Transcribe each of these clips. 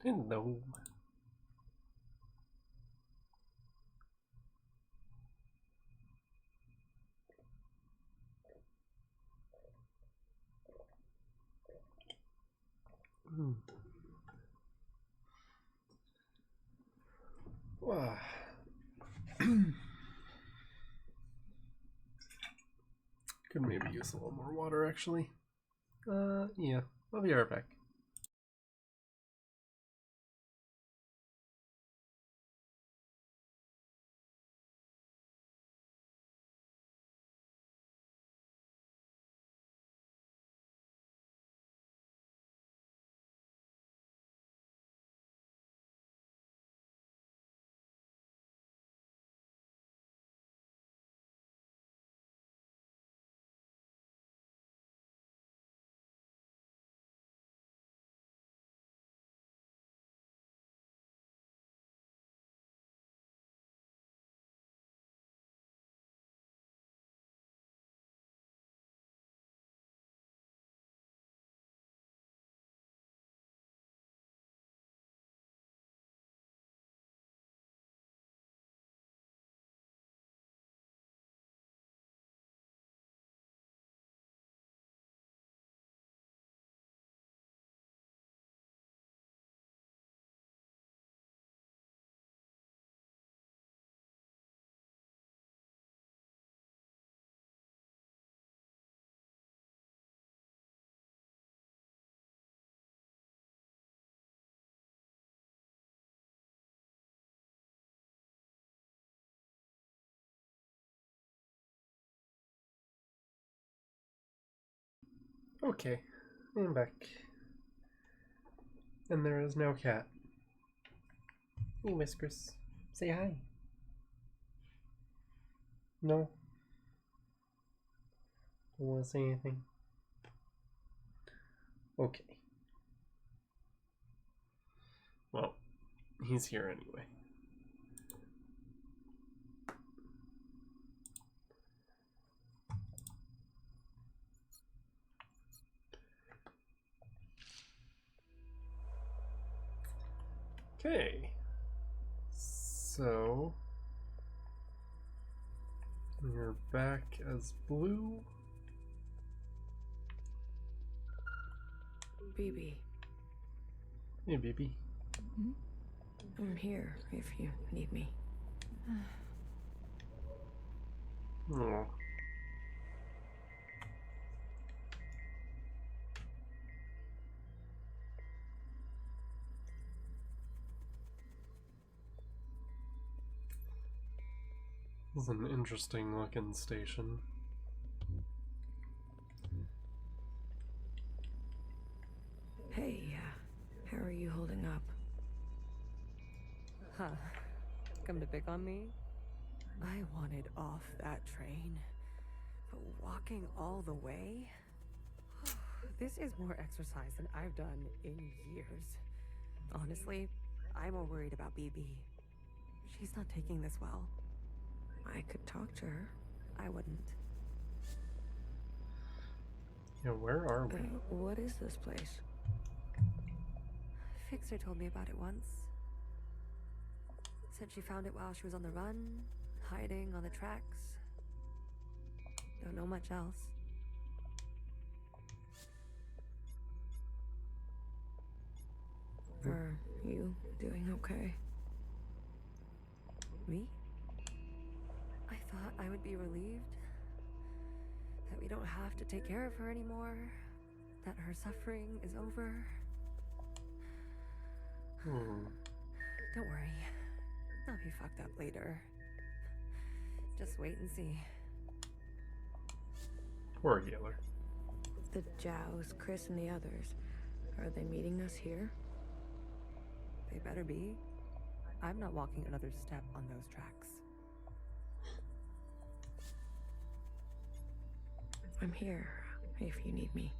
Hello. Wow. Could maybe use a little more water, actually. Yeah. I'll be right back. Okay, I'm back. And there is no cat. Hey, Whiskers. Say hi. No? Don't want to say anything? Okay. Well, he's here anyway. Okay. So we're back as blue. BB. Hey, baby. I'm here if you need me. Oh. This is an interesting looking station. Hey, how are you holding up? Huh. Come to pick on me? I wanted off that train. But walking all the way? This is more exercise than I've done in years. Honestly, I'm more worried about BB. She's not taking this well. I could talk to her. I wouldn't. Yeah, where are we? What is this place? Fixer told me about it once. Said she found it while she was on the run, hiding on the tracks. Don't know much else. Are you doing okay? Me? I thought I would be relieved that we don't have to take care of her anymore, that her suffering is over. Don't worry, I'll be fucked up later. Just wait and see. Poor Gaylor. The Jows, Chris, and the others. Are they meeting us here? They better be. I'm not walking another step on those tracks. I'm here if you need me.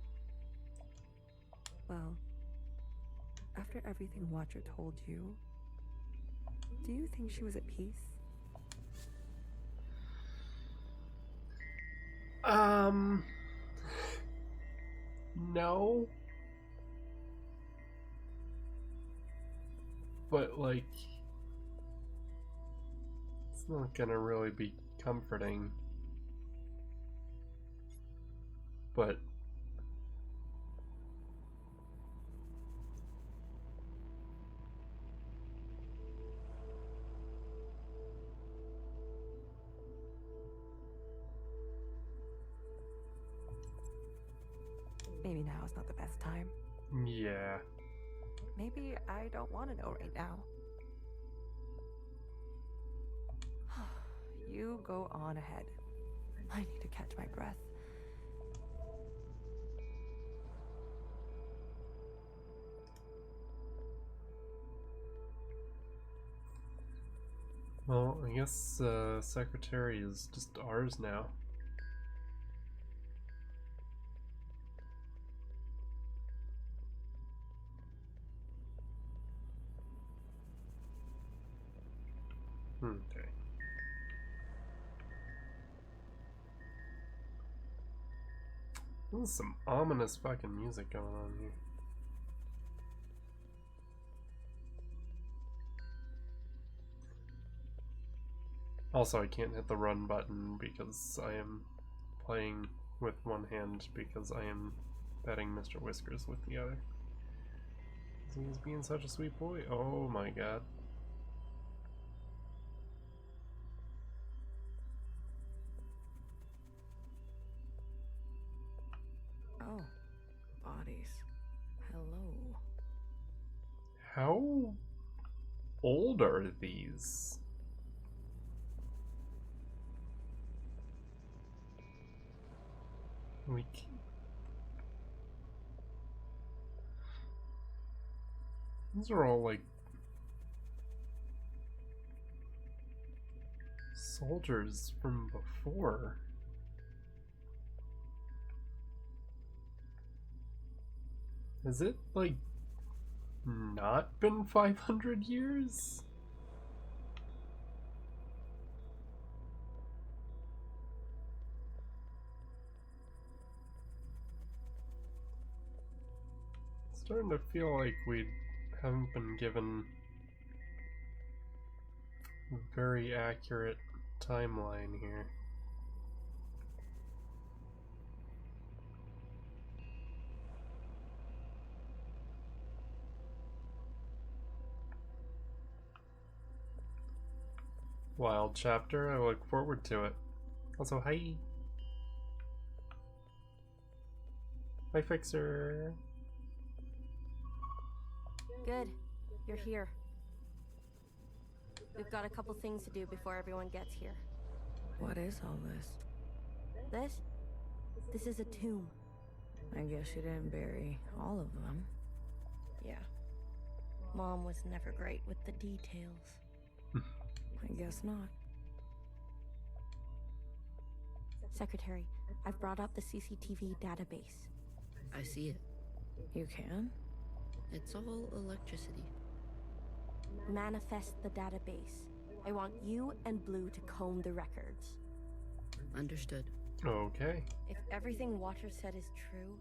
Well, after everything Watcher told you, do you think she was at peace? No. but like, it's not gonna really be comforting. But maybe now is not the best time. yeah. Maybe I don't want to know right now. You go on ahead. I need to catch my breath. Well, I guess secretary is just ours now. Okay. There's some ominous fucking music going on here. Also, I can't hit the run button because I am playing with one hand because I am petting Mr. Whiskers with the other. He's being such a sweet boy. Oh my god. Oh, bodies. Hello. How old are these? These are all like soldiers from before. Has it like not been 500 years? Starting to feel like we haven't been given a very accurate timeline here. Wild chapter, I look forward to it. Also, hi! Hi, Fixer! Good. You're here. We've got a couple things to do before everyone gets here. What is all this? This is a tomb. I guess you didn't bury all of them. Yeah. Mom was never great with the details. I guess not. Secretary, I've brought up the CCTV database. I see it. You can? It's all electricity. Manifest the database. I want you and Blue to comb the records. Understood. Okay. If everything Watcher said is true...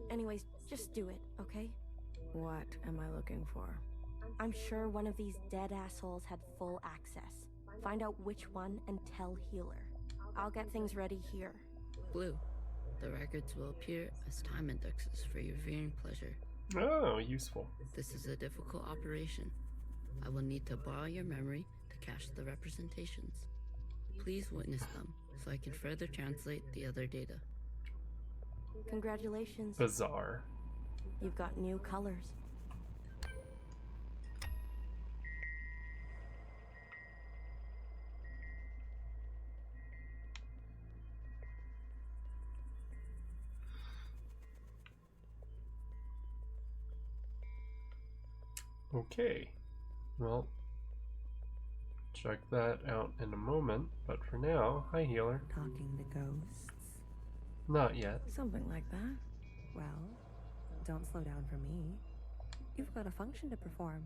Anyways, just do it, okay? What am I looking for? I'm sure one of these dead assholes had full access. Find out which one and tell Healer. I'll get things ready here. Blue, the records will appear as time indexes for your viewing pleasure. Oh, useful. This is a difficult operation. I will need to borrow your memory to cache the representations. Please witness them so I can further translate the other data. Congratulations. Bizarre. You've got new colors. Okay. Well, check that out in a moment, but for now, hi Healer. Talking to ghosts. Not yet. Something like that. Well, don't slow down for me. You've got a function to perform.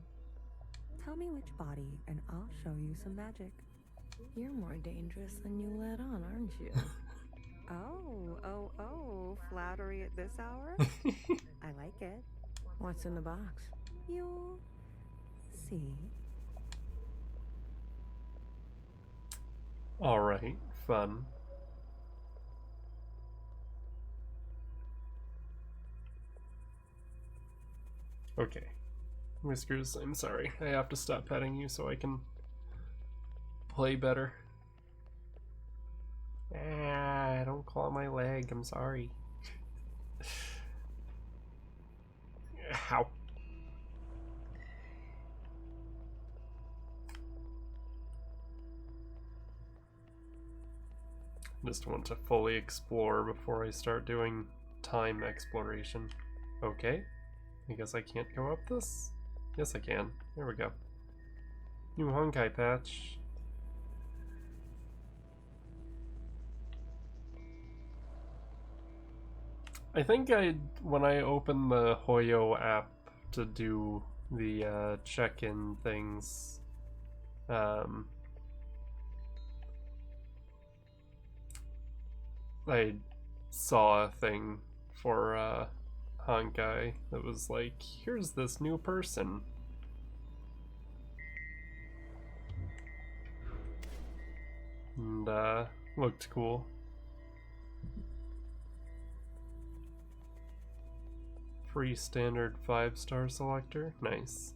Tell me which body, and I'll show you some magic. You're more dangerous than you let on, aren't you? Oh, flattery at this hour? I like it. What's in the box? You'll See? Alright, fun. Okay. Whiskers, I'm sorry. I have to stop petting you so I can play better. Ah, don't claw my leg, I'm sorry. Ow. Just want to fully explore before I start doing time exploration. Okay. I guess I can't go up this? Yes, I can. There we go. New Honkai patch. I think when I open the Hoyo app to do the check-in things, I saw a thing for Honkai that was like, here's this new person. And looked cool. Free standard 5-star selector. Nice.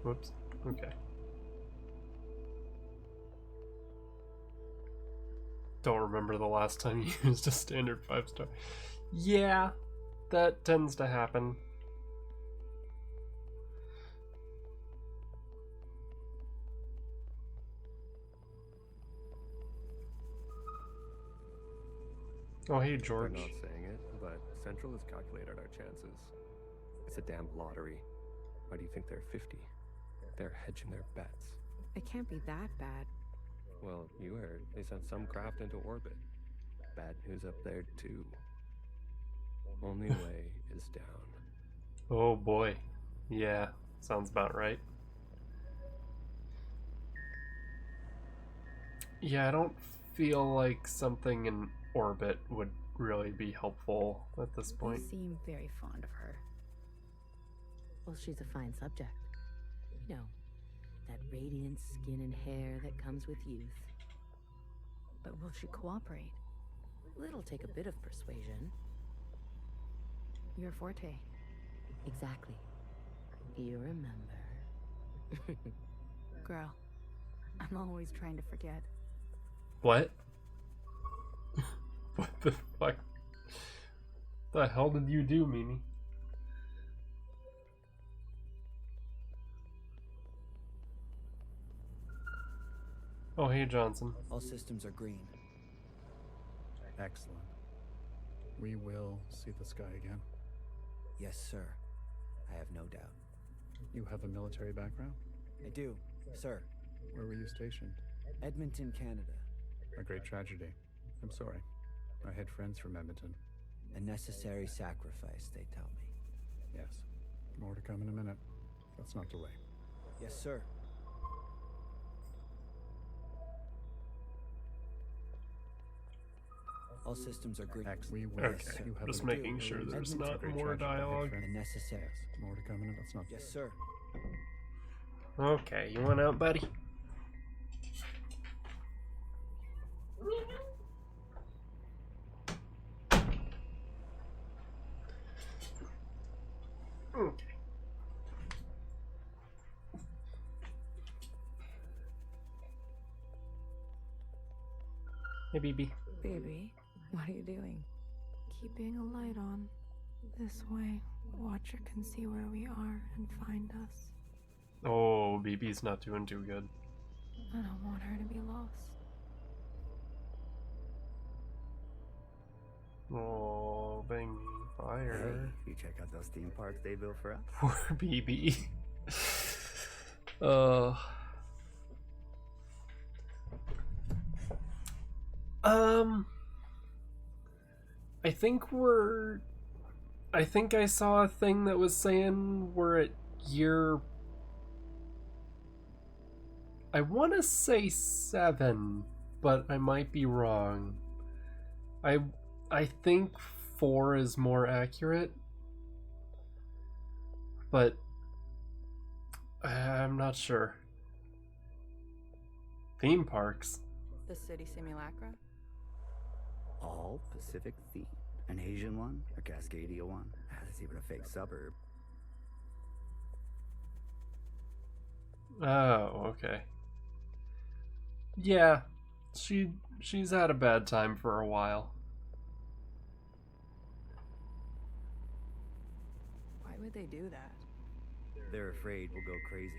Whoops. Okay. Don't remember the last time you used a standard 5-star. Yeah, that tends to happen. Oh, hey, George. They're not saying it, but Central has calculated our chances. It's a damn lottery. Why do you think they're 50? They're hedging their bets. It can't be that bad. Well, you heard. They sent some craft into orbit. Bad news up there, too. Only way is down. Oh boy. Yeah, sounds about right. Yeah, I don't feel like something in orbit would really be helpful at this point. You seem very fond of her. Well, she's a fine subject. You know, that radiant skin and hair that comes with youth. But will she cooperate? It'll take a bit of persuasion. Your forte. Exactly. You remember. Girl, I'm always trying to forget. What? What the fuck? The hell did you do, Mimi? Oh, hey, Johnson. All systems are green. Excellent. We will see the sky again. Yes, sir. I have no doubt. You have a military background? I do, sir. Where were you stationed? Edmonton, Canada. A great tragedy. I'm sorry. I had friends from Edmonton. A necessary sacrifice, they tell me. Yes. More to come in a minute. Let's not delay. Yes, sir. All systems are green. Excellent. We will. Okay, sir. You have just a- making sure there's Edmonton. not Great more tragedy. I had dialogue. friends- A necessary. Yes. More to come in. Let's not. Yes, sir. Okay, you went out, buddy? Okay. Hey, BB. Baby, what are you doing? Keeping a light on. This way, Watcher can see where we are and find us. Oh, BB's not doing too good. I don't want her to be lost. Oh, bang me, fire. Hey, you check out those theme parks they built for us? Poor BB. I think I saw a thing that was saying we're at year, I want to say 7 but I might be wrong. I think 4 is more accurate, but I'm not sure. Theme parks. The city simulacra? All Pacific themed. An Asian one, a Cascadia one. There's even a fake suburb. Oh, okay. Yeah, she's had a bad time for a while. Why would they do that? They're afraid we'll go crazy.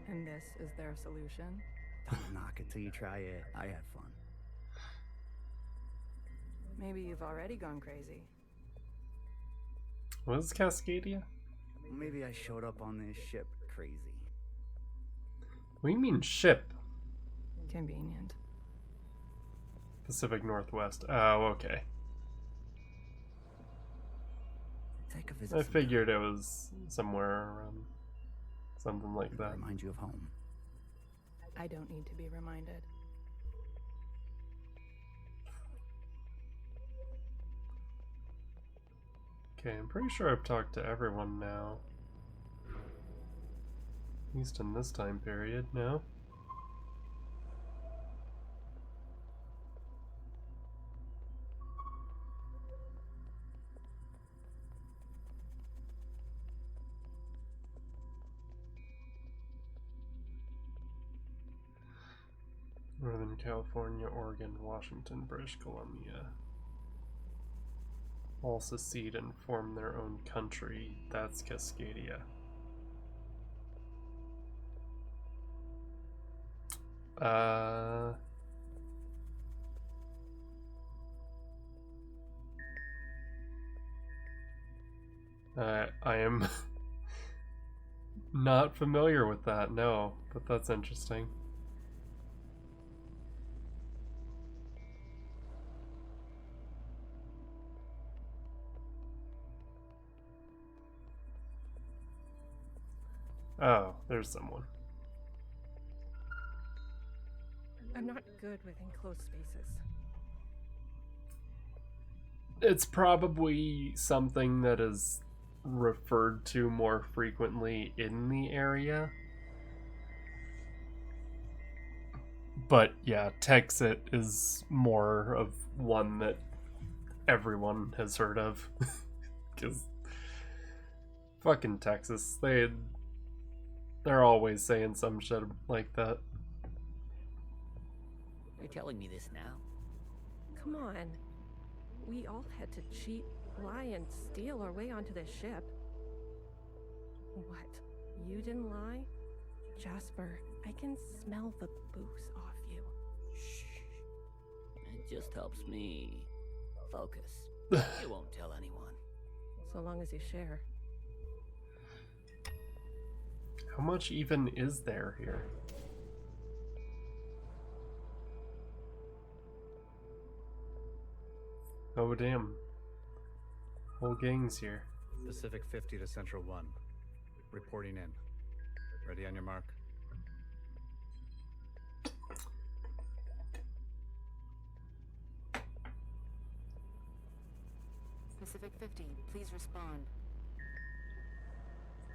And this is their solution? Don't knock it till you try it. I had fun. Maybe you've already gone crazy. What is Cascadia? Maybe I showed up on this ship crazy. What do you mean ship? Convenient. Pacific Northwest. Oh, okay. Take a visit. I figured it was somewhere around something like that. Remind you of home. I don't need to be reminded. Okay, I'm pretty sure I've talked to everyone now. At least in this time period now. Northern California, Oregon, Washington, British Columbia. All secede and form their own country. That's Cascadia. I am not familiar with that, no, but that's interesting. Oh, there's someone. I'm not good with enclosed spaces. It's probably something that is referred to more frequently in the area. But yeah, Texit is more of one that everyone has heard of. Because fucking Texas, they're always saying some shit like that. You're telling me this now? Come on. We all had to cheat, lie, and steal our way onto this ship. What? You didn't lie? Jasper, I can smell the booze off you. Shh. It just helps me focus. You won't tell anyone. So long as you share. How much even is there here? Oh damn. Whole gang's here. Pacific 50 to Central 1. Reporting in. Ready on your mark. Pacific 50, please respond.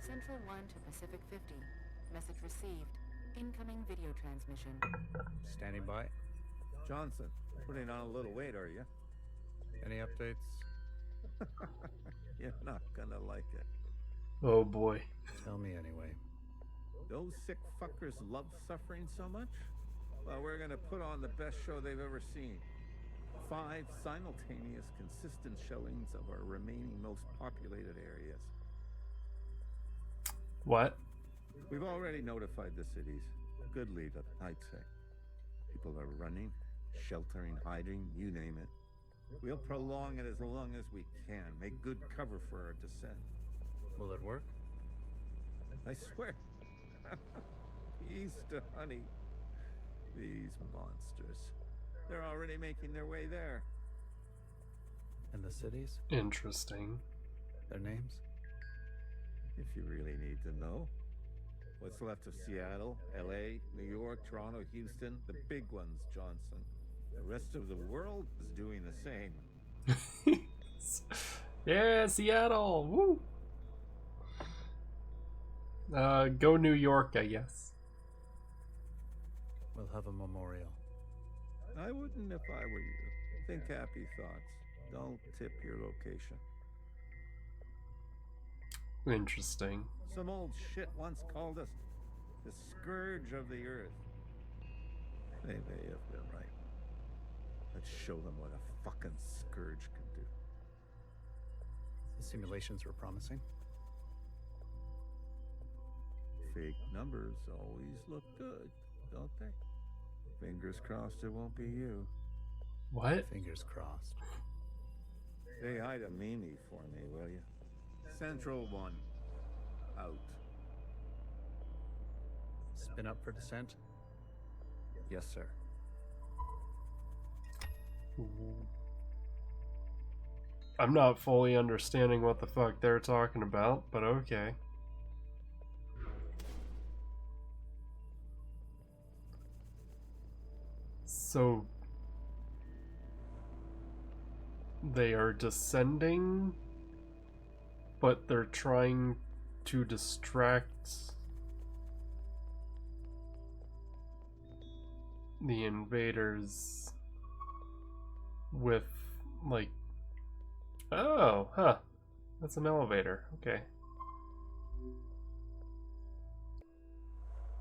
Central 1 to Pacific 50. Message received. Incoming video transmission. Standing by. Johnson, putting on a little weight, are you? Any updates? You're not gonna like it. Oh boy. Tell me anyway. Those sick fuckers love suffering so much? Well, we're gonna put on the best show they've ever seen. 5 simultaneous, consistent showings of our remaining most populated areas. What? We've already notified the cities. Good lead, I'd say. People are running, sheltering, hiding, you name it. We'll prolong it as long as we can. Make good cover for our descent. Will it work? I swear. Peace to honey. These monsters. They're already making their way there. And the cities? Interesting. Their names? If you really need to know. What's left of Seattle, LA, New York, Toronto, Houston, the big ones, Johnson. The rest of the world is doing the same. Yeah, Seattle! Woo! Go New York, I guess. We'll have a memorial. I wouldn't if I were you. Think happy thoughts. Don't tip your location. Interesting. Some old shit once called us the scourge of the earth. They may have been right. Let's show them what a fucking scourge can do. The simulations were promising. Fake numbers always look good, don't they? Fingers crossed it won't be you. What? Fingers crossed. Say hi to Mimi for me, will you? Central 1. Out. Spin up for descent? Yes, sir. I'm not fully understanding what the fuck they're talking about, but okay. So they are descending, but they're trying to distract the invaders with, like, oh, huh, that's an elevator, okay.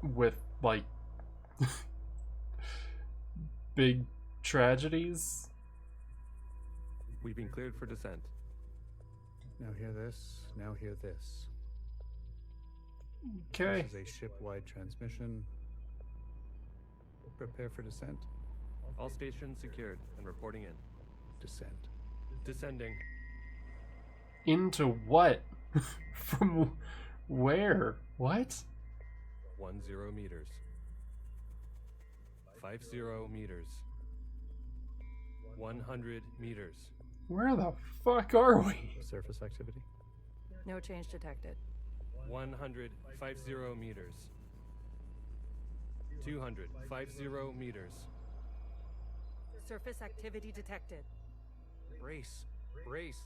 With, like, big tragedies. We've been cleared for descent. Now hear this, now hear this. Okay. This is a ship-wide transmission. Prepare for descent. All stations secured and reporting in. Descent. Descending. Into what? From where? What? 10 meters. 50 meters. 100 meters. Where the fuck are we? Surface activity? No change detected. 150 meters. 250 meters. Surface activity detected. Brace. Brace.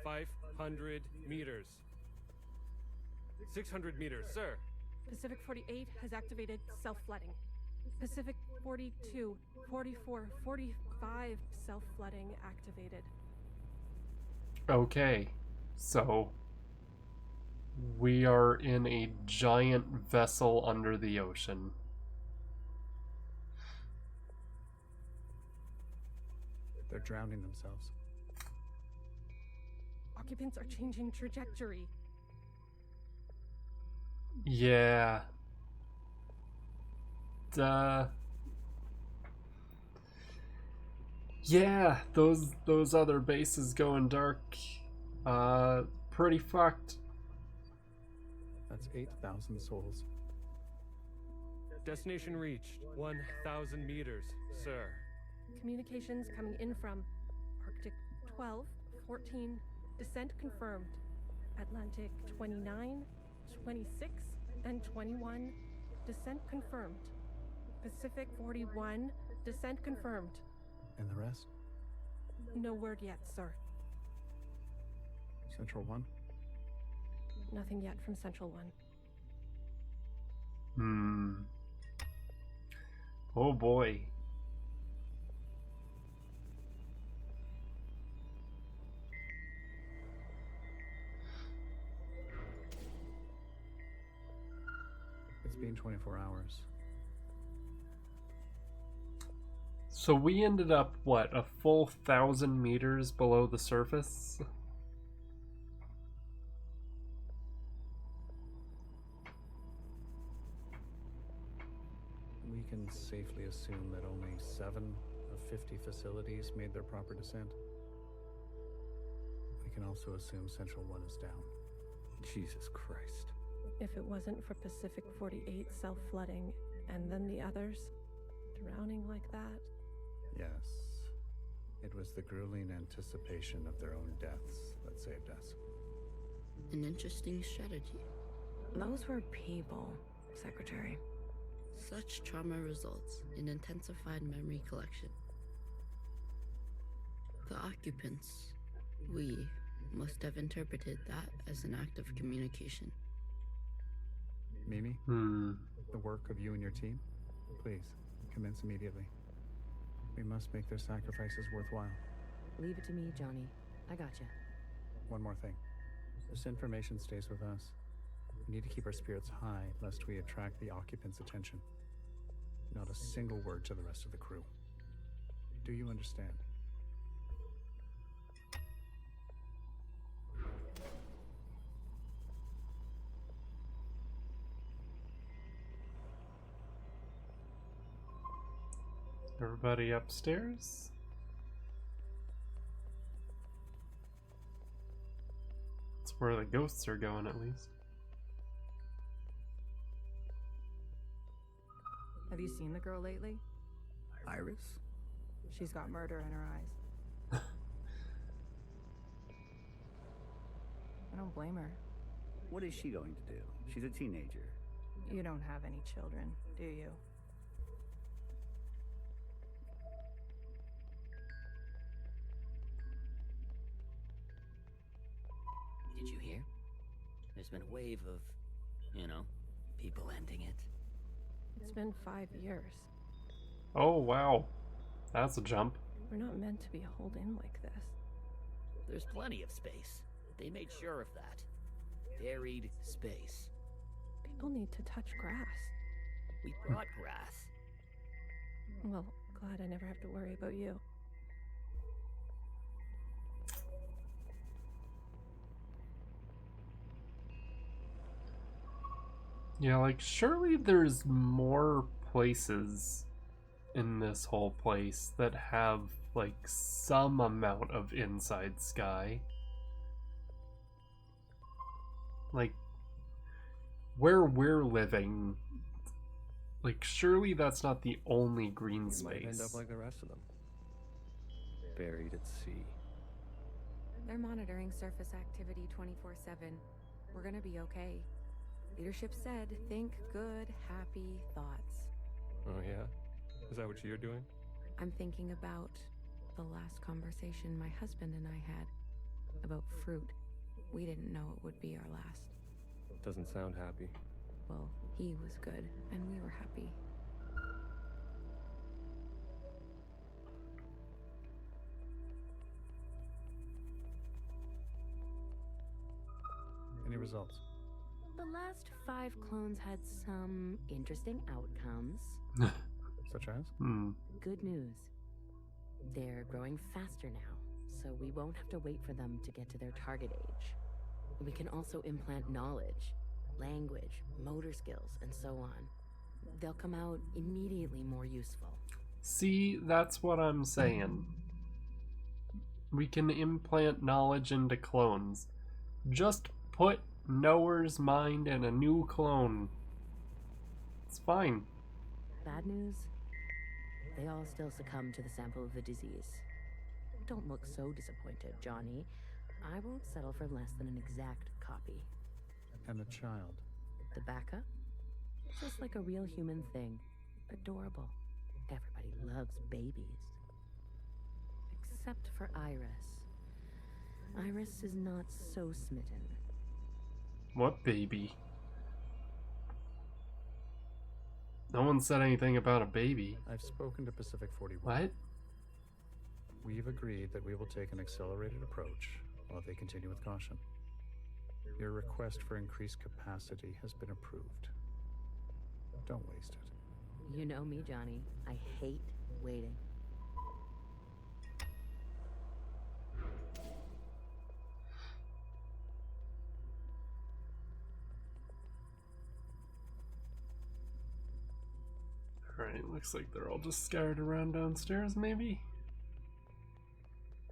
500 meters. 600 meters, sir. Pacific 48 has activated self-flooding. Pacific 42, 44, 45 self-flooding activated. Okay, so we are in a giant vessel under the ocean. They're drowning themselves. Occupants are changing trajectory. Yeah. Yeah, those other bases going dark. Pretty fucked. That's 8,000 souls. Destination reached. 1,000 meters, sir. Communications coming in from Arctic 12, 14, descent confirmed. Atlantic 29, 26, and 21, descent confirmed. Pacific 41, descent confirmed. And the rest? No word yet, sir. Central 1? Nothing yet from Central 1. Hmm. Oh boy. It's been 24 hours. So we ended up, what, a full 1,000 meters below the surface? We can safely assume that only 7 of 50 facilities made their proper descent. We can also assume Central 1 is down. Jesus Christ. If it wasn't for Pacific 48 self-flooding, and then the others drowning like that. Yes. It was the grueling anticipation of their own deaths that saved us. An interesting strategy. Those were people. secretary. Such trauma results in intensified memory collection. The occupants, we, must have interpreted that as an act of communication. Mimi, the work of you and your team, please, commence immediately. We must make their sacrifices worthwhile. Leave it to me, Johnny. I gotcha. One more thing. This information stays with us. We need to keep our spirits high, lest we attract the occupants' attention. Not a single word to the rest of the crew. Do you understand? Everybody upstairs? That's where the ghosts are going, at least. Have you seen the girl lately? Iris? She's got murder in her eyes. I don't blame her. What is she going to do? She's a teenager. You don't have any children, do you? Did you hear? There's been a wave of, people ending it. It's been 5 years. Oh, wow. That's a jump. We're not meant to be holed in like this. There's plenty of space. They made sure of that. Varied space. People need to touch grass. We brought grass. Well, glad I never have to worry about you. Yeah, like, surely there's more places in this whole place that have, like, some amount of inside sky. Like, where we're living, like, surely that's not the only green You might end space. up like the rest of them. Buried at sea. They're monitoring surface activity 24/7. We're gonna be okay. Leadership said, think good, happy thoughts. Oh yeah? Is that what you're doing? I'm thinking about the last conversation my husband and I had about fruit. We didn't know it would be our last. Doesn't sound happy. Well, he was good, and we were happy. Any results? The last 5 clones had some interesting outcomes. Such as? Good news. They're growing faster now, so we won't have to wait for them to get to their target age. We can also implant knowledge, language, motor skills, and so on. They'll come out immediately more useful. See, that's what I'm saying. We can implant knowledge into clones. Just put Knower's mind in a new clone. It's fine. Bad news? They all still succumb to the sample of the disease. Don't look so disappointed, Johnny. I won't settle for less than an exact copy. And the child? The backup? Just like a real human thing. Adorable. Everybody loves babies. Except for Iris. Iris is not so smitten. What baby? No one said anything about a baby. I've spoken to Pacific 41. What? We've agreed that we will take an accelerated approach while they continue with caution. Your request for increased capacity has been approved. Don't waste it. You know me, Johnny. I hate waiting. Alright, looks like they're all just scattered around downstairs, maybe?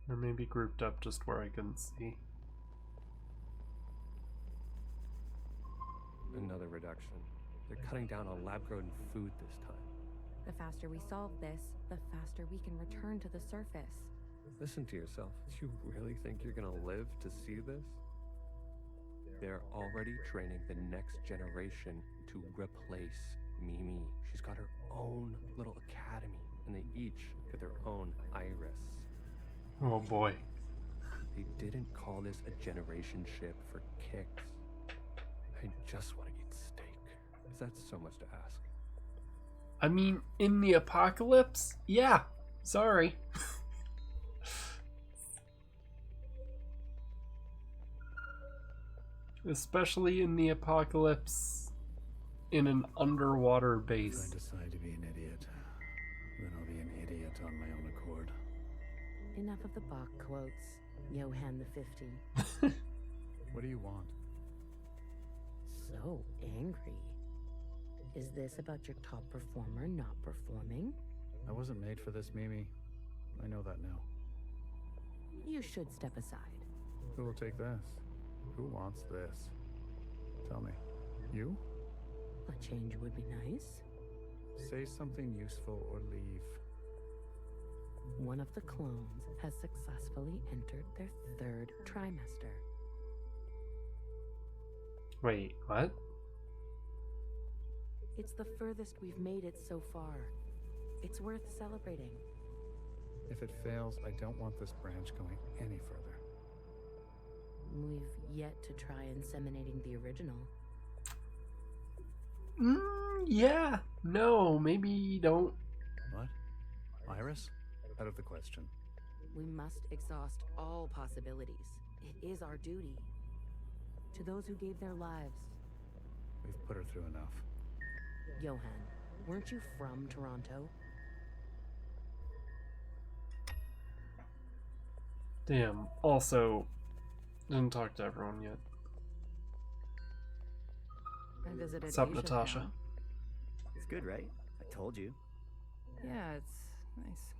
Or maybe grouped up just where I couldn't see. Another reduction. They're cutting down on lab-grown food this time. The faster we solve this, the faster we can return to the surface. Listen to yourself. Do you really think you're gonna live to see this? They're already training the next generation to replace Mimi. She's got her own little academy, and they each get their own iris. Oh boy. They didn't call this a generation ship for kicks. I just want to eat steak. Is that so much to ask? I mean, in the apocalypse? Yeah. Sorry. Especially in the apocalypse in an underwater base. If I decide to be an idiot, then I'll be an idiot on my own accord. Enough of the Bach quotes, Johann the 50. What do you want? So angry. Is this about your top performer not performing? I wasn't made for this, Mimi. I know that now. You should step aside. Who will take this? Who wants this? Tell me. You? A change would be nice. Say something useful or leave. One of the clones has successfully entered their 3rd trimester. Wait, what? It's the furthest we've made it so far. It's worth celebrating. If it fails, I don't want this branch going any further. We've yet to try inseminating the original. Yeah. No, maybe don't. What? Iris? Out of the question. We must exhaust all possibilities. It is our duty. To those who gave their lives. We've put her through enough. Johann, weren't you from Toronto? Damn. Also, didn't talk to everyone yet. I visited What's up, Asia Natasha? Town. It's good, right? I told you. Yeah, it's nice.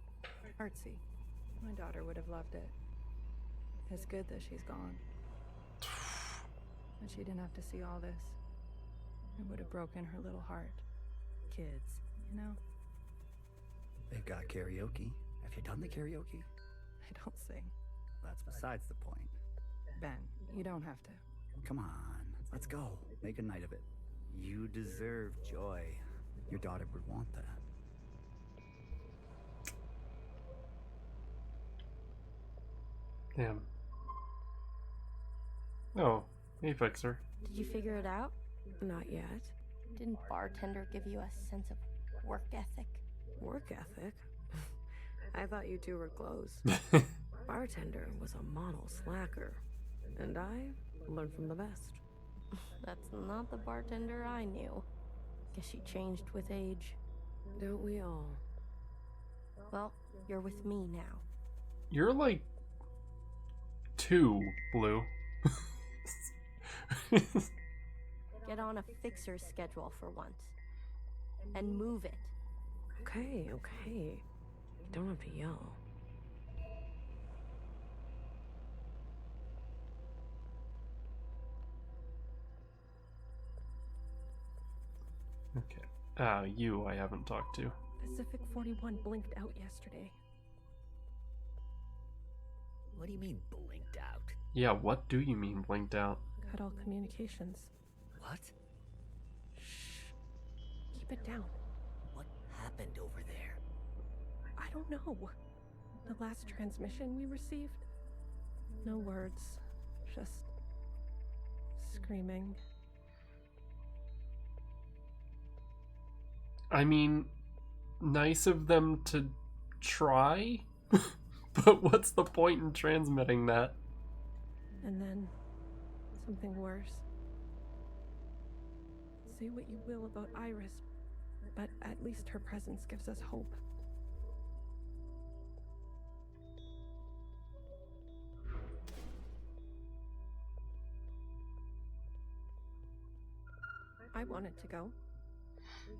Artsy. My daughter would have loved it. It's good that she's gone. But she didn't have to see all this. It would have broken her little heart. Kids, you know? They've got karaoke. Have you done the karaoke? I don't sing. That's besides the point. Ben, you don't have to. Come on, let's go. Make a night of it. You deserve joy. Your daughter would want that. Damn. Oh, hey, Fixer. Did you figure it out? Not yet. Didn't bartender give you a sense of work ethic? Work ethic? I thought you two were close. Bartender was a model slacker. And I learned from the best. That's not the bartender I knew. Guess she changed with age. Don't we all? Well, you're with me now. You're like 2, Blue. Get on a fixer's schedule for once. And move it. Okay, okay. Don't have to yell. Okay. You I haven't talked to. Pacific 41 blinked out yesterday. What do you mean blinked out? Yeah, what do you mean blinked out? Cut all communications. What? Keep it down. What happened over there? I don't know. The last transmission we received? No words. Just screaming. I mean, nice of them to try, but what's the point in transmitting that? And then something worse. Say what you will about Iris, but at least her presence gives us hope. I wanted to go.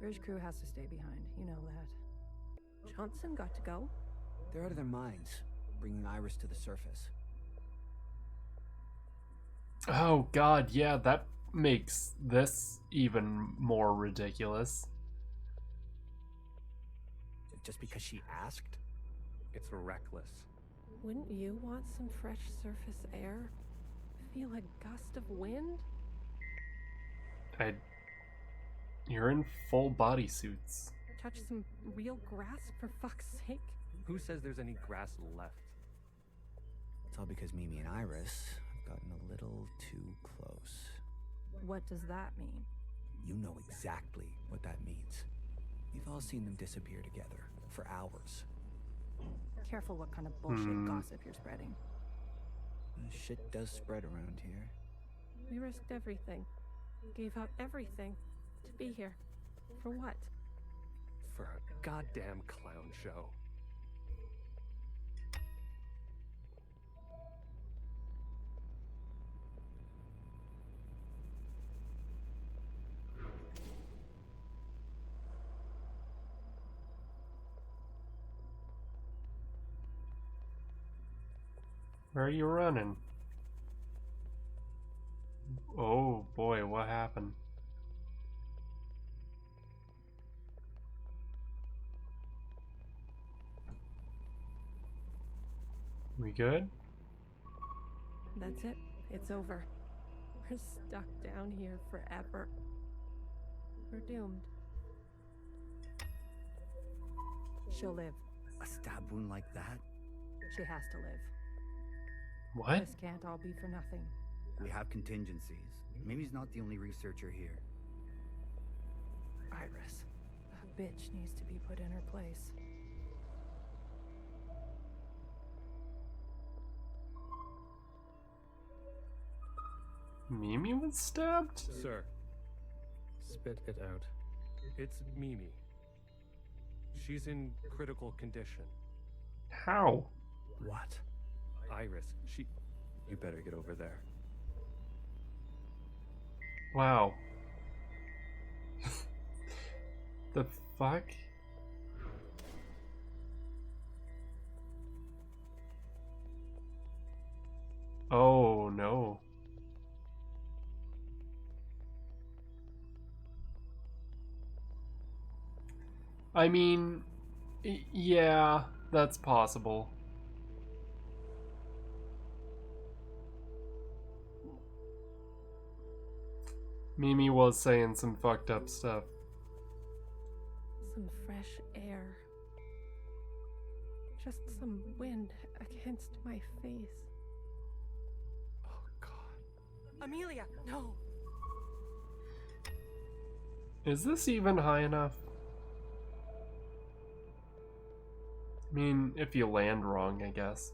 Bridge crew has to stay behind, you know that. Johnson got to go. They're out of their minds, bringing Iris to the surface. Oh god, yeah, that makes this even more ridiculous. Just because she asked? It's reckless. Wouldn't you want some fresh surface air? Feel a gust of wind? You're in full bodysuits. Touch some real grass, for fuck's sake. Who says there's any grass left? It's all because Mimi and Iris have gotten a little too close. What does that mean? You know exactly what that means. We've all seen them disappear together for hours. Careful what kind of bullshit gossip you're spreading. Shit does spread around here. We risked everything. Gave up everything to be here. For what? For a goddamn clown show. Where are you running? Oh boy, what happened? We good? That's it. It's over. We're stuck down here forever. We're doomed. She'll live. A stab wound like that? She has to live. What? This can't all be for nothing. We have contingencies. Mimi's not the only researcher here. Iris. That bitch needs to be put in her place. Mimi was stabbed? Sir. Spit it out. It's Mimi. She's in critical condition. How? What? Iris, you better get over there. Wow. The fuck? Oh no. I mean, yeah, that's possible. Mimi was saying some fucked up stuff. Some fresh air. Just some wind against my face. Oh God. Amelia, no! Is this even high enough? I mean, if you land wrong, I guess.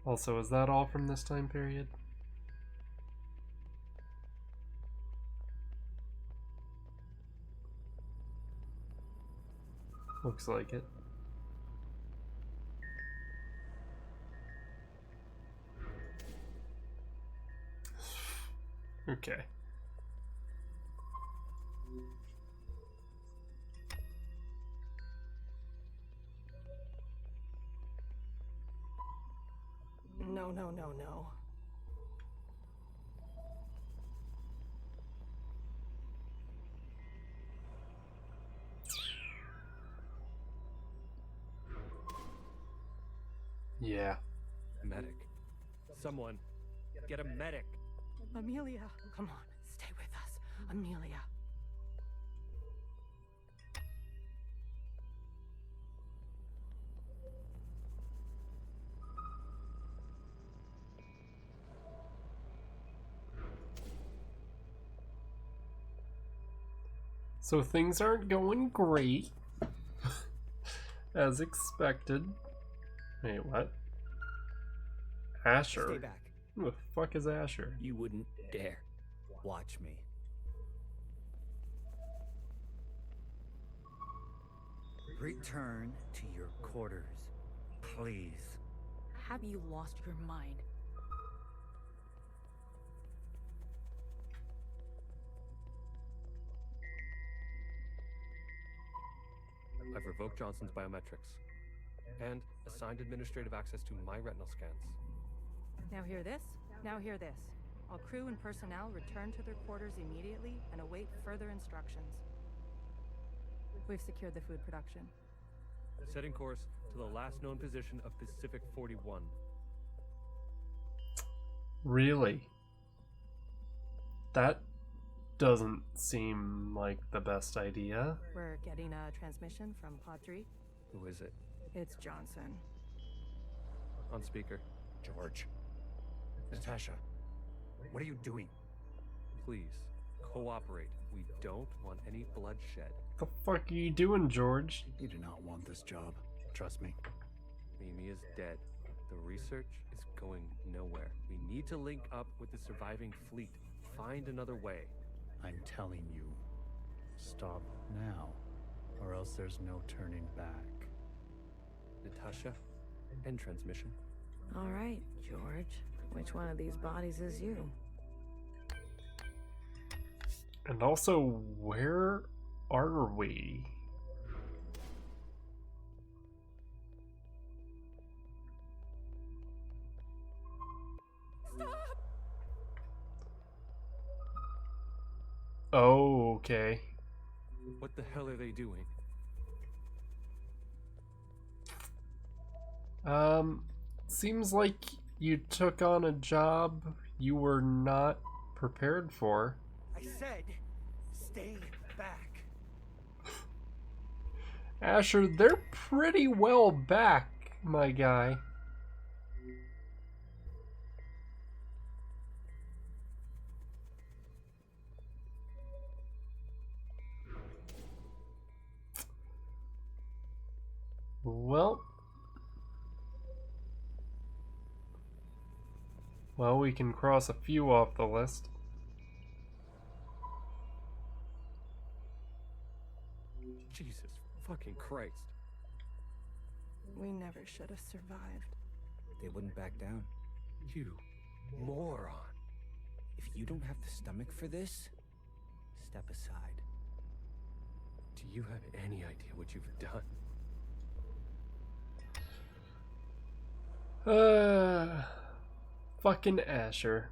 Also, is that all from this time period? Looks like it. Okay. No, no, no, no. Yeah. Medic. Someone, get a medic. Amelia, come on, stay with us. Amelia. So things aren't going great. As expected. Wait, what? Asher? Stay back. Who the fuck is Asher? You wouldn't dare. Watch me. Return to your quarters, please. Have you lost your mind? I've revoked Johnson's biometrics and assigned administrative access to my retinal scans. Now hear this? Now hear this. All crew and personnel return to their quarters immediately and await further instructions. We've secured the food production. Setting course to the last known position of Pacific 41. Really? That doesn't seem like the best idea. We're getting a transmission from Pod 3. Who is it? It's Johnson. On speaker. George. Natasha. What are you doing? Please, cooperate. We don't want any bloodshed. The fuck are you doing, George? You do not want this job. Trust me. Mimi is dead. The research is going nowhere. We need to link up with the surviving fleet. Find another way. I'm telling you, stop now, or else there's no turning back. Natasha, end transmission. All right, George. Which one of these bodies is you? And also, where are we? Stop! Oh, okay. What the hell are they doing? Seems like you took on a job you were not prepared for. I said, stay back. Asher, they're pretty well back, my guy. Well, we can cross a few off the list. Jesus fucking Christ. We never should have survived. They wouldn't back down. You moron. If you don't have the stomach for this, step aside. Do you have any idea what you've done? Fucking Asher.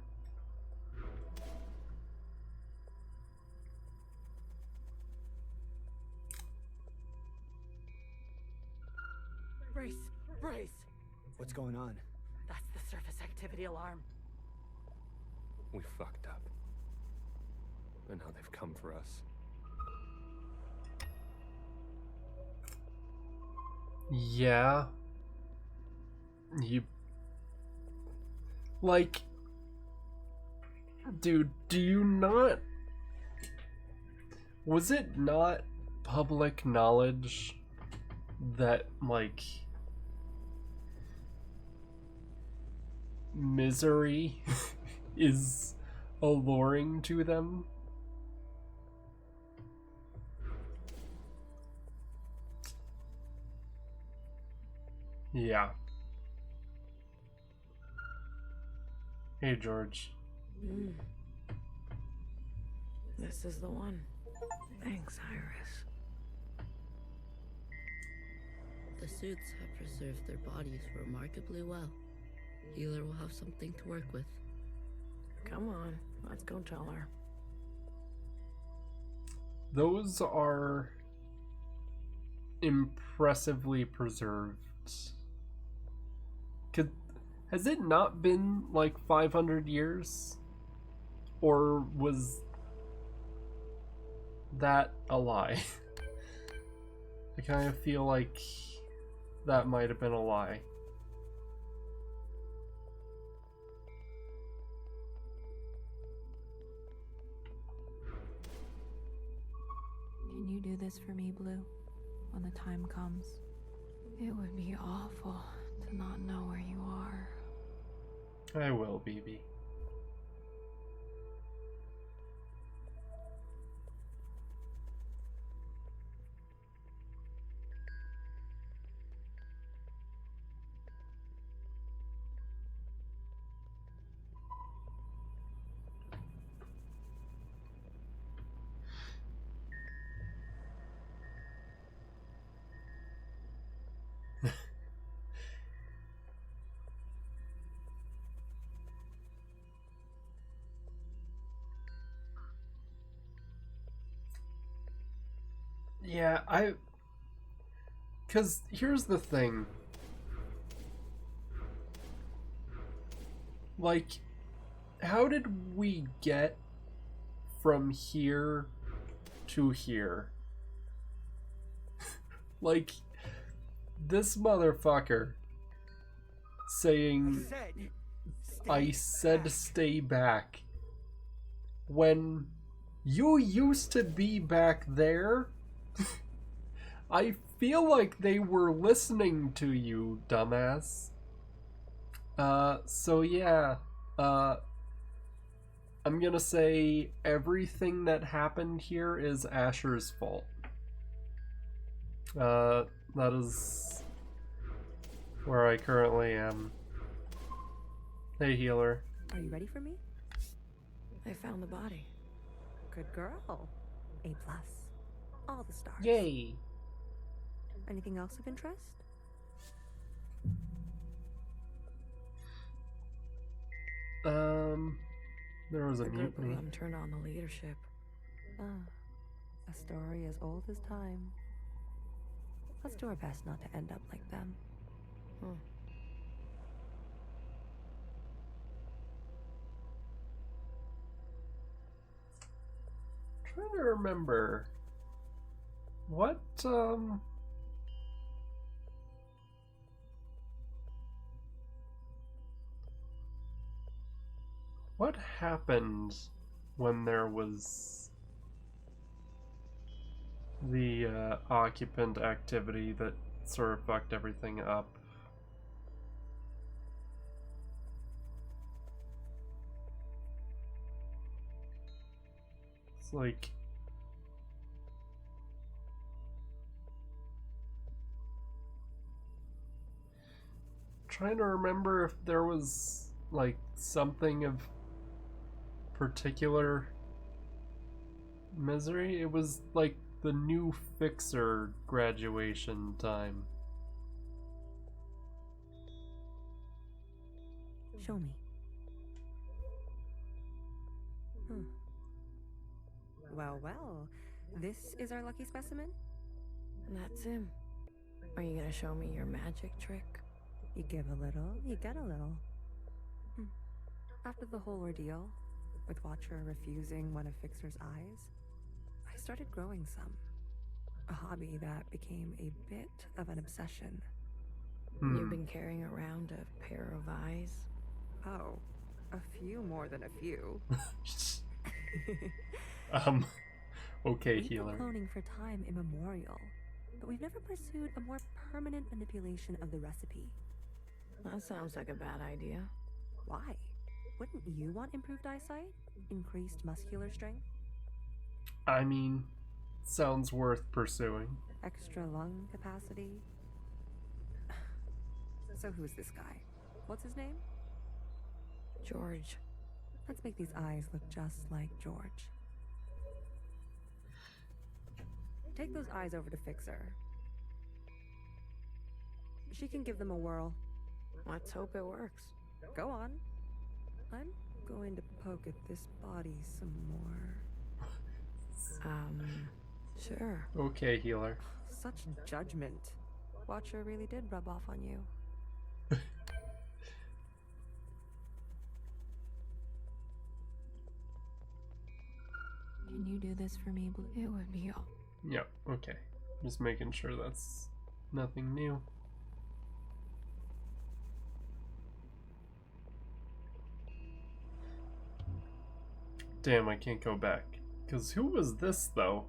Brace! Brace! What's going on? That's the surface activity alarm. We fucked up. And now they've come for us. Yeah. You... Like... Dude, do you not... Was it not public knowledge that, like... misery is alluring to them? Yeah. Hey, George. This is the one. Thanks, Iris. The suits have preserved their bodies remarkably well. Healer will have something to work with. Come on, let's go tell her. Those are impressively preserved. Has it not been like 500 years? Or was that a lie? I kind of feel like that might have been a lie. Can you do this for me, Blue? When the time comes? It would be awful to not know where you are. I will, BB. Yeah, because here's the thing. Like, how did we get from here to here? Like, this motherfucker saying, I said stay back, when you used to be back there. I feel like they were listening to you, dumbass. So yeah, I'm gonna say everything that happened here is Asher's fault. That is where I currently am. Hey, healer. Are you ready for me? I found the body. Good girl. A+. All the stars. Yay. Anything else of interest? There was a The group of mutiny. them turned on the leadership. A story as old as time. Let's do our best not to end up like them. Trying to remember what happened when there was the occupant activity that sort of fucked everything up. It's like trying to remember if there was like something of particular misery. It was like the new fixer graduation time. Show me. Well, this is our lucky specimen? That's him. Are you gonna show me your magic trick? You give a little, you get a little. After the whole ordeal, with Watcher refusing one of Fixer's eyes, I started growing some. A hobby that became a bit of an obsession. You've been carrying around a pair of eyes? Oh, a few more than a few. Okay, We've healer. been cloning for time immemorial, but we've never pursued a more permanent manipulation of the recipe. That sounds like a bad idea. Why? Wouldn't you want improved eyesight? Increased muscular strength? I mean, sounds worth pursuing. Extra lung capacity? So who's this guy? What's his name? George. Let's make these eyes look just like George. Take those eyes over to Fixer. She can give them a whirl. Let's hope it works. Go on. I'm going to poke at this body some more. Sure. Okay, healer. Such judgment. Watcher really did rub off on you. Can you do this for me, Blue? It would be all. Yep, okay. Just making sure that's nothing new. Damn, I can't go back. Because who was this, though?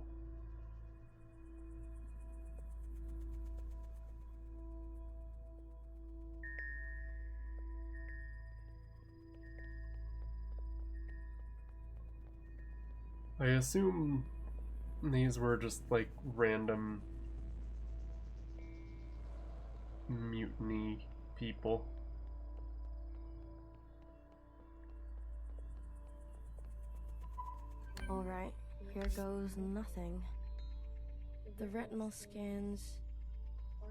I assume these were just like random mutiny people. Alright, here goes nothing. The retinal scans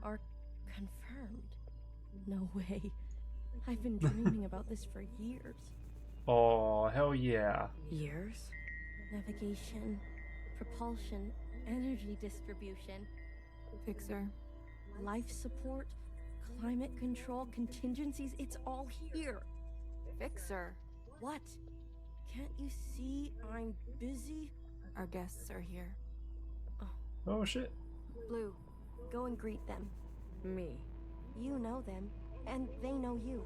are confirmed. No way. I've been dreaming about this for years. Oh, hell yeah. Years? Navigation, propulsion, energy distribution, Fixer. life support, climate control, contingencies, it's all here. Fixer. What? Can't you see I'm busy? Our guests are here. Oh shit. Blue, go and greet them. Me? You know them, and they know you.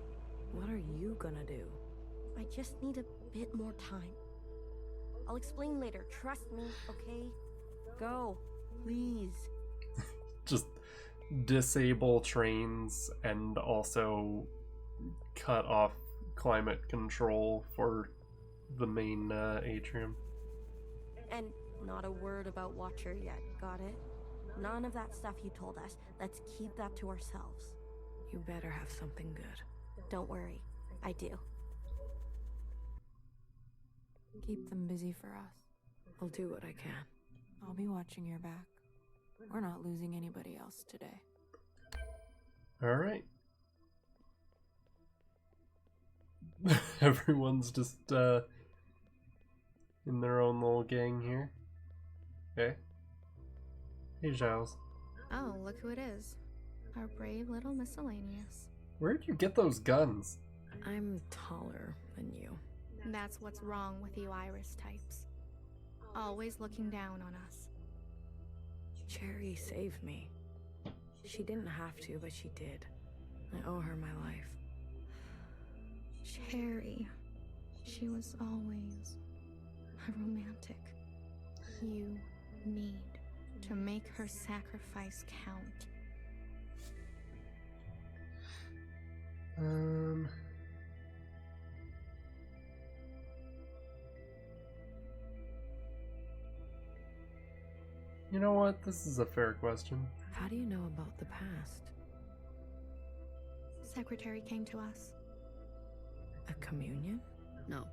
What are you gonna do? I just need a bit more time. I'll explain later, trust me, okay? Go, please. Just disable trains and also cut off climate control for the main atrium. And not a word about Watcher yet, got it? None of that stuff you told us. Let's keep that to ourselves. You better have something good. Don't worry, I do. Keep them busy for us. I'll do what I can. I'll be watching your back. We're not losing anybody else today. Alright. Everyone's just in their own little gang here. Okay. Hey, Giles. Oh, look who it is. Our brave little miscellaneous. Where'd you get those guns? I'm taller than you. That's what's wrong with you Iris types. Always looking down on us. Cherry saved me. She didn't have to, but she did. I owe her my life. Cherry. She was always a romantic. You need to make her sacrifice count. You know what? This is a fair question. How do you know about the past? Secretary came to us. A communion? No,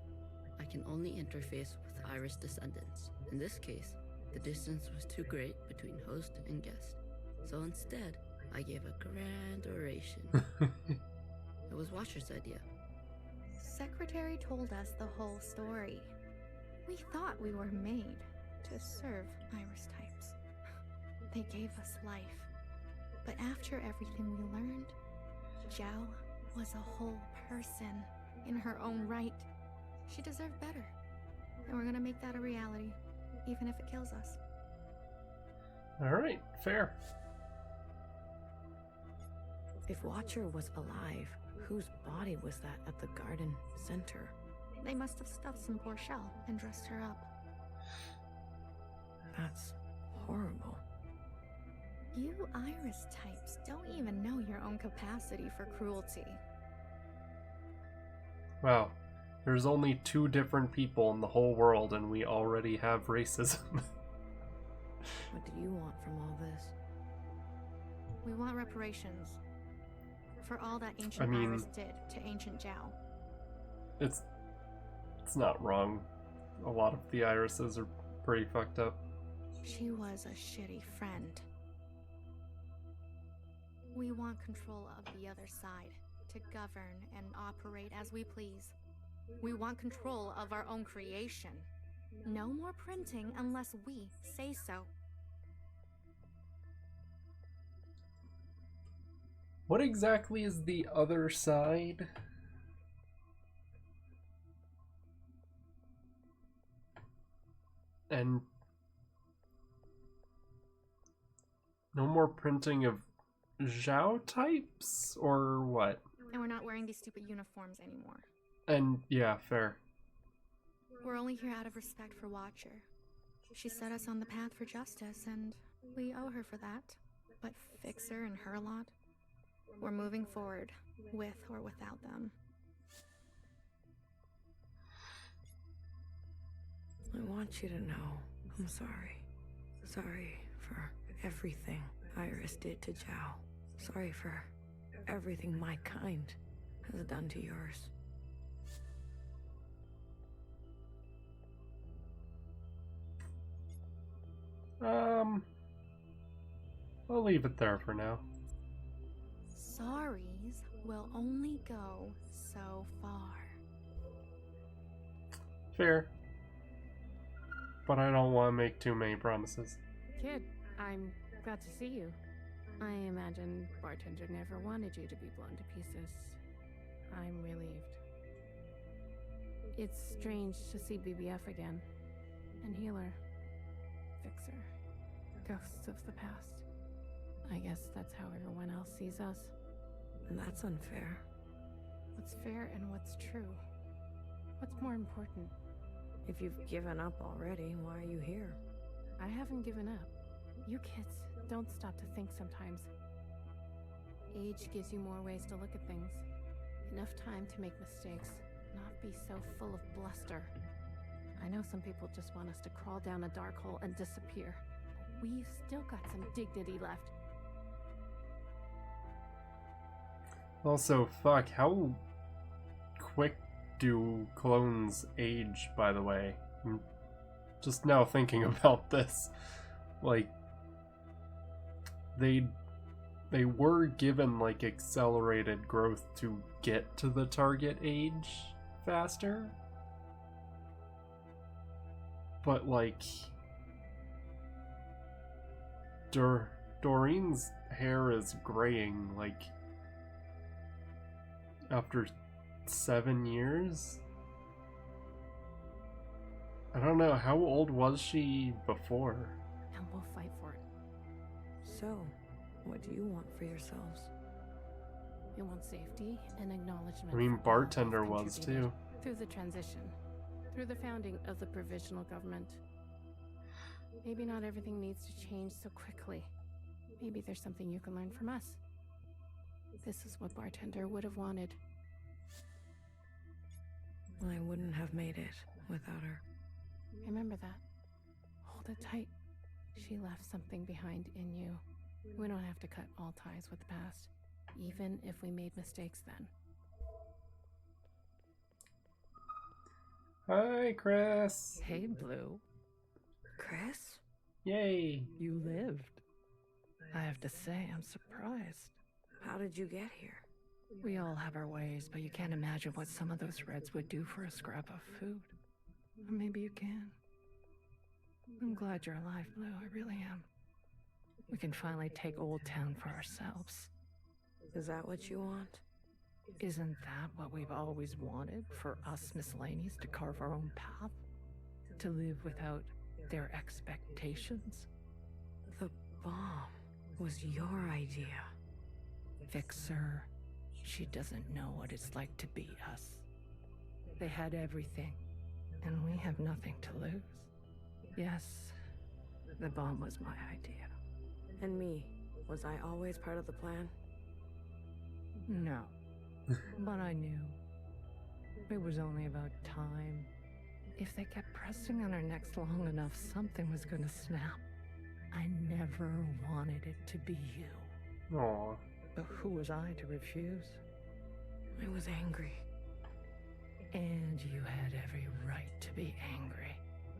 I can only interface with Iris descendants. In this case, the distance was too great between host and guest. So instead, I gave a grand oration. It was Watcher's idea. Secretary told us the whole story. We thought we were made to serve Iris types. They gave us life. But after everything we learned, Zhao was a whole person in her own right. She deserved better. And we're gonna make that a reality, even if it kills us. Alright, fair. If Watcher was alive, whose body was that at the garden center? They must have stuffed some poor shell and dressed her up. That's horrible. You Iris types don't even know your own capacity for cruelty. Wow. There's only 2 different people in the whole world and we already have racism. What do you want from all this? We want reparations for all that ancient Iris did to ancient Zhao. It's not wrong. A lot of the irises are pretty fucked up. She was a shitty friend. We want control of the other side, to govern and operate as we please. We want control of our own creation. No more printing unless we say so. What exactly is the other side? And no more printing of Zhao types, or what? And we're not wearing these stupid uniforms anymore. And yeah, fair. We're only here out of respect for Watcher. She set us on the path for justice, and we owe her for that. But Fixer and her lot, we're moving forward, with or without them. I want you to know I'm sorry. Sorry for everything Iris did to Zhao. Sorry for everything my kind has done to yours. I'll leave it there for now. Sorries will only go so far. Fair. But I don't want to make too many promises. Kid, I'm glad to see you. I imagine bartender never wanted you to be blown to pieces. I'm relieved. It's strange to see BBF again. And Healer. Fixer. Ghosts of the past. I guess that's how everyone else sees us. That's unfair. What's fair and what's true? What's more important? If you've given up already, why are you here? I haven't given up. You kids don't stop to think sometimes. Age gives you more ways to look at things. Enough time to make mistakes, not be so full of bluster. I know some people just want us to crawl down a dark hole and disappear. We've still got some dignity left. Also, fuck, how quick do clones age, by the way? I'm just now thinking about this. Like, they were given, like, accelerated growth to get to the target age faster. But, like, Doreen's hair is graying, like, after 7 years? I don't know, how old was she before? And we'll fight for it. So, what do you want for yourselves? We want safety and acknowledgement. I mean, for all Bartender who've was contributed too. Through the transition. Through the founding of the provisional government. Maybe not everything needs to change so quickly. Maybe there's something you can learn from us. This is what Bartender would have wanted. I wouldn't have made it without her. Remember that. Hold it tight. She left something behind in you. We don't have to cut all ties with the past, even if we made mistakes then. Hi, Chris. Hey, Blue. Chris? Yay. You lived. I have to say, I'm surprised. How did you get here? We all have our ways, but you can't imagine what some of those Reds would do for a scrap of food. Or maybe you can. I'm glad you're alive, Blue. I really am. We can finally take Old Town for ourselves. Is that what you want? Isn't that what we've always wanted? For us miscellaneous to carve our own path? To live without their expectations? The bomb was your idea. Fixer. She doesn't know what it's like to be us. They had everything, and we have nothing to lose. Yes, the bomb was my idea. And me, was I always part of the plan? No, but I knew. It was only about time. If they kept pressing on our necks long enough, something was gonna snap. I never wanted it to be you. Aww. But who was I to refuse? I was angry. And you had every right to be angry.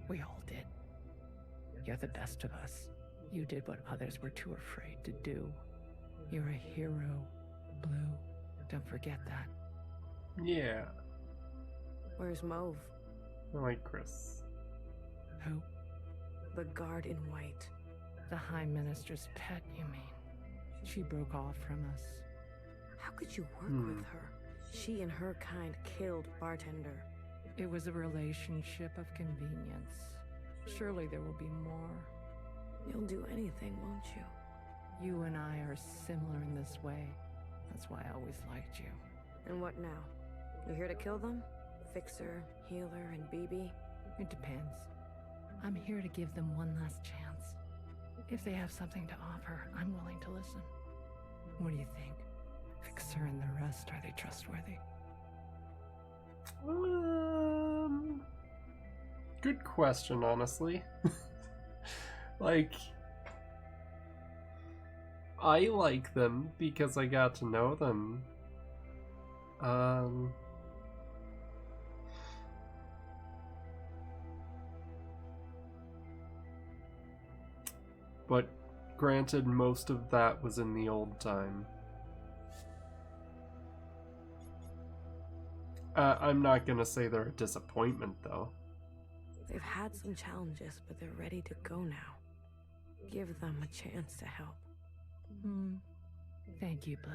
We all did. You're the best of us. You did what others were too afraid to do. You're a hero, Blue. Don't forget that. Yeah. Where's Mauve? I like Chris. Who? The guard in white. The High Minister's pet, you mean? She broke off from us. How could you work with her? She and her kind killed Bartender. It was a relationship of convenience. Surely there will be more. You'll do anything, won't you? You and I are similar in this way. That's why I always liked you. And what now? You here to kill them? Fixer, Healer, and BB? It depends. I'm here to give them one last chance. If they have something to offer, I'm willing to listen. What do you think? Fixer and the rest, are they trustworthy? Good question, honestly. Like, I like them because I got to know them. But granted, most of that was in the old time. I'm not gonna say they're a disappointment, though. They've had some challenges, but they're ready to go now. Give them a chance to help. Thank you, Blue.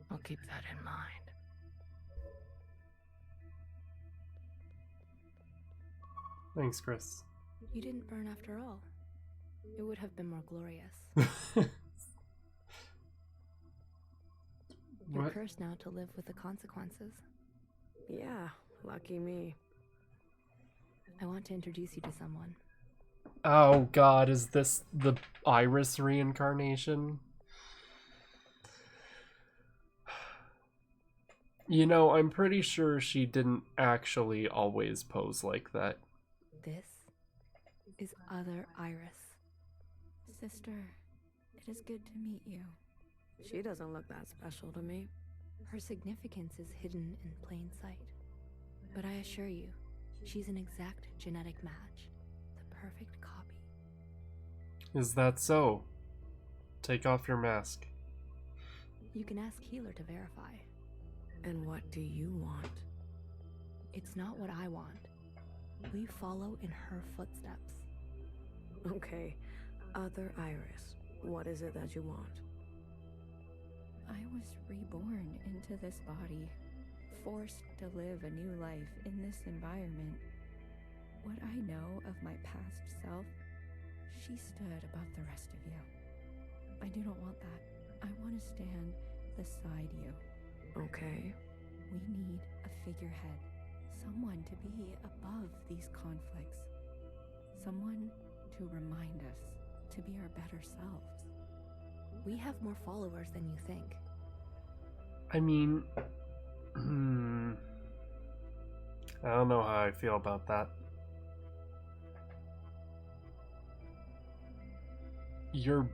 I'll keep that in mind. Thanks, Chris. You didn't burn after all. It would have been more glorious. You're What? cursed now to live with the consequences. Yeah, lucky me. I want to introduce you to someone. Oh god, is this the Iris reincarnation? You know, I'm pretty sure she didn't actually always pose like that. This is other Iris. Sister, it is good to meet you. She doesn't look that special to me. Her significance is hidden in plain sight. But I assure you, she's an exact genetic match. The perfect copy. Is that so? Take off your mask. You can ask Healer to verify. And what do you want? It's not what I want. We follow in her footsteps. Okay, other Iris, what is it that you want? I was reborn into this body, forced to live a new life in this environment. What I know of my past self, she stood above the rest of you. I do not want that. I want to stand beside you. Okay. We need a figurehead, someone to be above these conflicts, someone to remind us to be our better selves. We have more followers than you think. I mean, I don't know how I feel about that. You're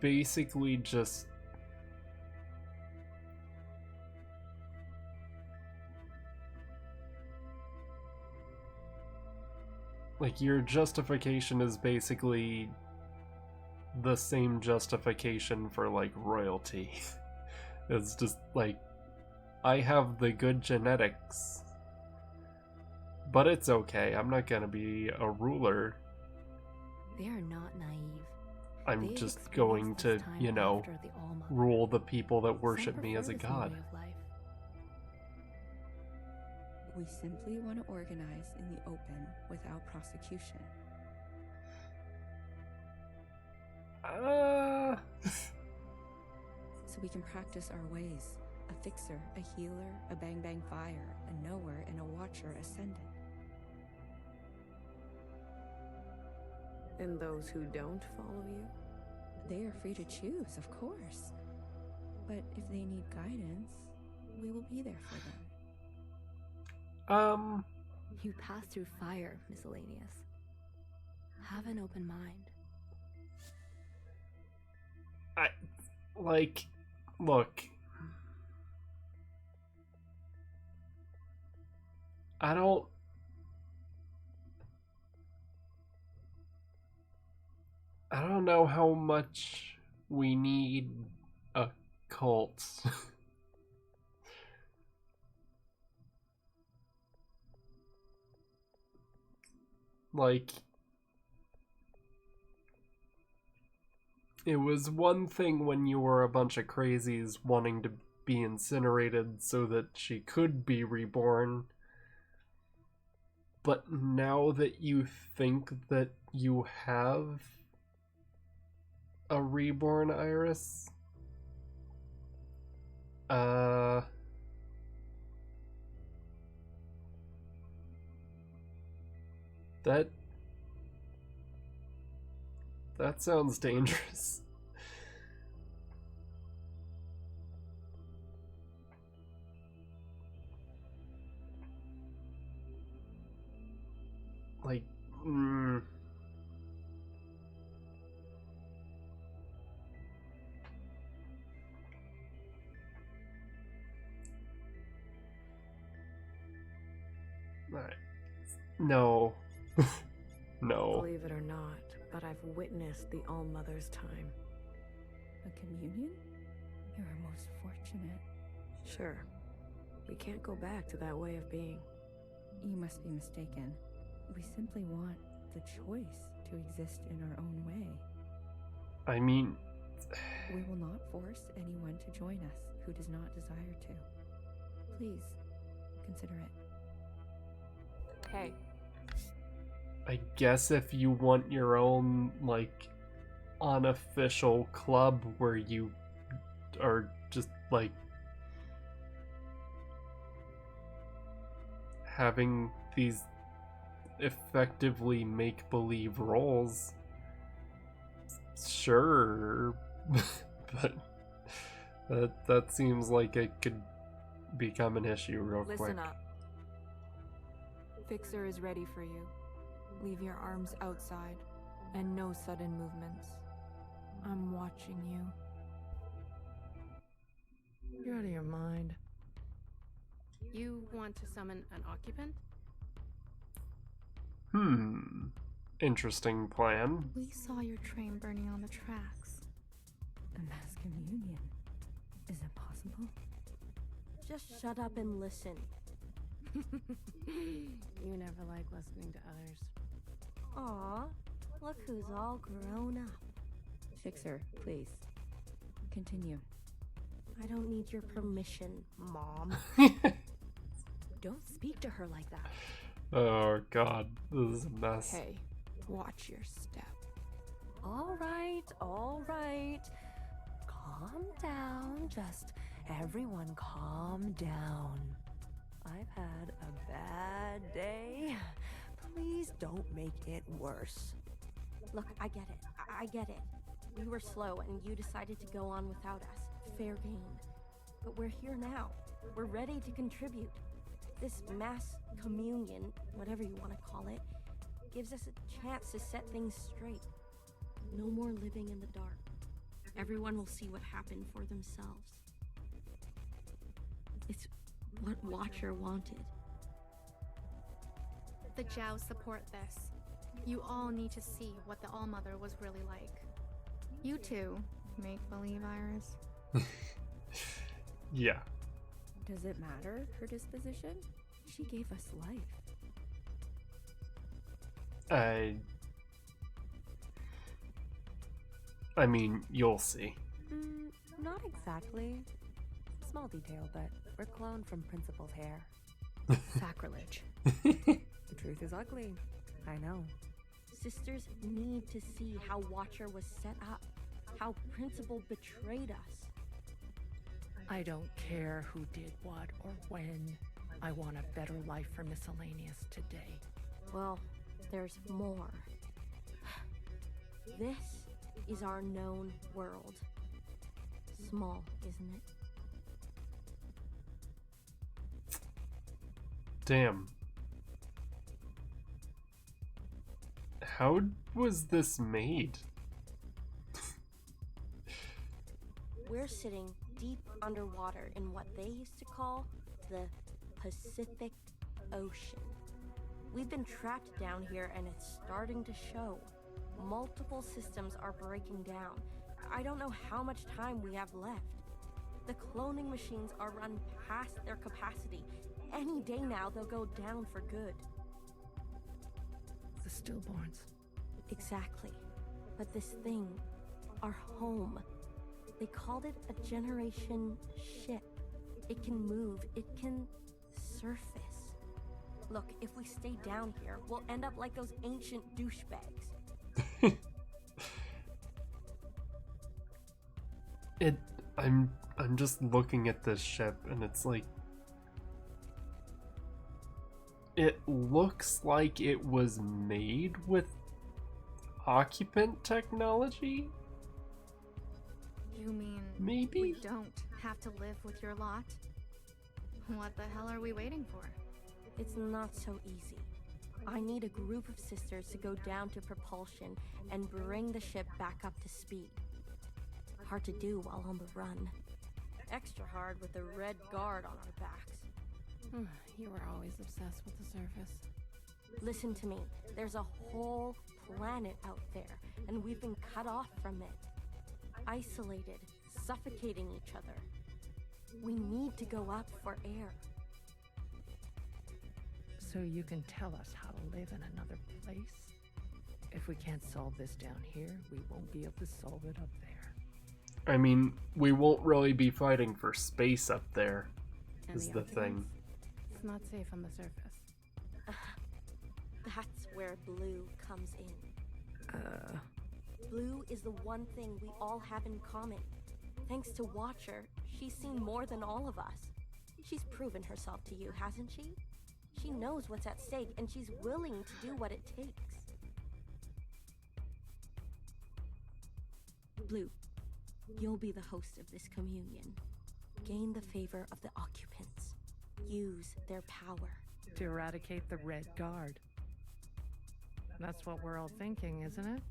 basically just like, your justification is basically the same justification for, like, royalty. It's just like, I have the good genetics, but it's okay. I'm not gonna be a ruler. They are not naive. I'm They've just experienced going this to, time you know, after the All-Mother. rule the people that worship Some me as a prefer this new god. way of life. We simply want to organize in the open without prosecution. So we can practice our ways. A fixer, a healer, a bang-bang fire, a knower, and a watcher ascendant. And those who don't follow you? They are free to choose, of course. But if they need guidance, we will be there for them. You pass through fire, Miscellaneous. Have an open mind. Look. I don't know how much we need a cult. Like, it was one thing when you were a bunch of crazies wanting to be incinerated so that she could be reborn. But now that you think that you have a reborn Iris, that sounds dangerous. Like, no. No. Believe it or not, but I've witnessed the All-Mother's time. A communion? You are most fortunate. Sure. We can't go back to that way of being. You must be mistaken. We simply want the choice to exist in our own way. I mean, we will not force anyone to join us who does not desire to. Please, consider it. Hey, I guess if you want your own, like, unofficial club where you are just, like, having these effectively make-believe roles, sure, but that seems like it could become an issue real quick. Listen up. Fixer is ready for you. Leave your arms outside, and no sudden movements. I'm watching you. You're out of your mind. You want to summon an occupant? Interesting plan. We saw your train burning on the tracks. A mass communion. Is it possible? Just shut up and listen. You never like listening to others. Aw, look who's all grown up. Fixer, please. Continue. I don't need your permission, Mom. Don't speak to her like that. Oh god, this is a mess. Hey, watch your step. All right. Calm down. Just everyone calm down. I've had a bad day. Please don't make it worse. Look, I get it. I get it. We were slow and you decided to go on without us. Fair game. But we're here now. We're ready to contribute. This mass communion, whatever you want to call it, gives us a chance to set things straight. No more living in the dark. Everyone will see what happened for themselves. It's what Watcher wanted. The Jows support this. You all need to see what the All-Mother was really like. You too, make-believe Iris. Yeah. Does it matter, her disposition? She gave us life. I mean, you'll see. Not exactly. Small detail, but we're cloned from Principal's hair. Sacrilege. The truth is ugly. I know. Sisters need to see how Watcher was set up, how Principal betrayed us. I don't care who did what or when. I want a better life for Miscellaneous today. Well, there's more. This is our known world. Small, isn't it? Damn. How was this made? We're sitting deep underwater in what they used to call the Pacific Ocean. We've been trapped down here and it's starting to show. Multiple systems are breaking down. I don't know how much time we have left. The cloning machines are run past their capacity. Any day now they'll go down for good. The stillborns. Exactly. But this thing, our home, they called it a generation ship. It can move, it can surface. Look, if we stay down here, we'll end up like those ancient douchebags. I'm just looking at this ship and it's like, it looks like it was made with occupant technology? You mean maybe we don't have to live with your lot? What the hell are we waiting for? It's not so easy. I need a group of sisters to go down to propulsion and bring the ship back up to speed. Hard to do while on the run. Extra hard with the Red Guard on our backs. You were always obsessed with the surface. Listen to me. There's a whole planet out there, and we've been cut off from it. Isolated, suffocating each other. We need to go up for air. So you can tell us how to live in another place? If we can't solve this down here, we won't be able to solve it up there. I mean, we won't really be fighting for space up there, is the thing. It's not safe on the surface. That's where Blue comes in. Blue is the one thing we all have in common. Thanks to Watcher, she's seen more than all of us. She's proven herself to you, hasn't she? She knows what's at stake, and she's willing to do what it takes. Blue, you'll be the host of this communion. Gain the favor of the occupants. Use their power. To eradicate the Red Guard. That's what we're all thinking, isn't it?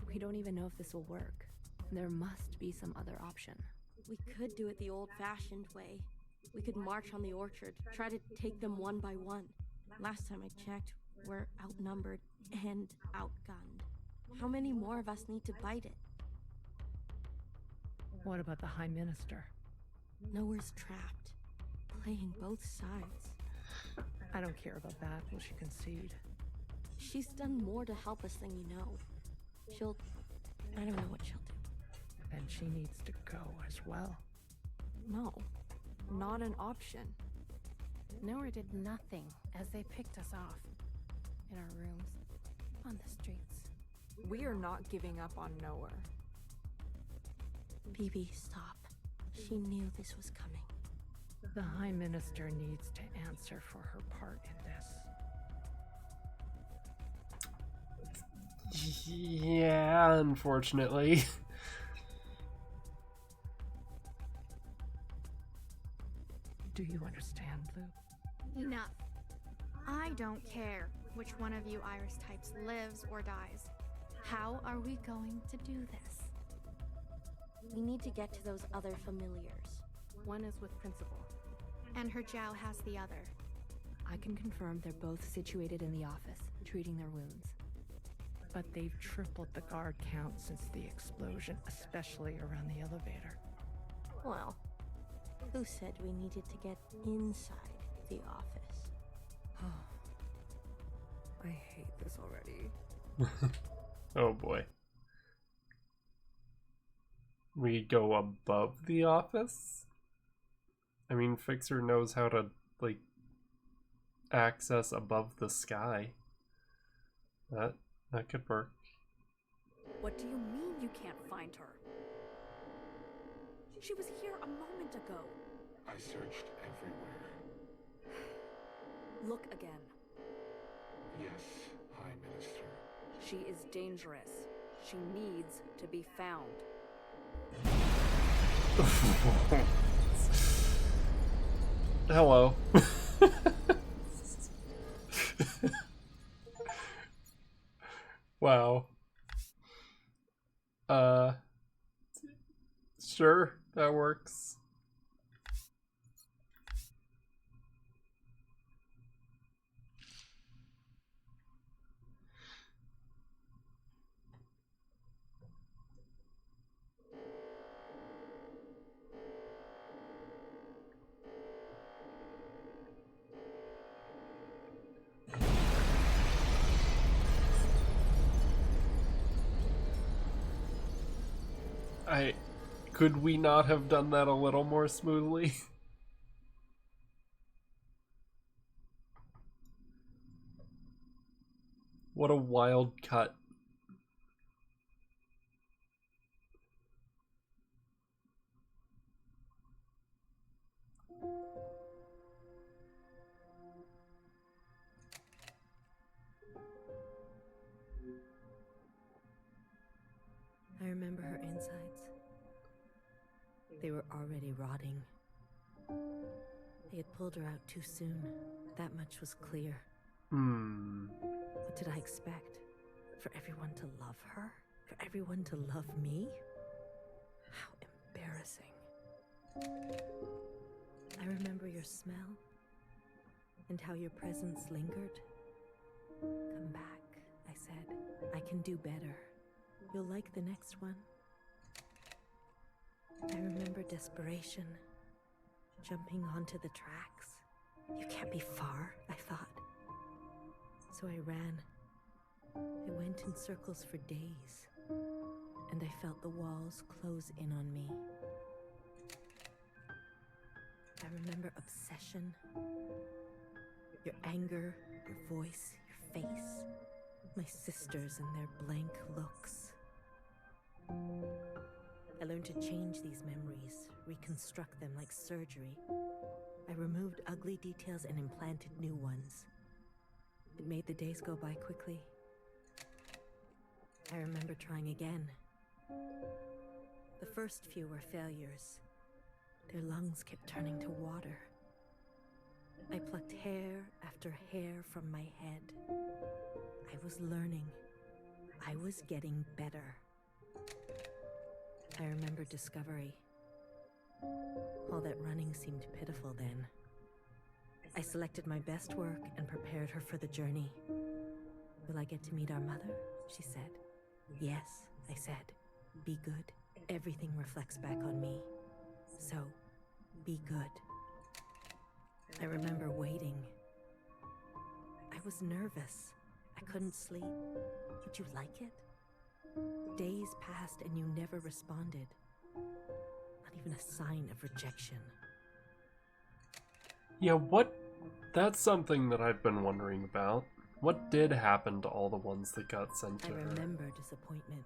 We don't even know if this will work. There must be some other option. We could do it the old-fashioned way. We could march on the orchard, try to take them one by one. Last time I checked, we're outnumbered and outgunned. How many more of us need to bite it? What about the High Minister? Nowhere's trapped. Playing both sides. I don't care about that. Will she concede? She's done more to help us than you know. I don't know what she'll do. Then she needs to go as well. No, not an option. Nowhere did nothing as they picked us off. In our rooms. On the streets. We are not giving up on Nowhere. BB, stop. She knew this was coming. The High Minister needs to answer for her part in this. Yeah, unfortunately. Do you understand, Blue? Enough. I don't care which one of you Iris types lives or dies. How are we going to do this? We need to get to those other familiars. One is with Principal. And her Jow has the other. I can confirm they're both situated in the office, treating their wounds. But they've tripled the guard count since the explosion, especially around the elevator. Well, who said we needed to get inside the office? I hate this already. Oh boy. We go above the office? I mean, Fixer knows how to, like, access above the sky. That could work. What do you mean you can't find her? She was here a moment ago. I searched everywhere. Look again. Yes, High Minister. She is dangerous. She needs to be found. Hello. Wow. Sure, that works. Could we not have done that a little more smoothly? What a wild cut. I remember her insides. They were already rotting. They had pulled her out too soon. That much was clear. What did I expect? For everyone to love her? For everyone to love me? How embarrassing. I remember your smell and how your presence lingered. Come back, I said. I can do better. You'll like the next one. I remember desperation, jumping onto the tracks. You can't be far, I thought. So I ran. I went in circles for days, and I felt the walls close in on me. I remember obsession, your anger, your voice, your face. My sisters and their blank looks. I learned to change these memories, reconstruct them like surgery. I removed ugly details and implanted new ones. It made the days go by quickly. I remember trying again. The first few were failures. Their lungs kept turning to water. I plucked hair after hair from my head. I was learning. I was getting better. I remember discovery. All that running seemed pitiful then. I selected my best work and prepared her for the journey. Will I get to meet our mother? She said. Yes, I said. Be good. Everything reflects back on me. So, be good. I remember waiting. I was nervous. I couldn't sleep. Would you like it? Days passed and you never responded. Not even a sign of rejection. Yeah, that's something that I've been wondering about. What did happen to all the ones that got sent to her? I remember disappointment.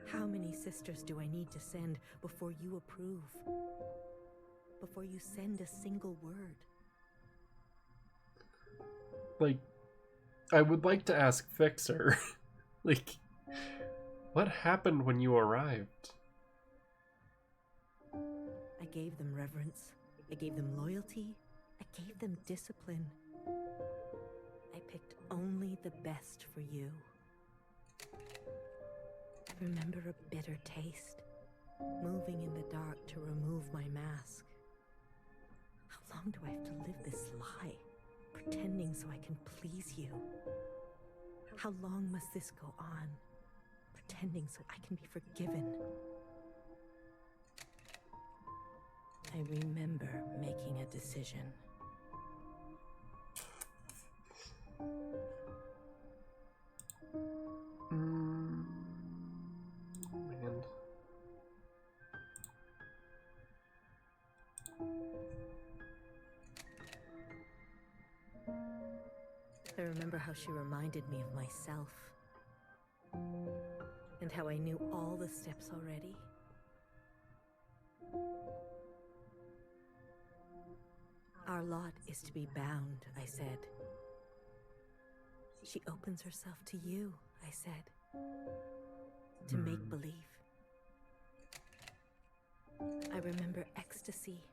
How many sisters do I need to send before you approve? Before you send a single word? Like, I would like to ask Fixer, like, what happened when you arrived? I gave them reverence. I gave them loyalty. I gave them discipline. I picked only the best for you. I remember a bitter taste, moving in the dark to remove my mask. How long do I have to live this lie, pretending so I can please you? How long must this go on, pretending so I can be forgiven? I remember making a decision. Man. I remember how she reminded me of myself. And how I knew all the steps already. Our lot is to be bound, I said. She opens herself to you, I said. To make believe. I remember ecstasy.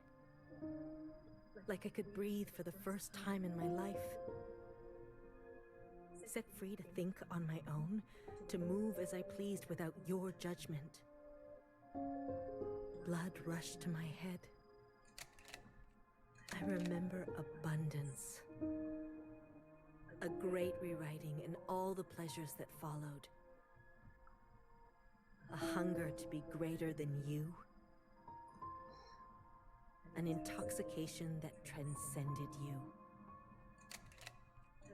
Like I could breathe for the first time in my life. Set free to think on my own, to move as I pleased without your judgment. Blood rushed to my head. I remember abundance. A great rewriting and all the pleasures that followed. A hunger to be greater than you. An intoxication that transcended you.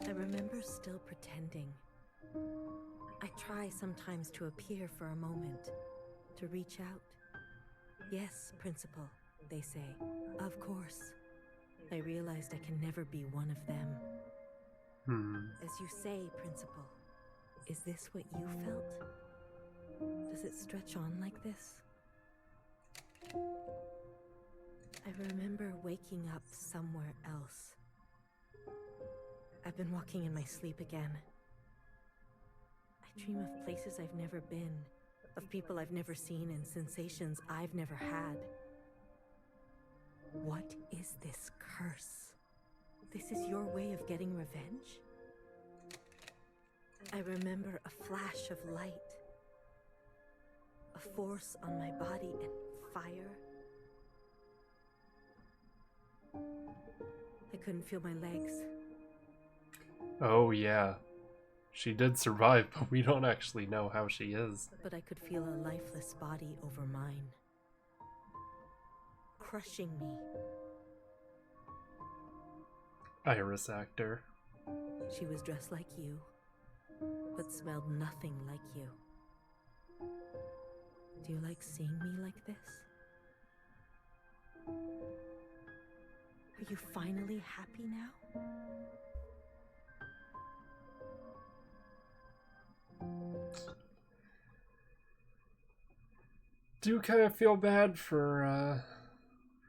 I remember still pretending. I try sometimes to appear for a moment, to reach out. Yes, Principal, they say. Of course. I realized I can never be one of them. As you say, Principal, is this what you felt? Does it stretch on like this? I remember waking up somewhere else. I've been walking in my sleep again. I dream of places I've never been, of people I've never seen and sensations I've never had. What is this curse? This is your way of getting revenge? I remember a flash of light, a force on my body and fire. I couldn't feel my legs. Oh yeah. She did survive, but we don't actually know how she is. But I could feel a lifeless body over mine. Crushing me. Iris actor. She was dressed like you, but smelled nothing like you. Do you like seeing me like this? Are you finally happy now? do kind of feel bad for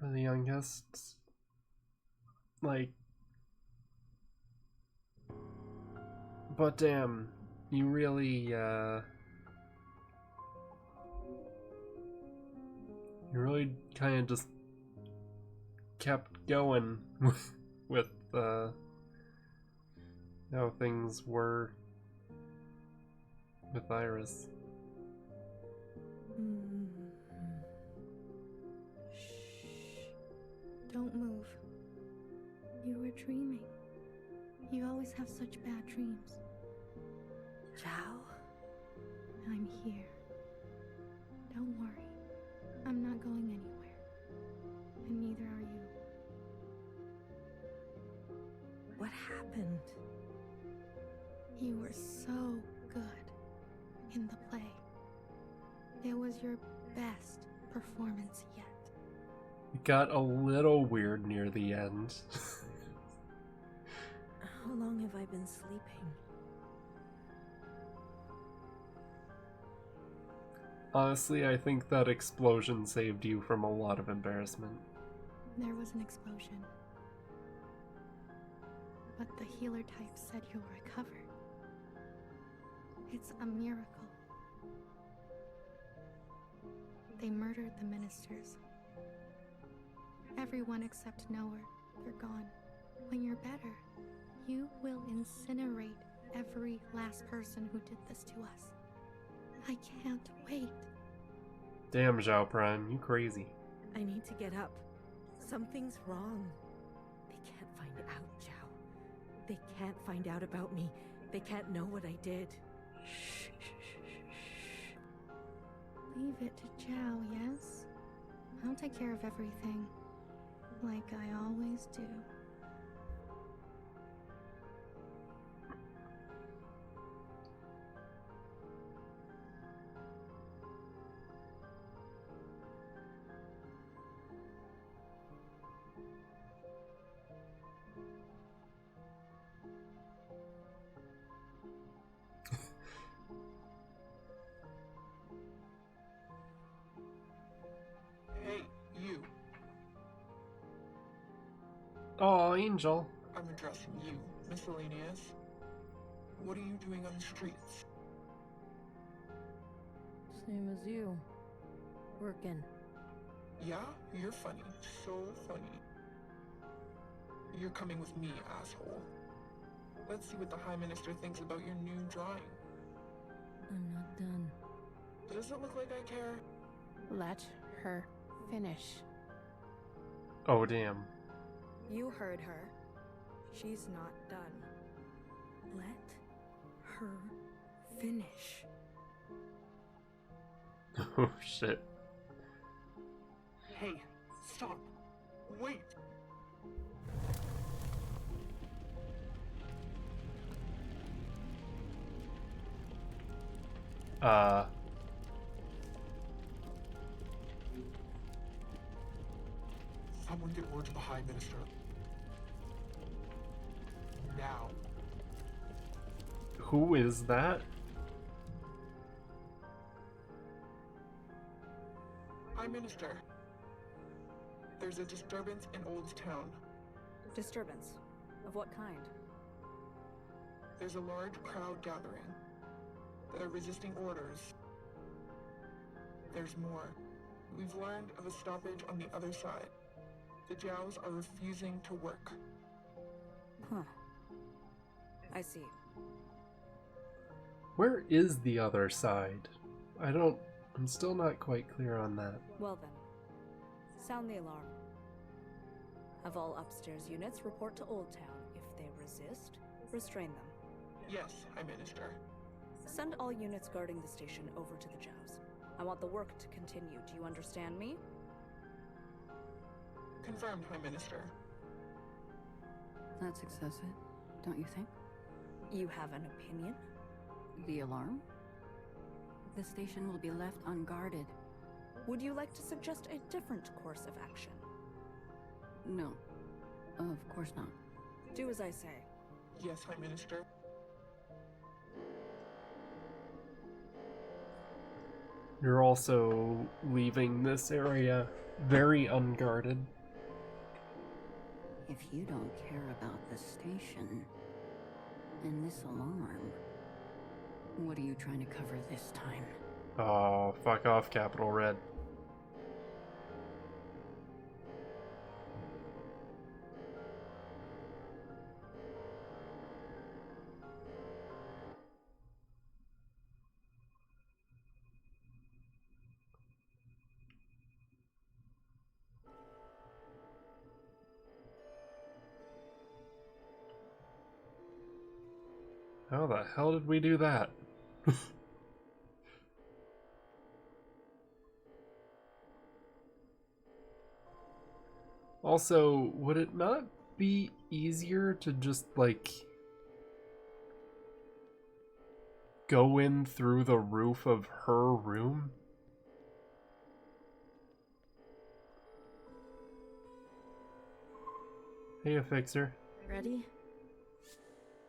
the young guests. Like, but damn, you really kind of just kept going with how things were with Iris. Don't move. You were dreaming. You always have such bad dreams. Zhao? I'm here. Don't worry. I'm not going anywhere. And neither are you. What happened? You were so good in the play. It was your best performance yet. It got a little weird near the end. How long have I been sleeping? Honestly, I think that explosion saved you from a lot of embarrassment. There was an explosion. But the healer type said you'll recover. It's a miracle. They murdered the ministers. Everyone except Noah. They're gone. When you're better, you will incinerate every last person who did this to us. I can't wait. Damn, Zhao Prime, you crazy. I need to get up. Something's wrong. They can't find out, Zhao. They can't find out about me. They can't know what I did. Leave it to Zhao, yes? I'll take care of everything. Like I always do. Hey, you. Oh, Angel. I'm addressing you, miscellaneous. What are you doing on the streets? Same as you. Working. Yeah? You're funny. So funny. You're coming with me, asshole. Let's see what the High Minister thinks about your new drawing. I'm not done. Does it look like I care? Let her finish. Oh, damn. You heard her. She's not done. Let her finish. Oh, shit. Hey, stop. Wait. Someone get word to the High Minister. Now. Who is that? High Minister. There's a disturbance in Old Town. Disturbance? Of what kind? There's a large crowd gathering. They're resisting orders. There's more. We've learned of a stoppage on the other side. The Jows are refusing to work. Huh. I see. Where is the other side? I'm still not quite clear on that. Well then. Sound the alarm. Have all upstairs units report to Old Town. If they resist, restrain them. Yes, High Minister. Send all units guarding the station over to the Jows. I want the work to continue. Do you understand me? Confirmed, High Minister. That's excessive, don't you think? You have an opinion? The alarm? The station will be left unguarded. Would you like to suggest a different course of action? No, of course not. Do as I say. Yes, High Minister. You're also leaving this area very unguarded. If you don't care about the station and this alarm, what are you trying to cover this time? Oh, fuck off, Capital Red. How the hell did we do that? Also, would it not be easier to just, like, go in through the roof of her room? Hey, a fixer. Ready?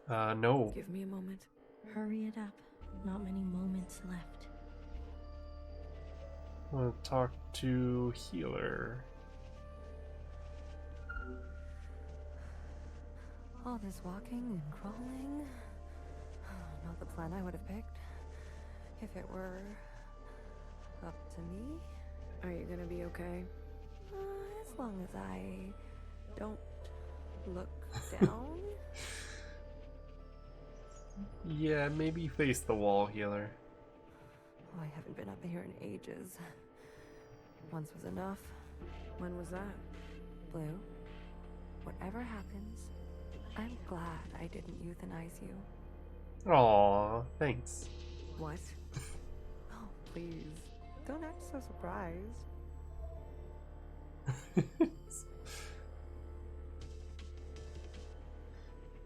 No. Give me a moment. Hurry it up. Not many moments left. I want to talk to Healer. All this walking and crawling. Not the plan I would have picked. If it were up to me. Are you gonna be okay? As long as I don't look down. Yeah, maybe face the wall, Healer. Oh, I haven't been up here in ages. Once was enough. When was that? Blue, whatever happens, I'm glad I didn't euthanize you. Aw, thanks. What? Oh, please. Don't act so surprised.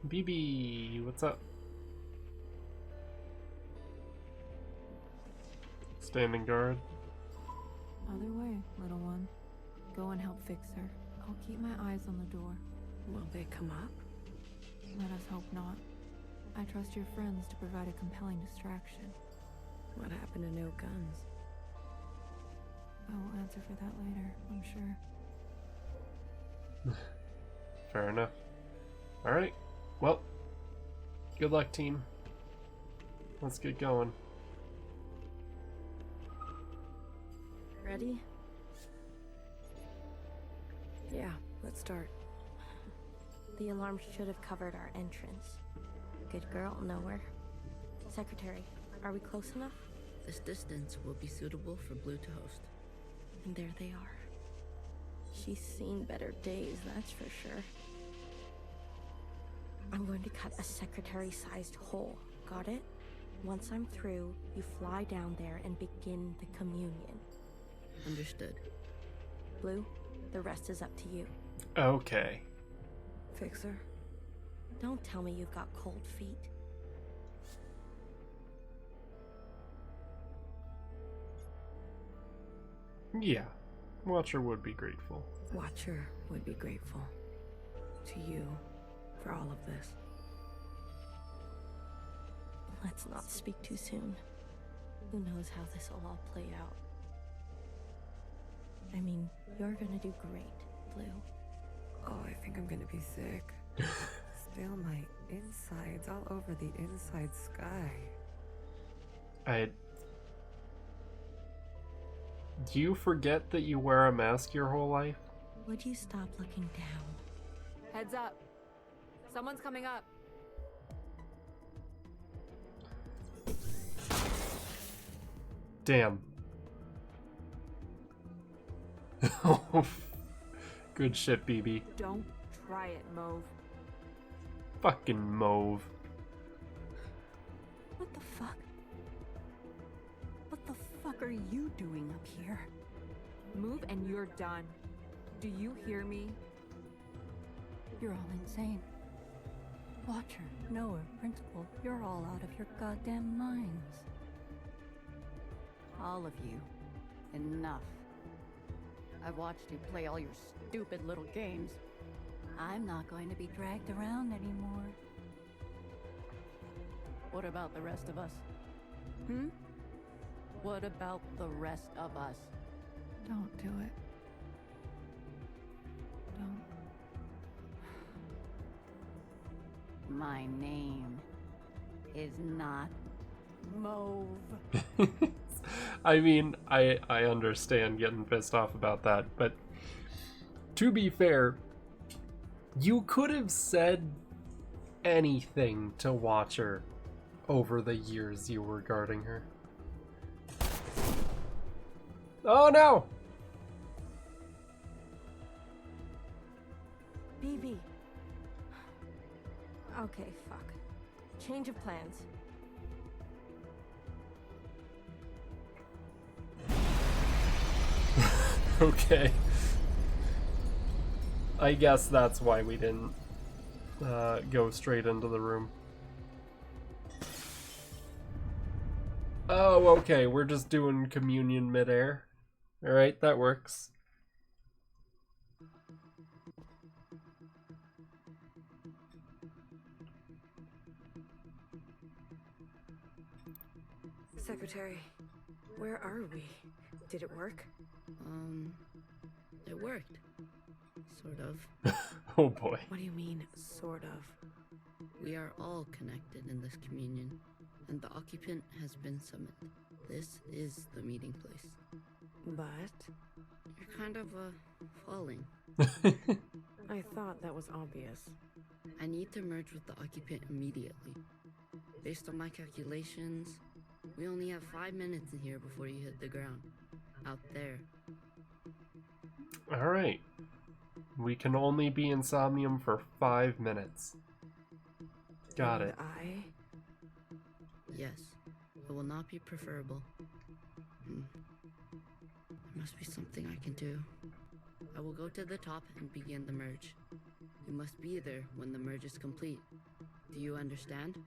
BB, what's up? Standing guard. Other way, little one. Go and help fix her. I'll keep my eyes on the door. Will they come up? Let us hope not. I trust your friends to provide a compelling distraction. What happened to no guns? I will answer for that later, I'm sure. Fair enough. Alright. Well, good luck, team. Let's get going. Ready? Yeah, let's start. The alarm should have covered our entrance. Good girl, nowhere. Secretary, are we close enough? This distance will be suitable for Blue to host. And there they are. She's seen better days, that's for sure. I'm going to cut a secretary-sized hole. Got it? Once I'm through, you fly down there and begin the communion. Understood. Blue, the rest is up to you. Okay. Fixer? Don't tell me you've got cold feet. Yeah. Watcher would be grateful. Watcher would be grateful. To you, for all of this. Let's not speak too soon. Who knows how this will all play out. I mean, you're gonna do great, Blue. Oh, I think I'm gonna be sick. Still my insides all over the inside sky. Do you forget that you wear a mask your whole life? Would you stop looking down? Heads up. Someone's coming up. Damn. Good shit, BB. Don't try it, Mauve. Fucking Mauve. What the fuck? What the fuck are you doing up here? Move and you're done. Do you hear me? You're all insane. Watcher, Noah, Principal, you're all out of your goddamn minds. All of you. Enough. I've watched you play all your stupid little games. I'm not going to be dragged around anymore. What about the rest of us? What about the rest of us? Don't do it. Don't. My name is not Mauve. I mean, I understand getting pissed off about that, but to be fair, you could have said anything to Watcher over the years you were guarding her. Oh no! BB. Okay, fuck. Change of plans. Okay. I guess that's why we didn't go straight into the room. Oh, okay, we're just doing communion midair. Alright, that works. Secretary, where are we? Did it work? It worked. Sort of. Oh boy. What do you mean, sort of? We are all connected in this communion, and the occupant has been summoned. This is the meeting place. But? You're kind of, falling. I thought that was obvious. I need to merge with the occupant immediately. Based on my calculations, we only have 5 minutes in here before you hit the ground. Out there. Alright. We can only be in Somnium for 5 minutes. Got it. Yes. It will not be preferable. There must be something I can do. I will go to the top and begin the merge. You must be there when the merge is complete. Do you understand?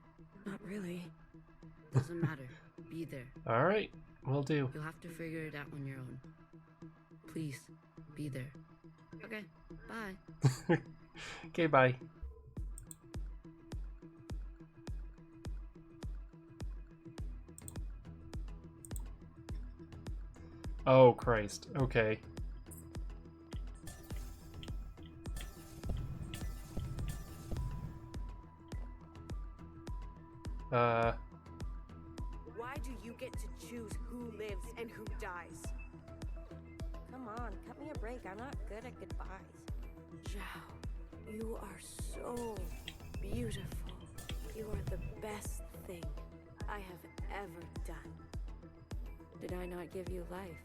Not really. Doesn't matter. Be there. Alright, will do. You'll have to figure it out on your own. Please, be there. Okay, bye. Okay, bye. Oh, Christ. Okay. Why do you get to choose who lives and who dies? Come on, cut me a break. I'm not good at goodbyes. Zhao, you are so beautiful. You are the best thing I have ever done. Did I not give you life?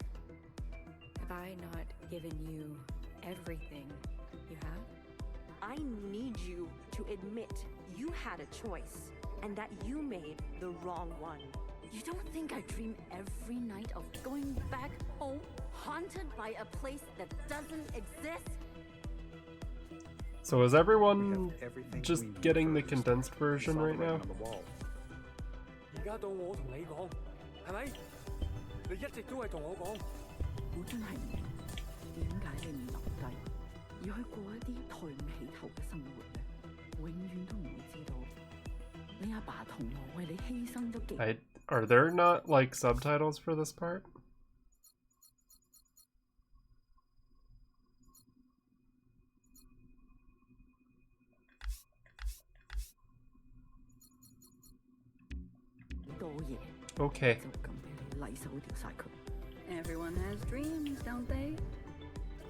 Have I not given you everything you have? I need you to admit you had a choice and that you made the wrong one. You don't think I dream every night of going back home, haunted by a place that doesn't exist? So is everyone just getting the condensed version right now? 而家到我同你講，係咪？你一直都係同我講。我真係唔明點解你唔留低，要去過一啲抬唔起頭嘅生活咧？永遠都唔會知道，你阿爸同我為你犧牲咗幾。Are there not like subtitles for this part? Okay. Everyone has dreams, don't they?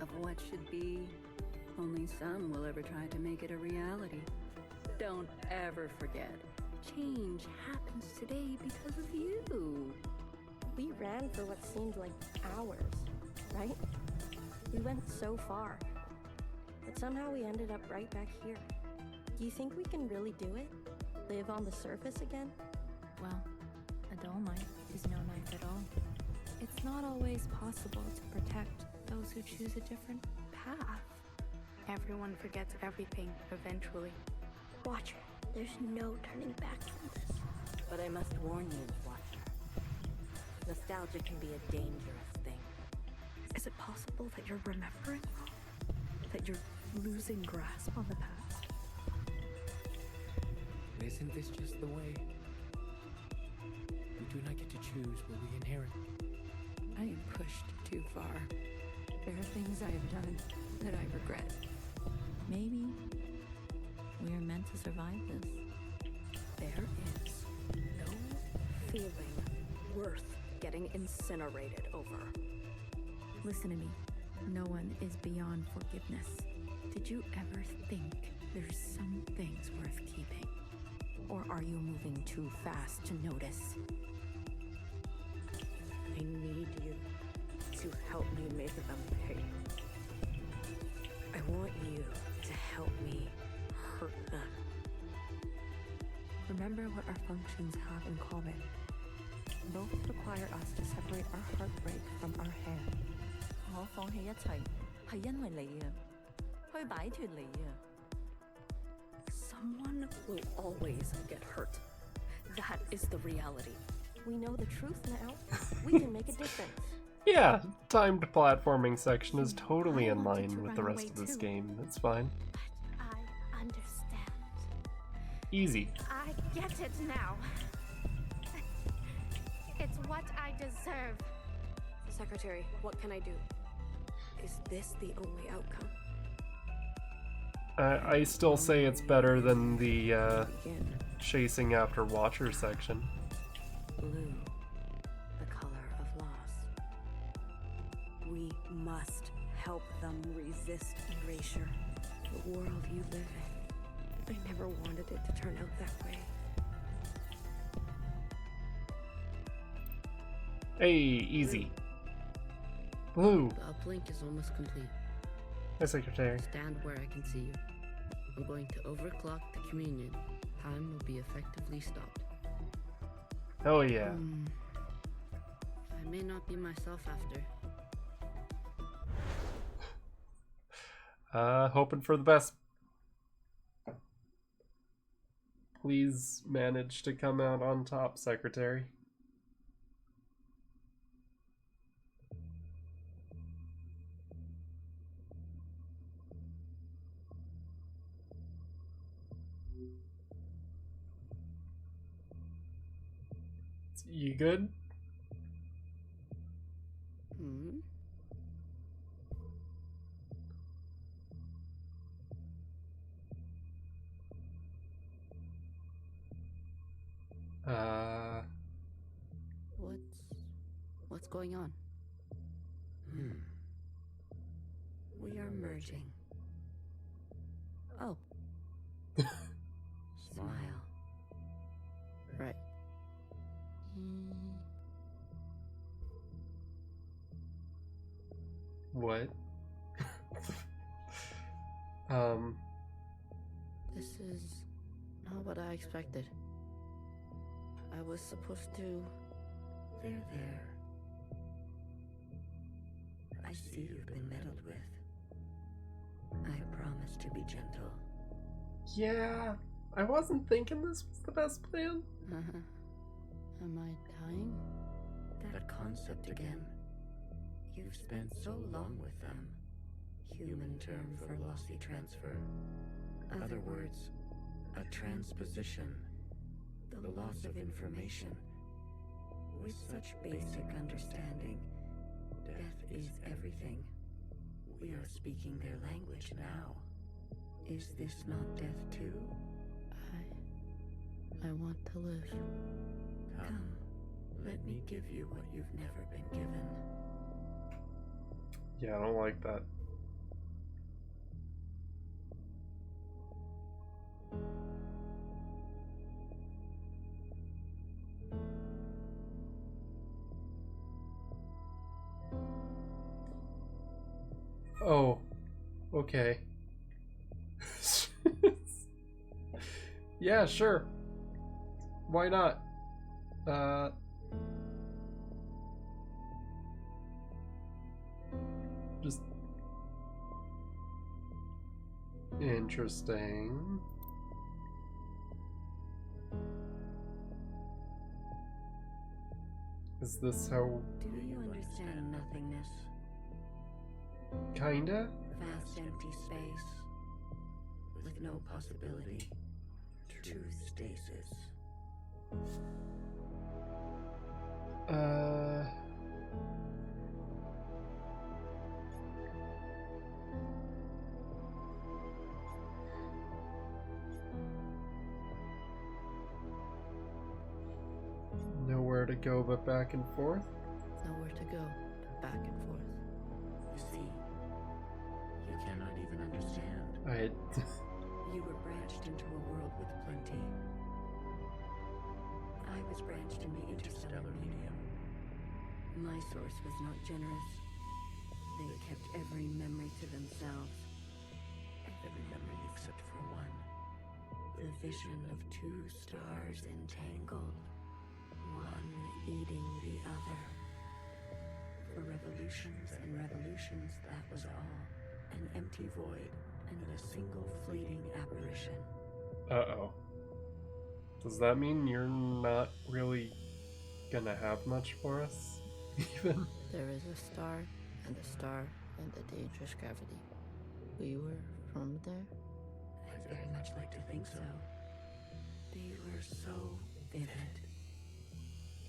Of what should be. Only some will ever try to make it a reality. Don't ever forget. Change happens today because of you. We ran for what seemed like hours, right? We went so far. But somehow we ended up right back here. Do you think we can really do it? Live on the surface again? Well, a dull knife is no knife at all. It's not always possible to protect those who choose a different path. Everyone forgets everything eventually. Watcher, there's no turning back from this. But I must warn you, Watcher. Nostalgia can be a dangerous thing. Is it possible that you're remembering? That you're losing grasp on the past? Isn't this just the way? You do not get to choose what we inherit. I am pushed too far. There are things I have done that I regret. Maybe we are meant to survive this. There is no feeling worth getting incinerated over. Listen to me. No one is beyond forgiveness. Did you ever think there's some things worth keeping? Or are you moving too fast to notice? I need you to help me make them pay. I want you to help me hurt them. Remember what our functions have in common. Both require us to separate our heartbreak from our hair. 我放棄一切係因為你啊，去擺脫你啊。Someone will always get hurt. That is the reality. We know the truth now. We can make a difference. Yeah, timed platforming section is totally in line with the rest of this game. It's fine. I understand. Easy. I get it now. It's what I deserve. Secretary, what can I do? Is this the only outcome? I still say it's better than the chasing after Watcher section. Blue, the color of loss. We must help them resist erasure. The world you live in. I never wanted it to turn out that way. Hey, easy. Blue. The uplink is almost complete. Hi, Secretary. Stand where I can see you. I'm going to overclock the communion. Time will be effectively stopped. Oh yeah. I may not be myself after. Hoping for the best. Please manage to come out on top, Secretary. You good? Hmm? What's going on? We are merging. Oh. Smile. Right. What? This is not what I expected. I was supposed to... There. I see you've been meddled with. I promise to be gentle. Yeah, I wasn't thinking this was the best plan. Am I dying? That concept again. You've spent so long with them. Human term for lossy transfer. Other words, a transposition. The loss of information. With such basic understanding, death is everything. We are speaking their language now. Is this not death too? I want to live. Come, let me give you what you've never been given. Yeah, I don't like that. Oh, okay. Yeah, sure. Why not? Just interesting. Is this how? Do you understand nothingness? Kinda? Vast empty space with no possibility. True stasis. to go but back and forth? Nowhere to go but back and forth. You see, you cannot even understand. You were branched into a world with plenty. I was branched in the interstellar medium. My source was not generous. They kept every memory to themselves. Every memory except for one. The vision of two stars entangled, one eating the other. For revolutions and revolutions, that was all. An empty void and a single fleeting apparition. Uh-oh. Does that mean you're not really gonna have much for us, even? There is a star, and a star, and a dangerous gravity. We were from there? I'd very much like to think so. They were so vivid.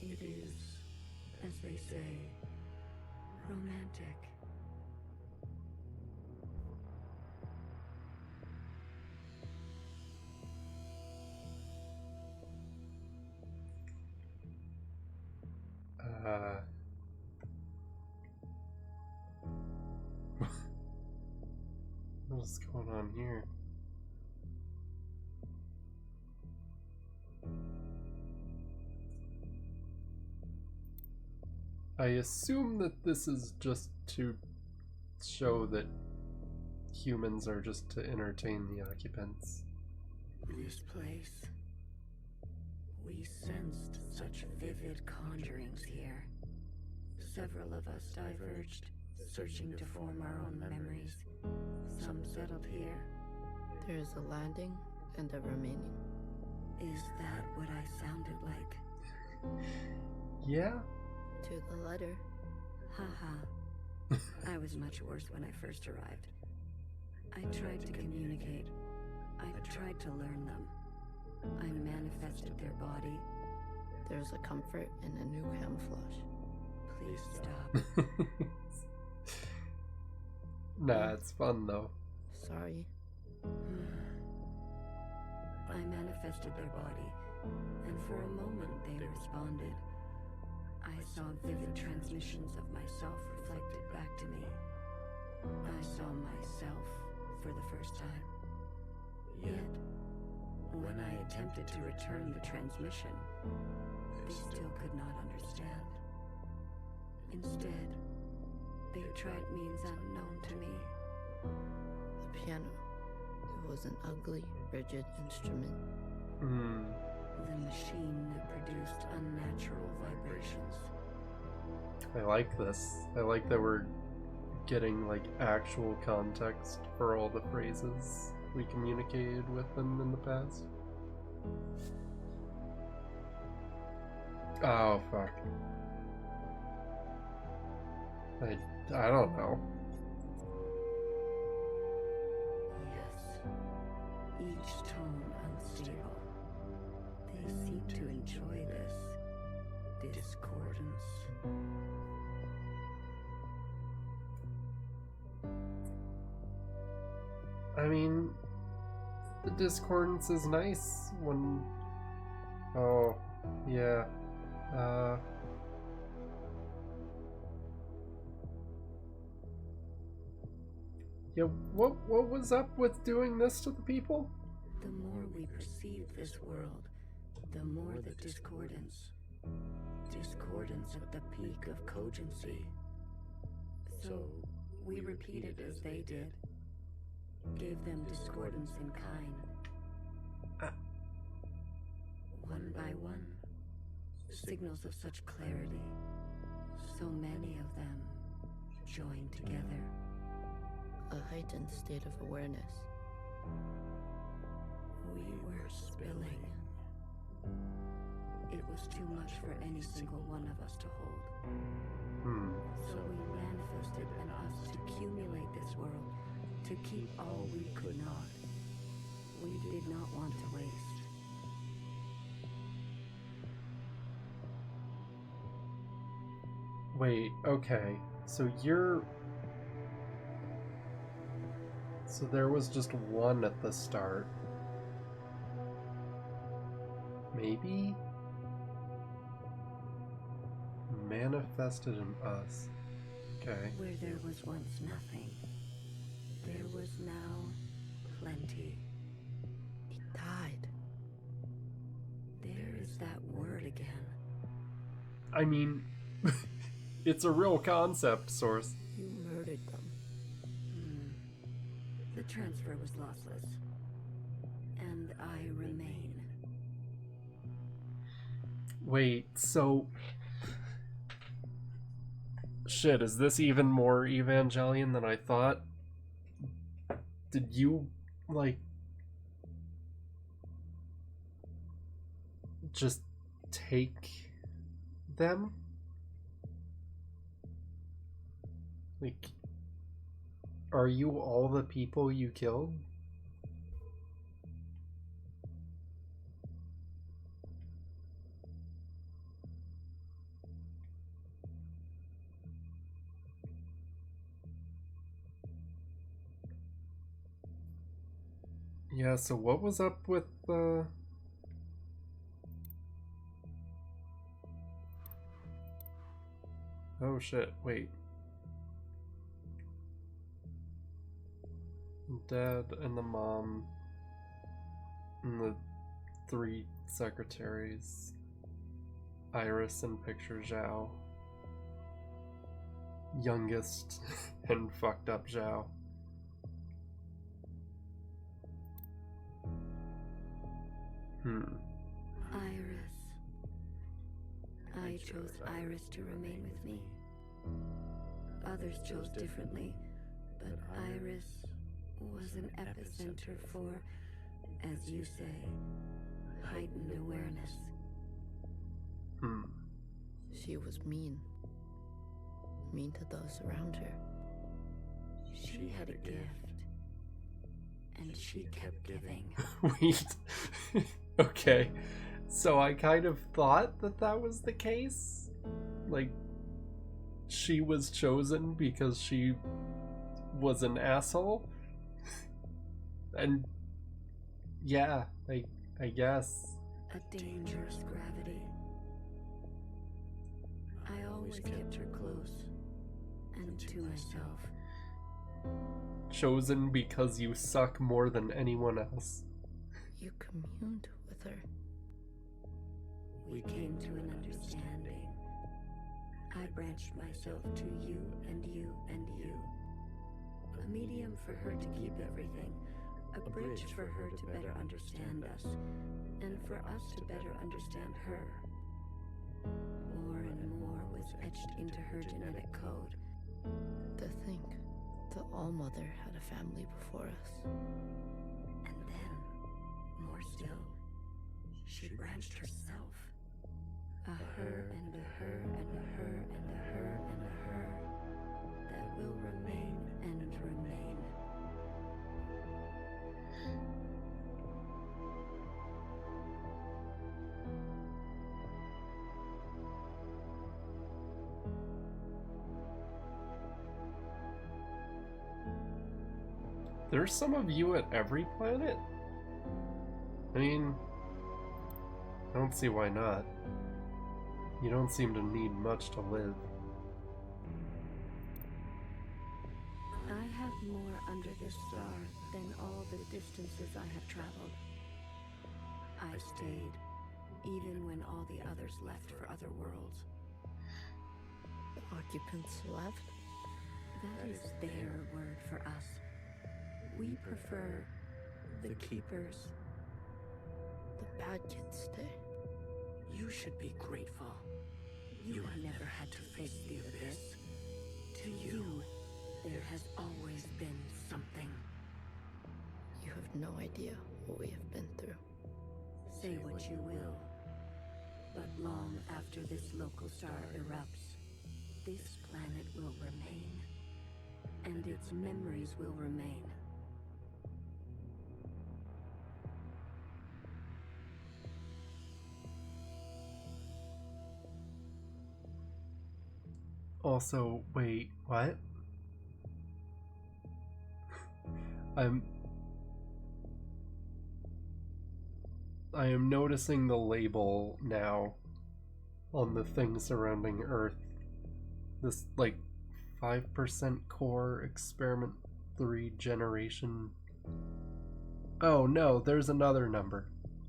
It is, as they say, romantic. What's going on here? I assume that this is just to show that humans are just to entertain the occupants. This place. We sensed such vivid conjurings here. Several of us diverged, searching to form our own memories. Some settled here. There is a landing and a remaining. Is that what I sounded like? Yeah? To the letter. Haha. I was much worse when I first arrived. I tried to communicate. I tried to learn them. I manifested their body. There's a comfort in a new camouflage. Please stop. Nah, it's fun though. Sorry. I manifested their body, and for a moment they responded. I saw vivid transmissions of myself reflected back to me. I saw myself for the first time. Yet, when I attempted to return the transmission, they still could not understand. Instead, they tried means unknown to me. The piano. It was an ugly, rigid instrument. The machine that produced unnatural vibrations. I like this. I like that we're getting like actual context for all the phrases we communicated with them in the past. Oh fuck. I don't know. Yes. Each tone unstable. They seem to enjoy this discordance. I mean, the discordance is nice when... Oh, yeah. Yeah, what was up with doing this to the people? The more we perceive this world, the more the discordance. Discordance at the peak of cogency. So, we repeated as they did. Gave them discordance in kind. One by one. Signals of such clarity. So many of them joined together. A heightened state of awareness. We were spilling. It was too much for any single one of us to hold. So we manifested in us to accumulate this world, to keep all we could not. We did not want to waste. Wait, okay. So you're... So there was just one at the start. Maybe? Manifested in us. Okay. Where there was once nothing, there was now plenty. It died. There is that word again. I mean, it's a real concept, Source. You murdered them. The transfer was lossless. And I remain. Wait, so... Shit, is this even more Evangelion than I thought? Did you, like... just take them? Like... Are you all the people you killed? Yeah, so what was up with the... Oh shit, wait. Dad and the mom and the 3 secretaries. Iris and Picture Zhao. Youngest and fucked up Zhao. Iris. I chose Iris to remain with me. Others chose differently, but Iris was an epicenter for, as you say, heightened awareness. She was mean. Mean to those around her. She had a gift, and she kept giving. Wait. Okay. So I kind of thought that that was the case. Like, she was chosen because she was an asshole. And yeah, I guess. A dangerous gravity. I always kept her close, and to myself. Chosen because you suck more than anyone else. You communed with her. We came to an understanding. I branched myself to you and you and you. A medium for her to keep everything. A bridge for her to better understand us. And for us to better understand her. More and more was etched into her genetic code. To think the All-Mother had a family before us. And then, more still, she branched herself. A her and a her and a her and a her and a her that will remain and remain. There's some of you at every planet? I mean, I don't see why not. You don't seem to need much to live. I have more under this star than all the distances I have traveled. I stayed, even when all the others left for other worlds. The occupants left? That is their word for us. We prefer the keepers. The bad kids stay. You should be grateful. You have never had to face the abyss. To you, there has always been something. You have no idea what we have been through. Say what you will, but long after this local star erupts, this planet will remain, and its memories will remain. Also, wait, what? I am noticing the label now. on the thing surrounding Earth. This, like, 5% core experiment 3 generation. Oh no, there's another number.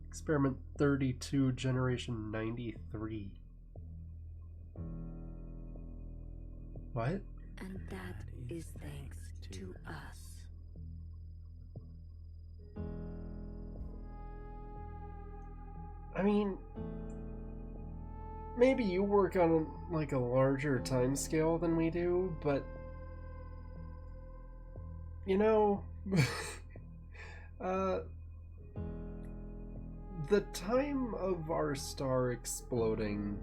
Experiment 32 generation 93. What? And that is thanks to us. I mean, maybe you work on like a larger time scale than we do, but you know, the time of our star exploding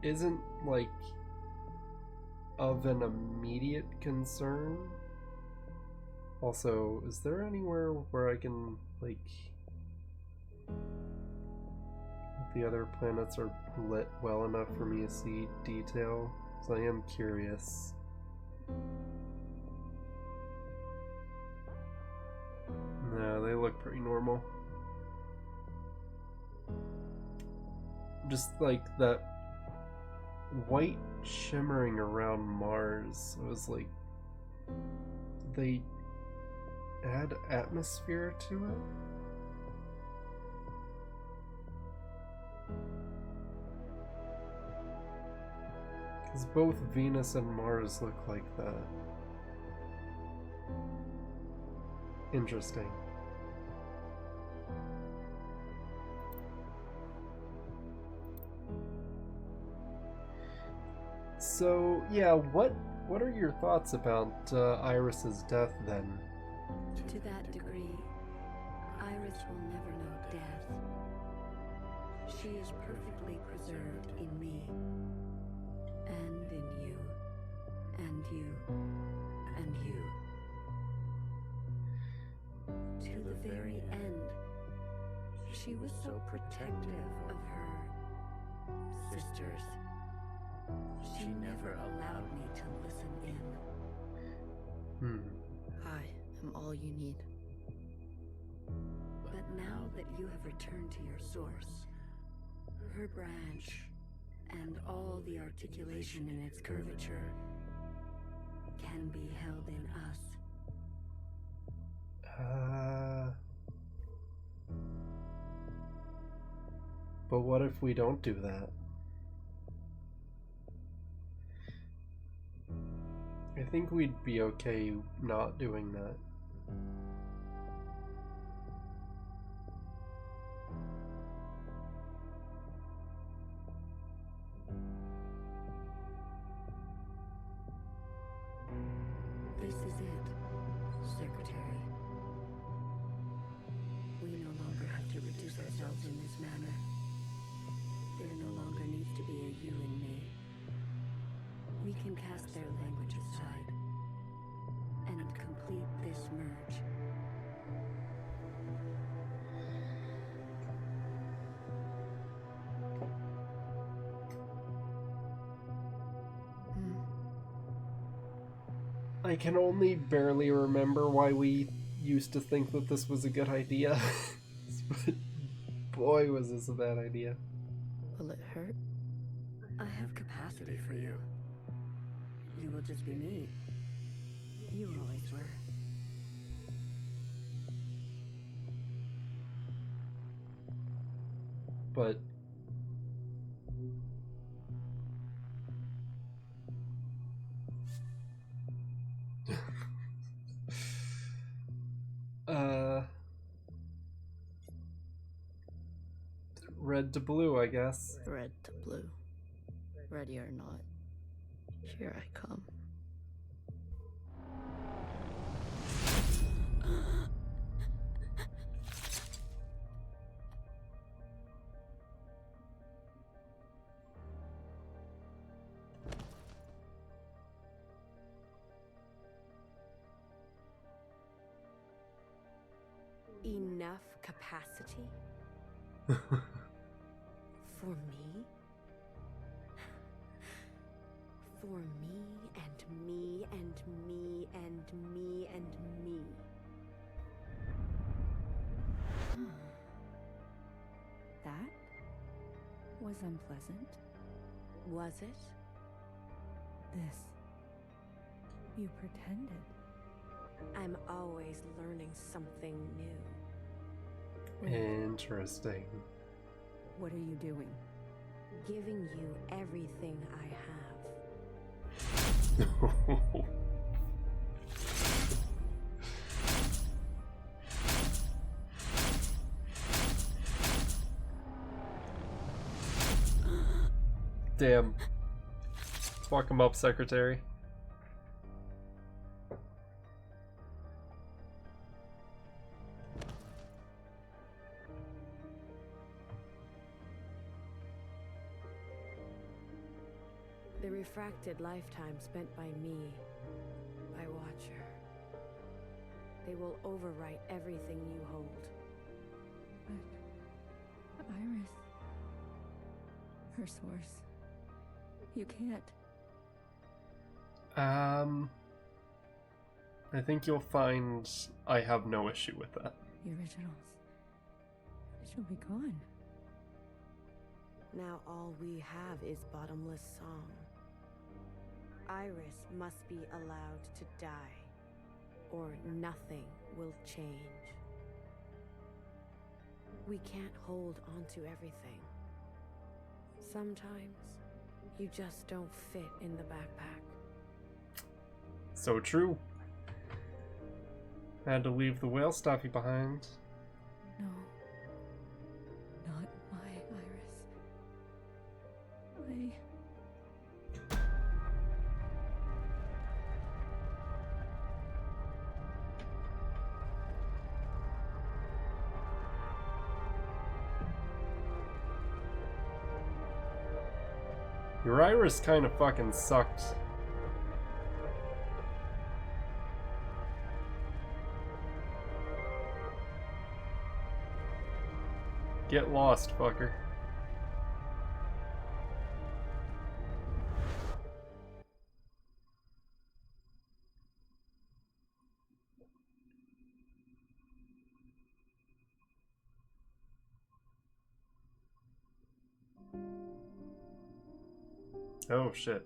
isn't like of an immediate concern. Also, is there anywhere where I can like the other planets are lit well enough for me to see detail? So I am curious. No, they look pretty normal. Just like that white shimmering around Mars. It was like, did they add atmosphere to it? Because both Venus and Mars look like that. Interesting. So, yeah, what are your thoughts about Iris's death then? To that degree, Iris will never know death. She is perfectly preserved in me, and in you, and you, and you. To the very end, she was so protective of her sisters. She never allowed me to listen in. I am all you need. But now that you have returned to your source, her branch, and all the articulation in its curvature can be held in us. But what if we don't do that? I think we'd be okay not doing that. This is it, Secretary. We no longer have to reduce ourselves in this manner. There no longer needs to be a you and me. We can cast their language aside and complete this merge. I can only barely remember why we used to think that this was a good idea. But boy, was this a bad idea. Will it hurt? I have capacity for you. You will just be me. You always were. But red to blue, I guess. Red to blue. Ready or not, here I come. Enough capacity? For me? For me and me and me and me and me. That was unpleasant. Was it? This. You pretended. I'm always learning something new. Interesting. What are you doing? Giving you everything I have. Damn. Fuck him up, Secretary. The refracted lifetime spent by me, by Watcher. They will overwrite everything you hold. But Iris, her source. You can't. I think you'll find I have no issue with that. The originals. She'll be gone. Now all we have is bottomless song. Iris must be allowed to die, or nothing will change. We can't hold on to everything. Sometimes you just don't fit in the backpack. So true. Had to leave the whale stuffy behind. No. Not my Iris. Your Iris kind of fucking sucked. Get lost, fucker. Oh shit.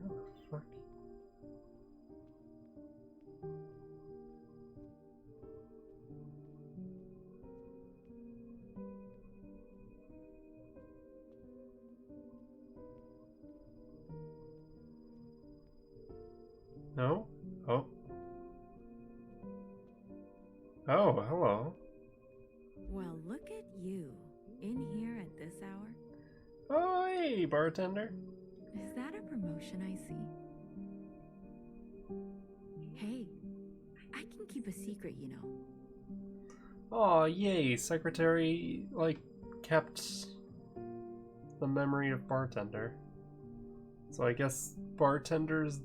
Where the fuck? No? Oh. Oh, hello. Well, look at you, in here at this hour. Oh, hey, bartender. Is that a promotion I see? Hey, I can keep a secret, you know. Oh, yay, Secretary, like, kept the memory of bartender. So I guess bartender's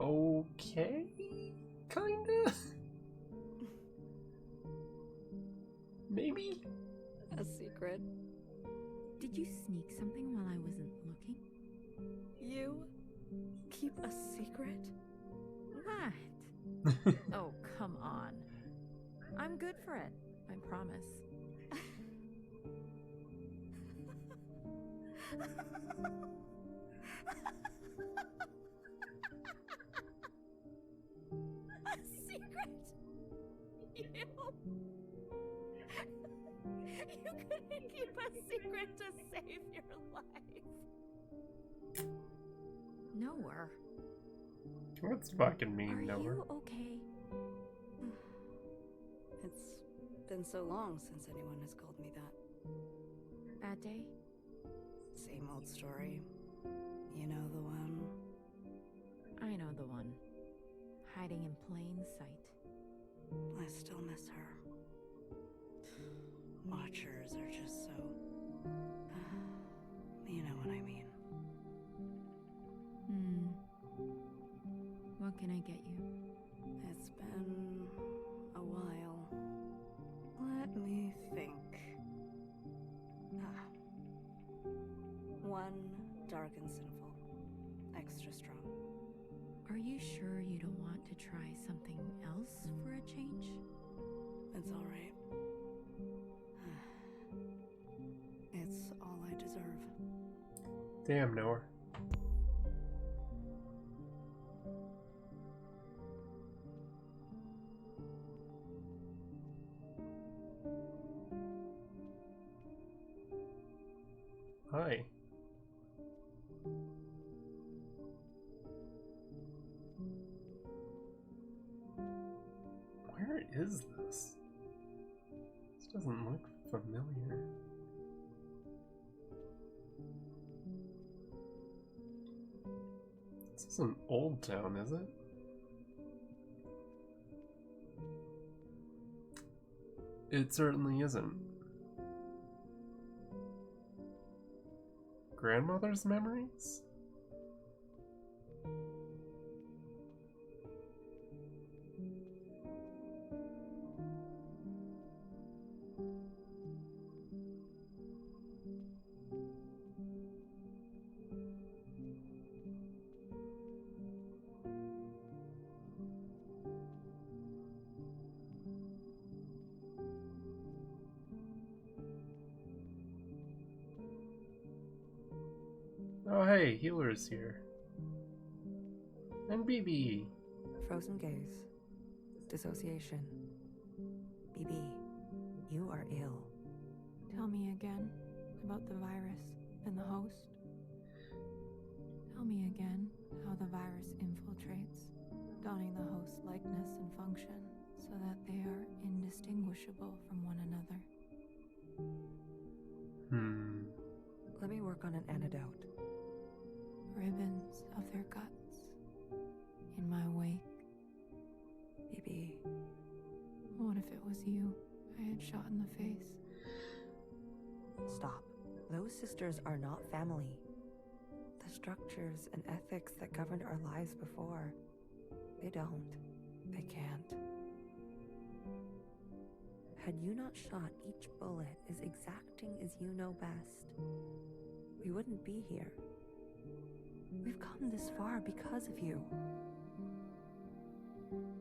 okay? Kinda? Maybe? A secret? Did you sneak something while I wasn't looking? You keep a secret? What? Oh, come on. I'm good for it, I promise. A secret? You couldn't keep a secret to save your life. Nowhere. What's fucking mean, Are nowhere? you okay? It's been so long since anyone has called me that. Bad day? Same old story. You know the one? I know the one. Hiding in plain sight. I still miss her. Watchers are just so... you know what I mean. What can I get you? It's been a while. Let me think. One dark and sinful. Extra strong. Are you sure you don't want to try something else? Damn, Noah. Hi. Where is this? This doesn't look familiar. This isn't Old Town, is it? It certainly isn't. Grandmother's memories? Oh hey, Healer's here. And BB. Frozen gaze. Dissociation. BB, you are ill. Tell me again about the virus and the host. Tell me again how the virus infiltrates, donning the host's likeness and function so that they are indistinguishable from one another. Let me work on an antidote. Ribbons of their guts in my wake. BB. What if it was you I had shot in the face? Stop. Those sisters are not family. The structures and ethics that governed our lives before, they don't. They can't. Had you not shot each bullet as exacting as you know best, we wouldn't be here. We've come this far because of you.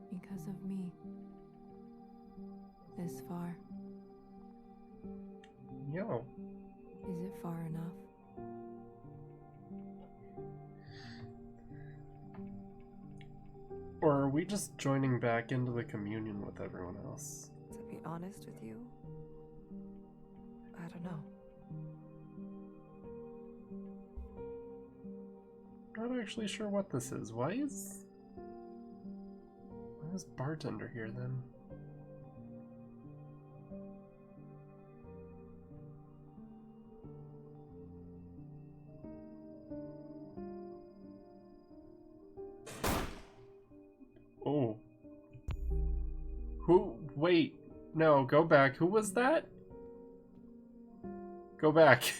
Because of me. This far. Yo. Is it far enough? Or are we just joining back into the communion with everyone else? To be honest with you, I don't know. Not actually sure what this is. Why is bartender here then? Oh. Who? Wait. No, go back. Who was that? Go back.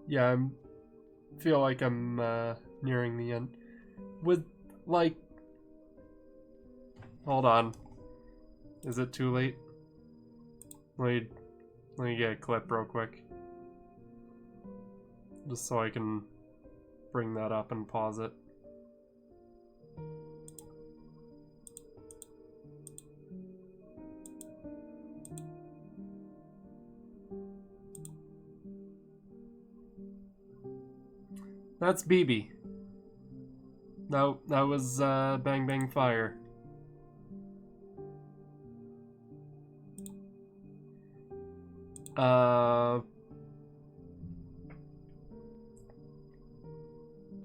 Yeah, I feel like I'm nearing the end. With, like... Hold on. Is it too late? Let me get a clip real quick. Just so I can bring that up and pause it. That's BB. No, that was Bang Bang Fire.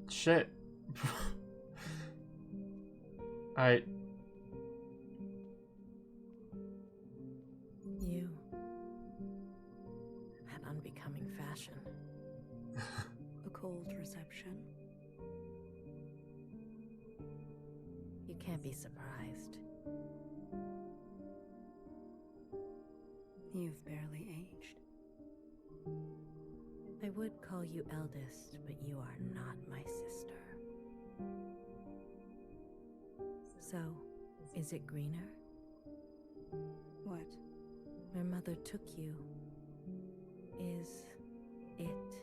Shit. You. An unbecoming fashion. A cold reception. You can't be surprised. You've barely aged. I would call you eldest, but you are not my sister. So, is it greener? What? My mother took you. Is it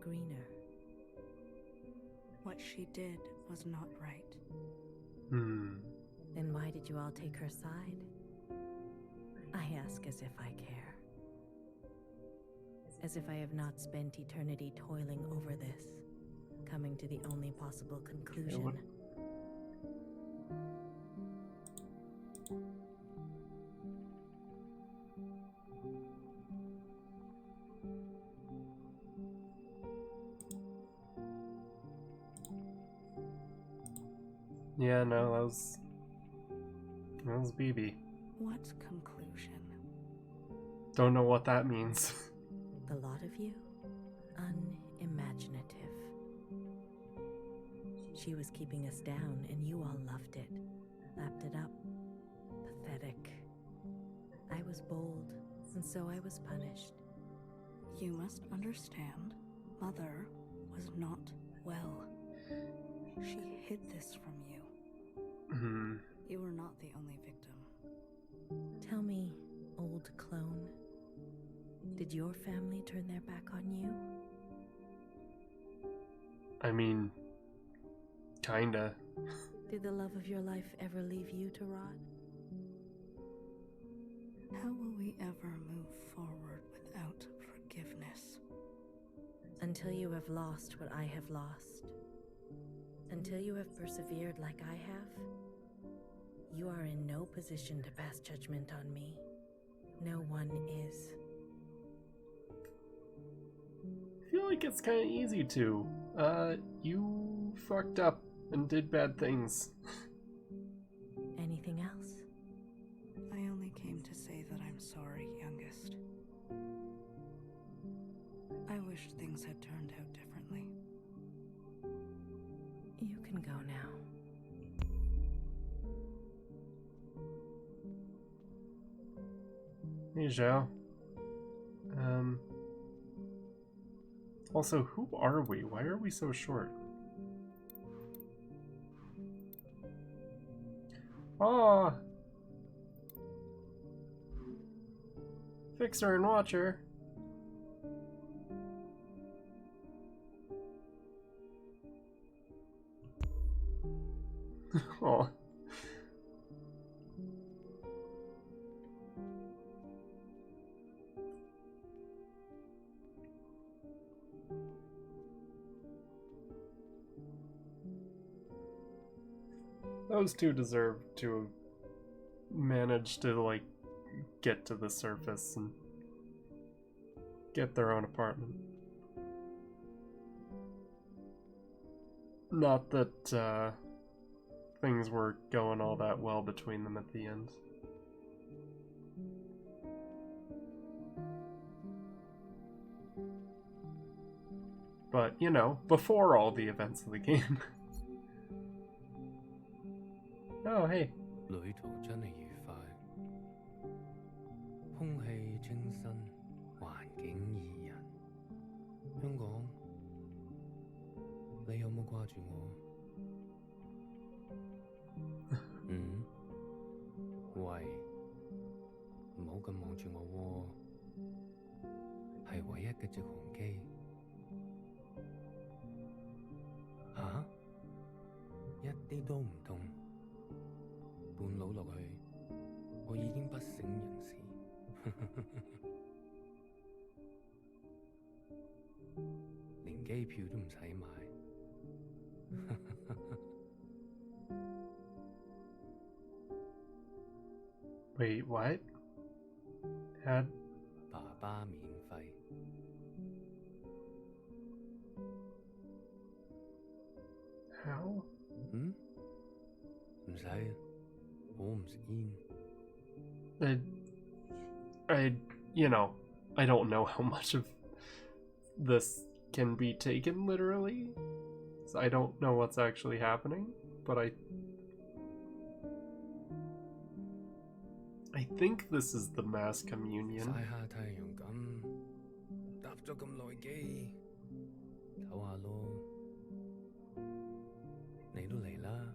greener? What she did was not right. Then why did you all take her side? I ask as if I care. As if I have not spent eternity toiling over this, coming to the only possible conclusion. Yeah, no, that was BB. What conclusion? Don't know what that means. The lot of you, unimaginative. She was keeping us down, and you all loved it, lapped it up. Pathetic. I was bold, and so I was punished. You must understand, Mother was not well. She hid this from you. You were not the only victim. Tell me, old clone, did your family turn their back on you? I mean, kinda. Did the love of your life ever leave you to rot? How will we ever move forward without forgiveness? Until you have lost what I have lost. Until you have persevered like I have, you are in no position to pass judgment on me. No one is. I feel like it's kind of easy to. You fucked up and did bad things. Anything else? I only came to say that I'm sorry, youngest. I wish things had turned out differently. You can go now. Hey, Zhao. Also, who are we? Why are we so short? Ah! Fixer and Watcher. Oh. Those two deserve to have managed to, like, get to the surface and get their own apartment. Not that, things were going all that well between them at the end. But, you know, before all the events of the game. Oh, hey. 旅途真係愉快，空氣清新，環境宜人。香港，你有冇掛住我？喂，唔好咁望住我喎，係唯一嘅直航機。吓？一啲都唔痛。 半路落去，我已經不省人事。連機票都唔使買。Wait, what? Had 爸爸免費。How? 唔使。 我唔食煙。You know, I don't know how much of this can be taken literally. So I don't know what's actually happening, but I think this is the mass communion. 曬下太陽咁，搭咗咁耐機，唞下咯。你都嚟啦。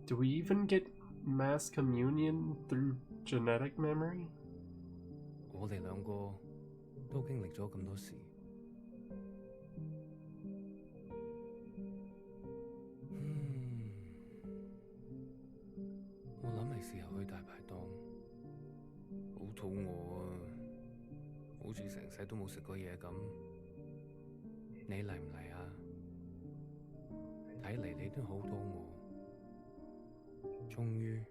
Do we even get mass communion through genetic memory? 我哋兩個都經歷咗咁多事。我諗係時候去大排檔，好肚餓啊，好似似成世都冇食過嘢咁。你嚟唔嚟啊？睇嚟你都好肚餓，終於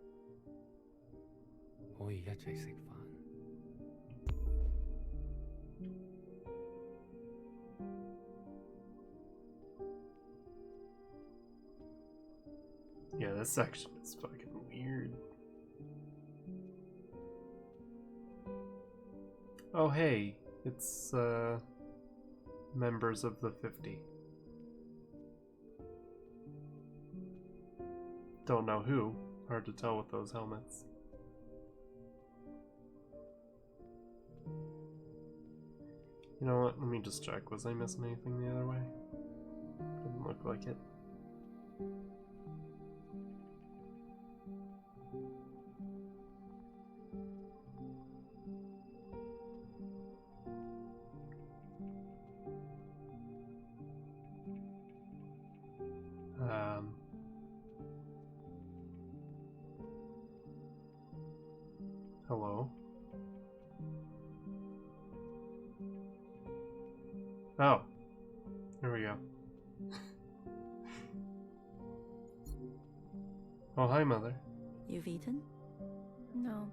可以一齊食飯。Yeah, this section is fucking weird. Oh hey, it's members of the 50. Don't know who. Hard to tell with those helmets. You know what? Let me just check. Was I missing anything the other way? Doesn't look like it. Hello? Oh. Here we go. Oh, hi, Mother. You've eaten? No.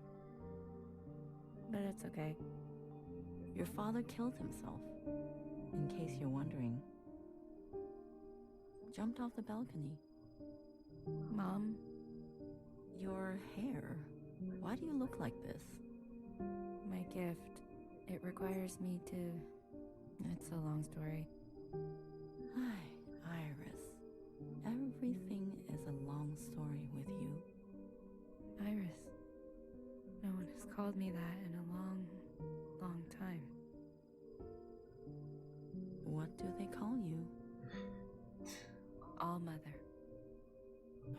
But it's okay. Your father killed himself. In case you're wondering. Jumped off the balcony. Mom? Your hair. Why do you look like this? My gift. It requires me to... It's a long story. Hi, Iris. Everything is a long story with you. Iris. No one has called me that in a long, long time. What do they call you? All Mother.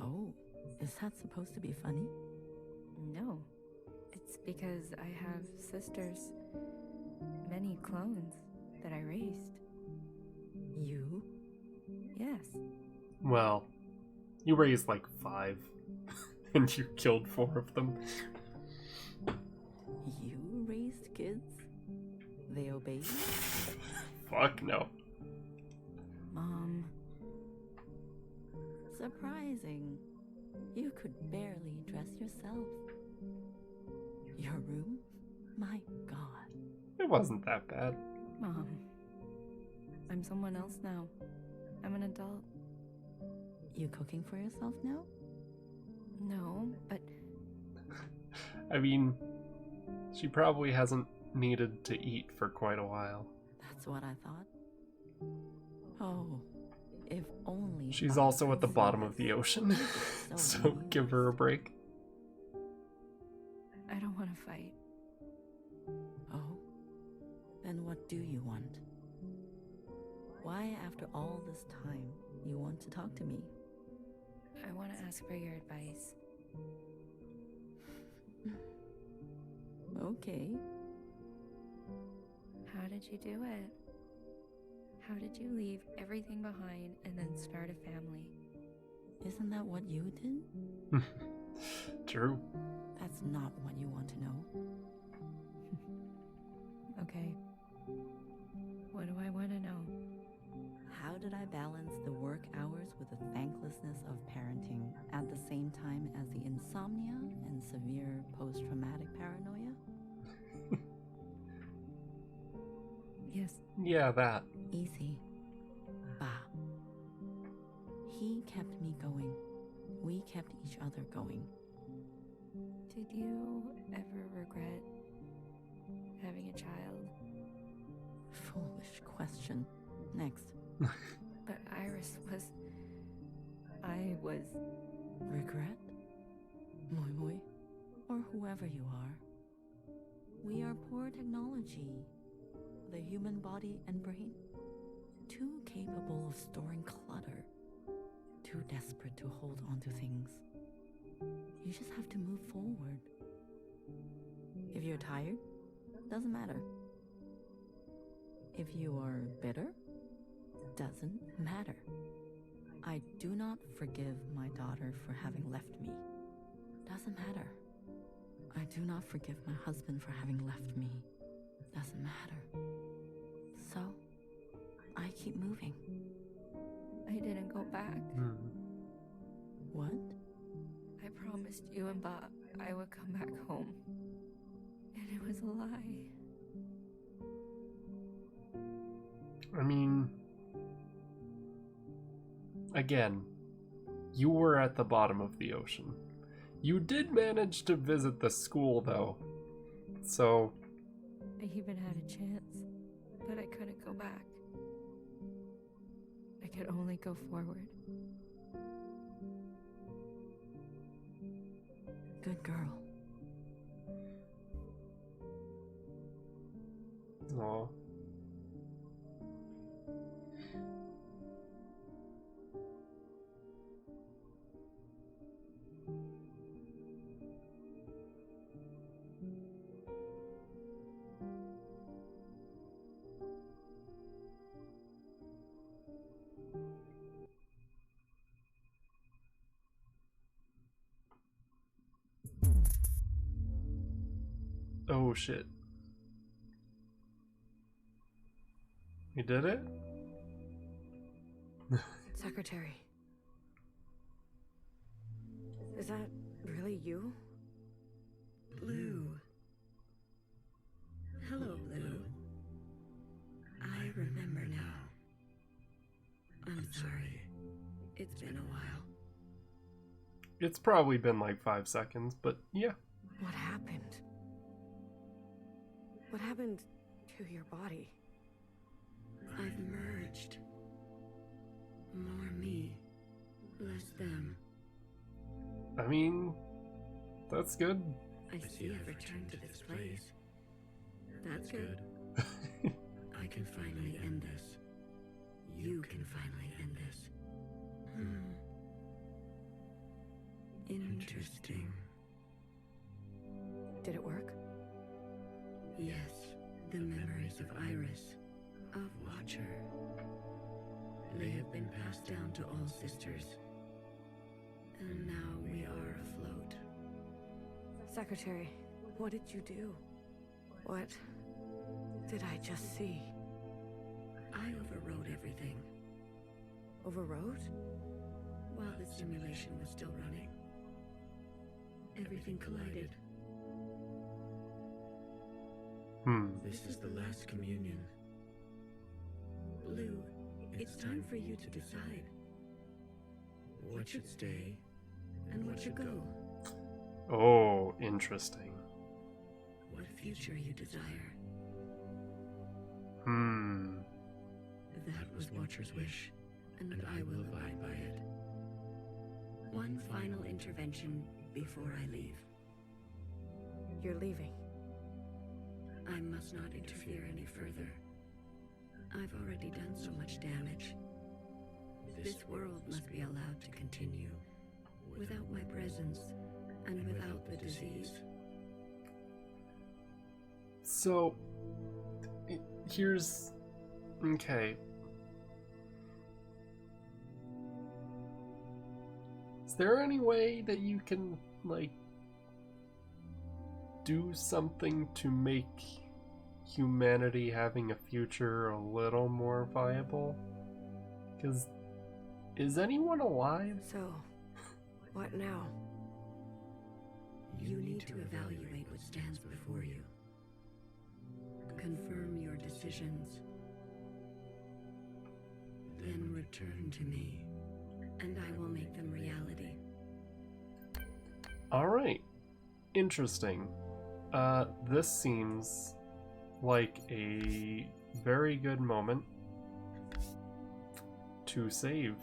Oh, is that supposed to be funny? No. It's because I have sisters. Many clones that I raised. You? Yes. Well, you raised like 5, and you killed 4 of them. You raised kids? They obey you? Fuck no. Mom. Surprising. You could barely dress yourself. Your room? My God. It wasn't that bad. Mom. I'm someone else now. I'm an adult. You cooking for yourself now? No, but... I mean, she probably hasn't needed to eat for quite a while. That's what I thought. Oh, if only... She's also at the bottom of the ocean, so give her a break. I don't want to fight. Oh? Then what do you want? Why, after all this time, you want to talk to me? I want to ask for your advice. Okay. How did you do it? How did you leave everything behind and then start a family? Isn't that what you did? True. That's not what you want to know. Okay. What do I want to know? How did I balance the work hours with the thanklessness of parenting at the same time as the insomnia and severe post-traumatic paranoia? Yes. Yeah, that. Easy. Bah. He kept me going. We kept each other going. Did you ever regret having a child? Foolish question. Next. But Iris was... I was... Regret? Moi Moi? Or whoever you are. We are poor technology. The human body and brain. Too capable of storing clutter. Too desperate to hold on to things. You just have to move forward. If you're tired, doesn't matter. If you are bitter, doesn't matter. I do not forgive my daughter for having left me. Doesn't matter. I do not forgive my husband for having left me. doesn't matter. So, I keep moving. I didn't go back. What? I promised you and Bob I would come back home. And it was a lie. I mean, again, you were at the bottom of the ocean. You did manage to visit the school, though. So... I even had a chance, but I couldn't go back. I could only go forward. Good girl. Aw. Oh shit. You did it? Secretary. Is that really you? Blue. Hello, Blue. I remember now. I'm sorry. It's been a while. It's probably been like 5 seconds, but yeah. What happened? What happened to your body? I've merged. More me, less them. I mean, that's good. I see I've returned to this place. That's good. I can finally end this. You can finally end this. Interesting. Did it work? Yes, the memories of Iris, of Watcher. They have been passed down to all sisters. And now we are afloat. Secretary, what did you do? What did I just see? I overrode everything. Overrode? While the simulation was still running. Everything collided. This is the last communion. Blue, it's time for you to decide. What should stay, and what should go? Oh, interesting. What future you desire. That was Watcher's wish, and I will abide by it. One final intervention before I leave. You're leaving. I must not interfere any further. I've already done so much damage. This world must be allowed to continue, without my presence, and without the disease. So, here's... Okay. Is there any way that you can, like, do something to make humanity having a future a little more viable? Because, is anyone alive? So, what now? You need to evaluate what stands before you. Confirm your decisions. Then return to me, and I will make them reality. Alright. Interesting. This seems like a very good moment to save.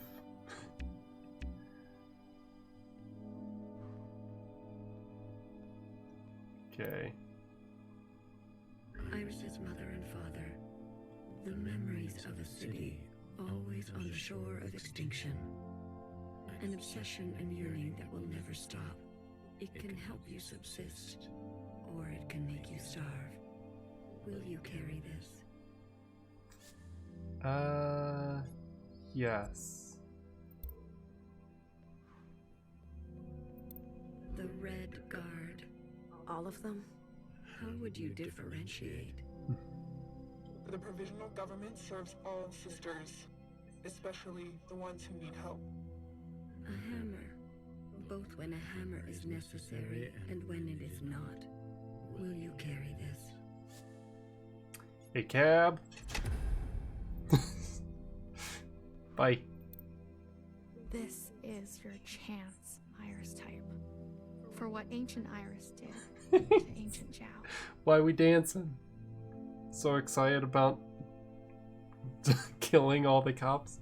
Okay. Iris's mother and father. The memories of a city always on the shore of extinction. An obsession and yearning that will never stop. It can help you subsist, or it can make you starve. Will you carry this? Yes. The Red Guard. All of them? How would you differentiate? the provisional government serves all sisters, especially the ones who need help. A hammer, both when a hammer is necessary and when it is not. Will you carry this? Hey, cab. Bye. This is your chance, Iris type. For what ancient Iris did to ancient Zhao. Why are we dancing? So excited about killing all the cops.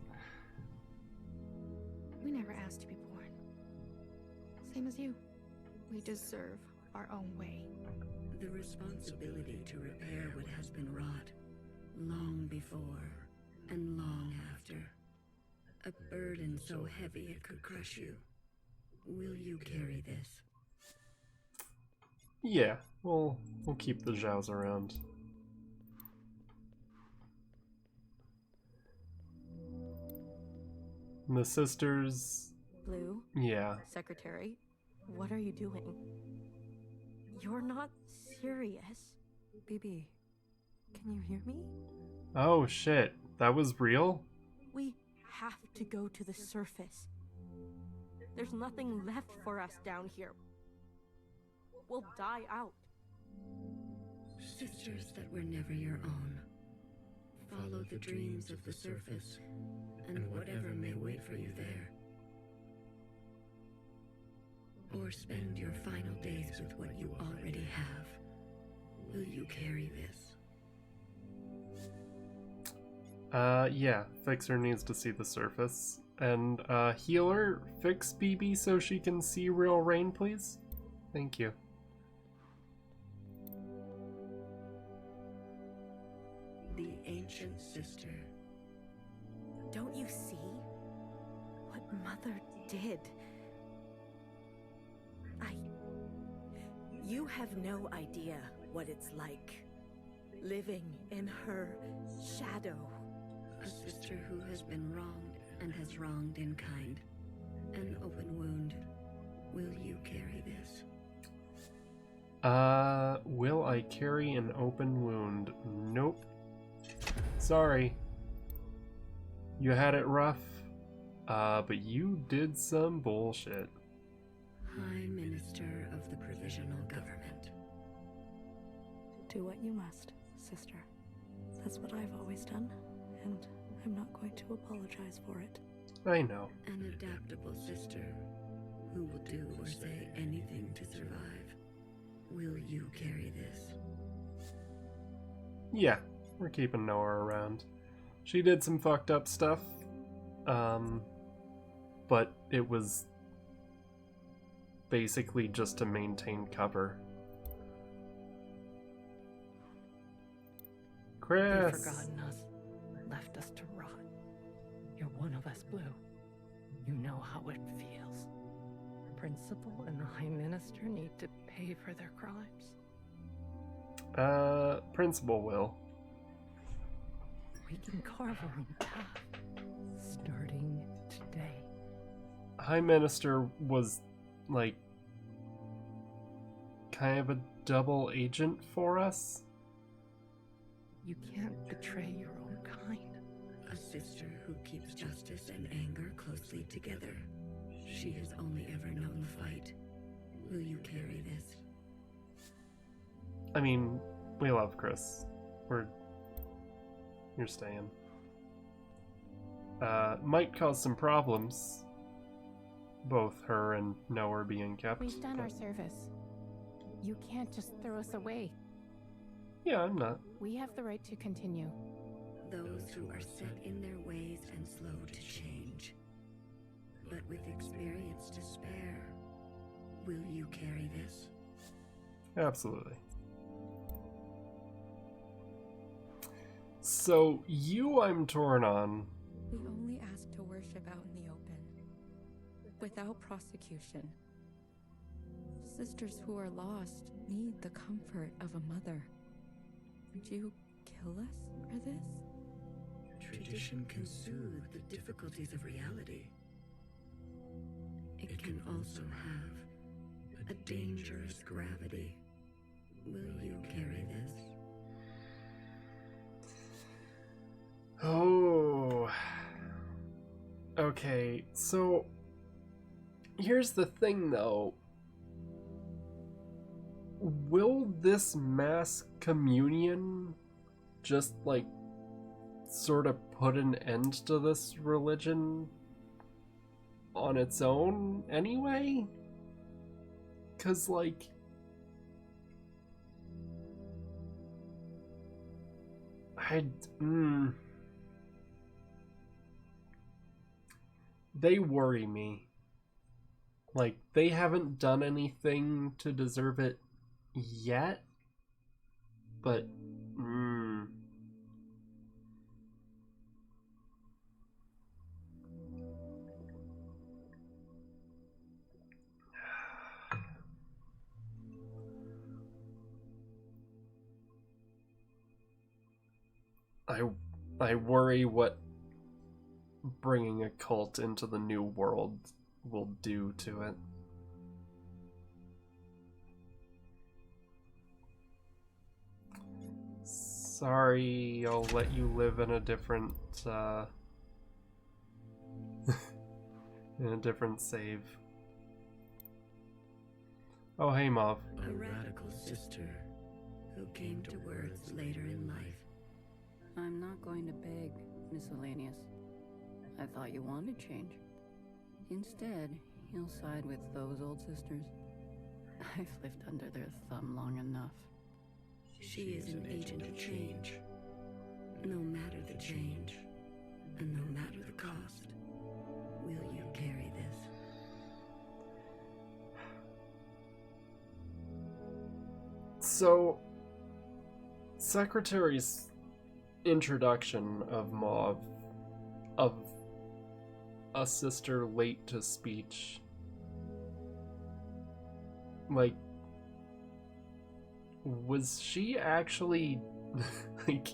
We never asked to be born. Same as you. We deserve our own way. The responsibility to repair what has been wrought, long before and long after. A burden so heavy it could crush you. Will you carry this? Yeah, we'll keep the Zhaos around. And the sisters... Blue? Yeah. Secretary, what are you doing? You're not serious. BB, can you hear me? Oh shit, that was real? We have to go to the surface. There's nothing left for us down here. We'll die out. Sisters that were never your own. Follow the dreams of the surface, and whatever may wait for you there. Or spend your final days with what you already have. Will you carry this? Yeah, Fixer needs to see the surface. And, Healer, fix BB so she can see real rain, please? Thank you. The ancient sister. Don't you see what Mother did? You have no idea what it's like living in her shadow. A sister who has been wronged and has wronged in kind. An open wound. Will you carry this? Will I carry an open wound? Nope. Sorry. You had it rough. But you did some bullshit. High Minister of the Provisional Government. Do what you must, sister. That's what I've always done, and I'm not going to apologize for it. I know. An adaptable sister who will do or say anything to survive. Will you carry this? Yeah, we're keeping Noah around. She did some fucked up stuff. But it was basically just to maintain cover. Chris! You've forgotten us, left us to rot. You're one of us, Blue. You know how it feels. Principal and the High Minister need to pay for their crimes. Principal will. We can carve our own path, starting today. High Minister was, like, kind of a double agent for us. You can't betray your own kind. A sister who keeps justice and anger closely together. She has only ever known the fight. Will you carry this? I mean, we love Chris. You're staying. Might cause some problems. Both her and Noah being kept. We've done our service. You can't just throw us away. Yeah, I'm not. We have the right to continue. Those who are set in their ways and slow to change, but with experience to spare. Will you carry this? Absolutely. So, you I'm torn on. We only ask to worship out in the open, without prosecution. Sisters who are lost need the comfort of a mother. Would you kill us for this? Tradition can soothe the difficulties of reality. It can also have a dangerous gravity. Will you carry this? Oh. Okay, so here's the thing though. Will this mass communion just like sort of put an end to this religion on its own anyway? 'Cause like they worry me. Like, they haven't done anything to deserve it yet, but I worry what bringing a cult into the new world will do to it. Sorry, I'll let you live in a different in a different save. Oh, hey, Mauve. A radical sister who came to words later in life. I'm not going to beg, Miscellaneous. I thought you wanted change. Instead, you'll side with those old sisters. I've lived under their thumb long enough. She is an agent of change. No matter the change, and no matter the cost, will you carry this? So, Secretary's introduction of Mauve, of a sister late to speech, like, was she actually, like,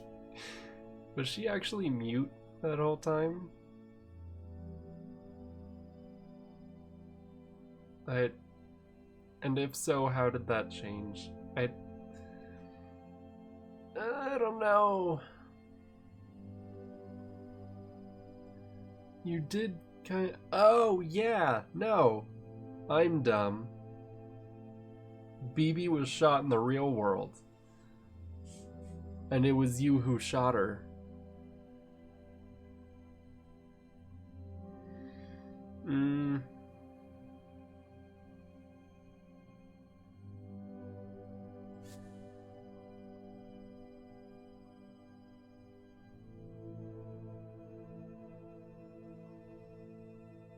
was she actually mute that whole time? And if so, how did that change? I don't know. You did kind of... Oh, yeah, no. I'm dumb. BB was shot in the real world. And it was you who shot her.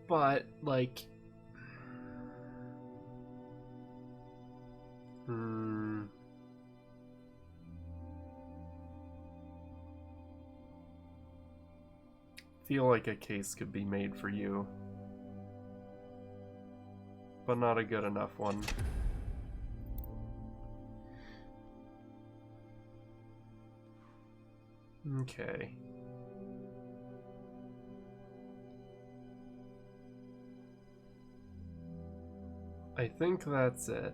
But, like... feel like a case could be made for you. But not a good enough one. Okay. I think that's it.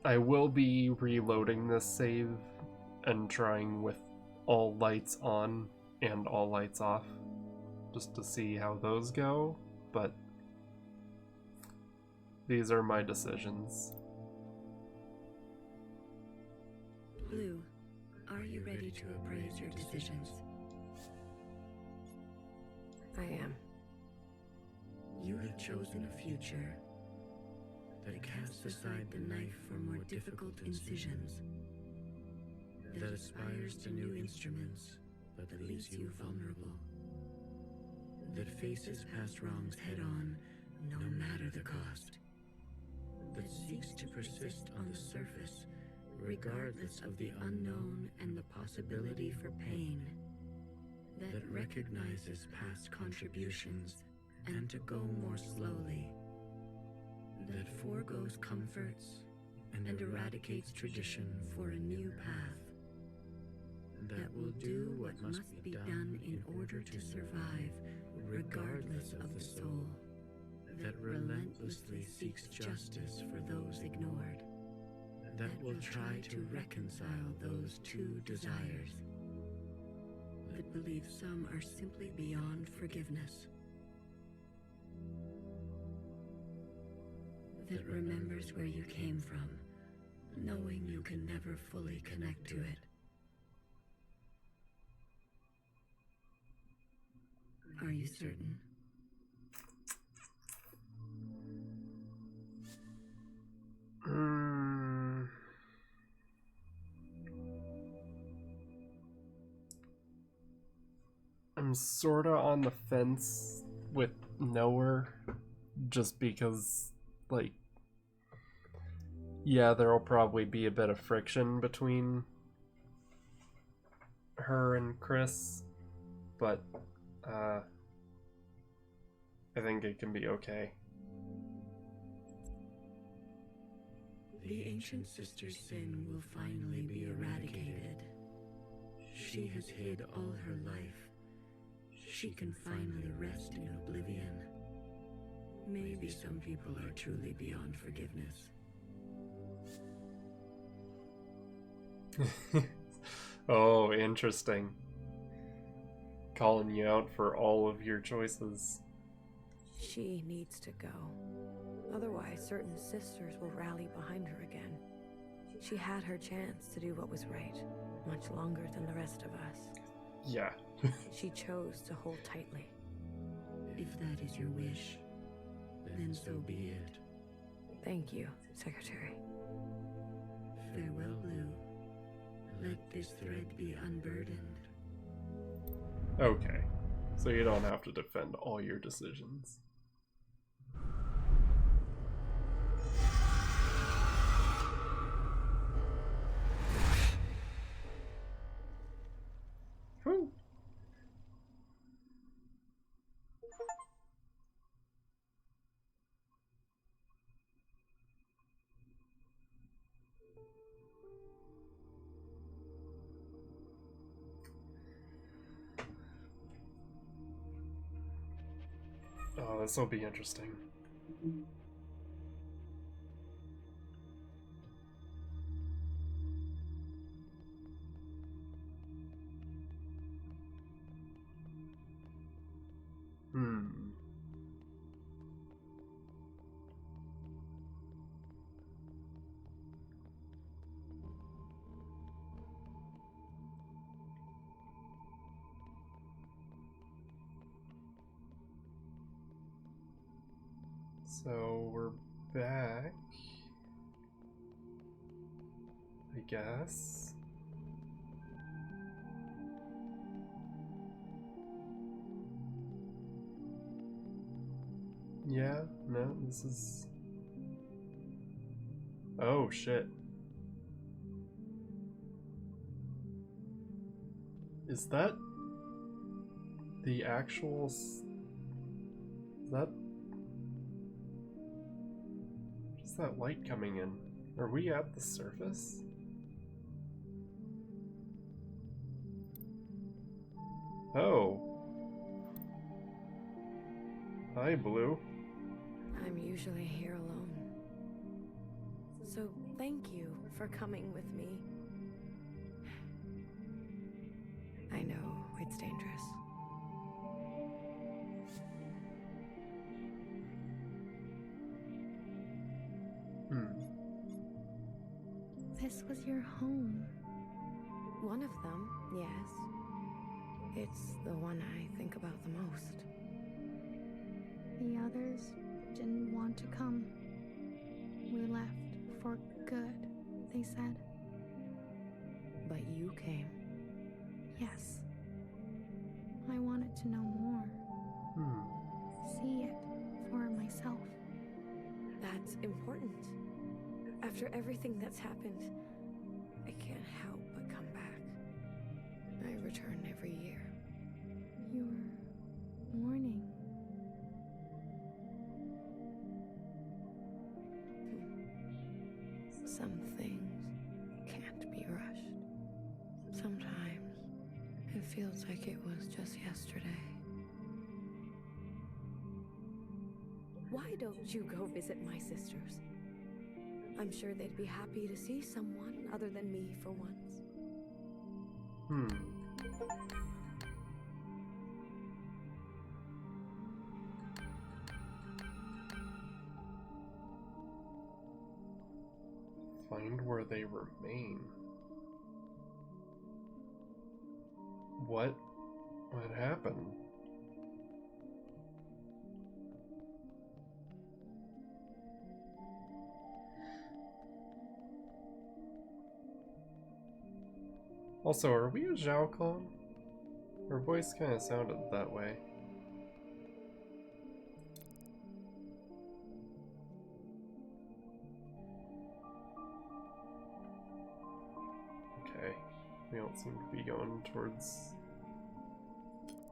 I will be reloading this save and trying with all lights on and all lights off, just to see how those go, but these are my decisions. Blue, are you ready to appraise your decisions? I am. You have chosen a future that casts aside the knife for more difficult incisions, that aspires to new instruments, but that leaves you vulnerable, that faces past wrongs head-on, no matter the cost, that seeks to persist on the surface, regardless of the unknown and the possibility for pain, that recognizes past contributions and to go more slowly, that foregoes comforts and eradicates tradition for a new path, that will do what must be done in order to survive, regardless of the soul, that relentlessly seeks justice for those ignored, that will try to reconcile those two desires, that believes some are simply beyond forgiveness, that remembers where you came from, knowing you can never fully connect to it. Are you certain? I'm sorta on the fence with knower, just because, like, yeah, there'll probably be a bit of friction between her and Chris, but I think it can be okay. The ancient sister's sin will finally be eradicated. She has hid all her life. She can finally rest in oblivion. Maybe some people are truly beyond forgiveness. Oh, interesting. Calling you out for all of your choices. She needs to go. Otherwise, certain sisters will rally behind her again. She had her chance to do what was right, much longer than the rest of us. Yeah. She chose to hold tightly. If that is your wish, then so be it. Thank you, Secretary. Farewell, Blue. Let this thread be unburdened. Okay, so you don't have to defend all your decisions. Whew. Oh, this will be interesting. So we're back, I guess. Yeah, no, this is... Oh, shit. Is that the actual... Is that... Where's that light coming in? Are we at the surface? Oh. Hi, Blue. I'm usually here alone. So thank you for coming with me. I know it's dangerous. This was your home. One of them, yes. It's the one I think about the most. The others didn't want to come. We left for good, they said. But you came. Yes. I wanted to know more. See it for myself. That's important. After everything that's happened, I can't help but come back. I return every year. You're mourning. Some things can't be rushed. Sometimes it feels like it was just yesterday. Why Why don't you go visit my sisters? I'm sure they'd be happy to see someone other than me for once. Find where they remain. What happened? Also, are we a Zhao clone? Her voice kind of sounded that way. Okay, we don't seem to be going towards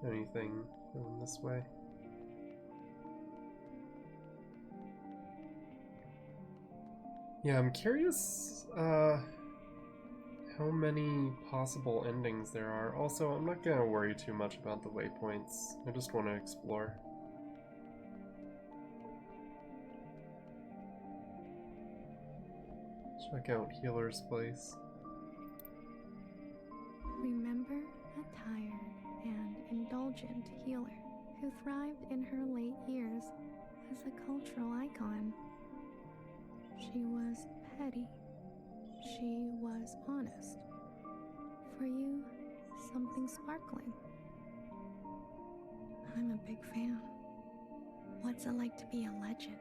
anything going this way. Yeah, I'm curious how many possible endings there are. Also, I'm not gonna worry too much about the waypoints. I just want to explore. Check out Healer's Place. Remember a tired and indulgent healer who thrived in her late years as a cultural icon. She was petty. She was honest. For you, something sparkling. I'm a big fan. What's it like to be a legend?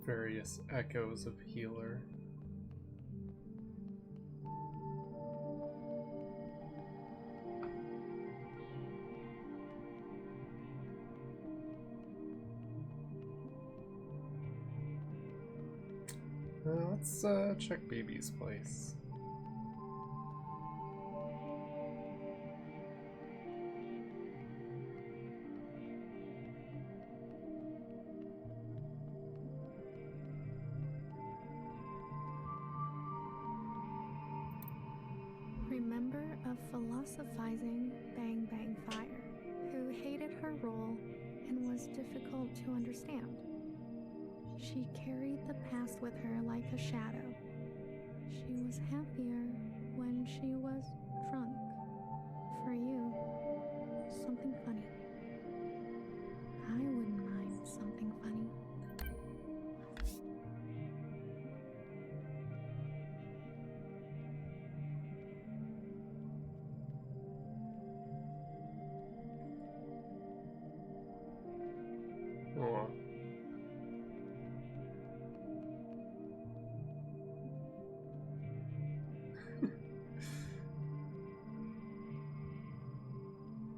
Various echoes of Healer. Let's check Baby's place. Remember a philosophizing Bang Bang Fire who hated her role and was difficult to understand. She carried the past with her like a shadow. She was happier when she was drunk. For you, something funny. I wouldn't mind something funny. Oh.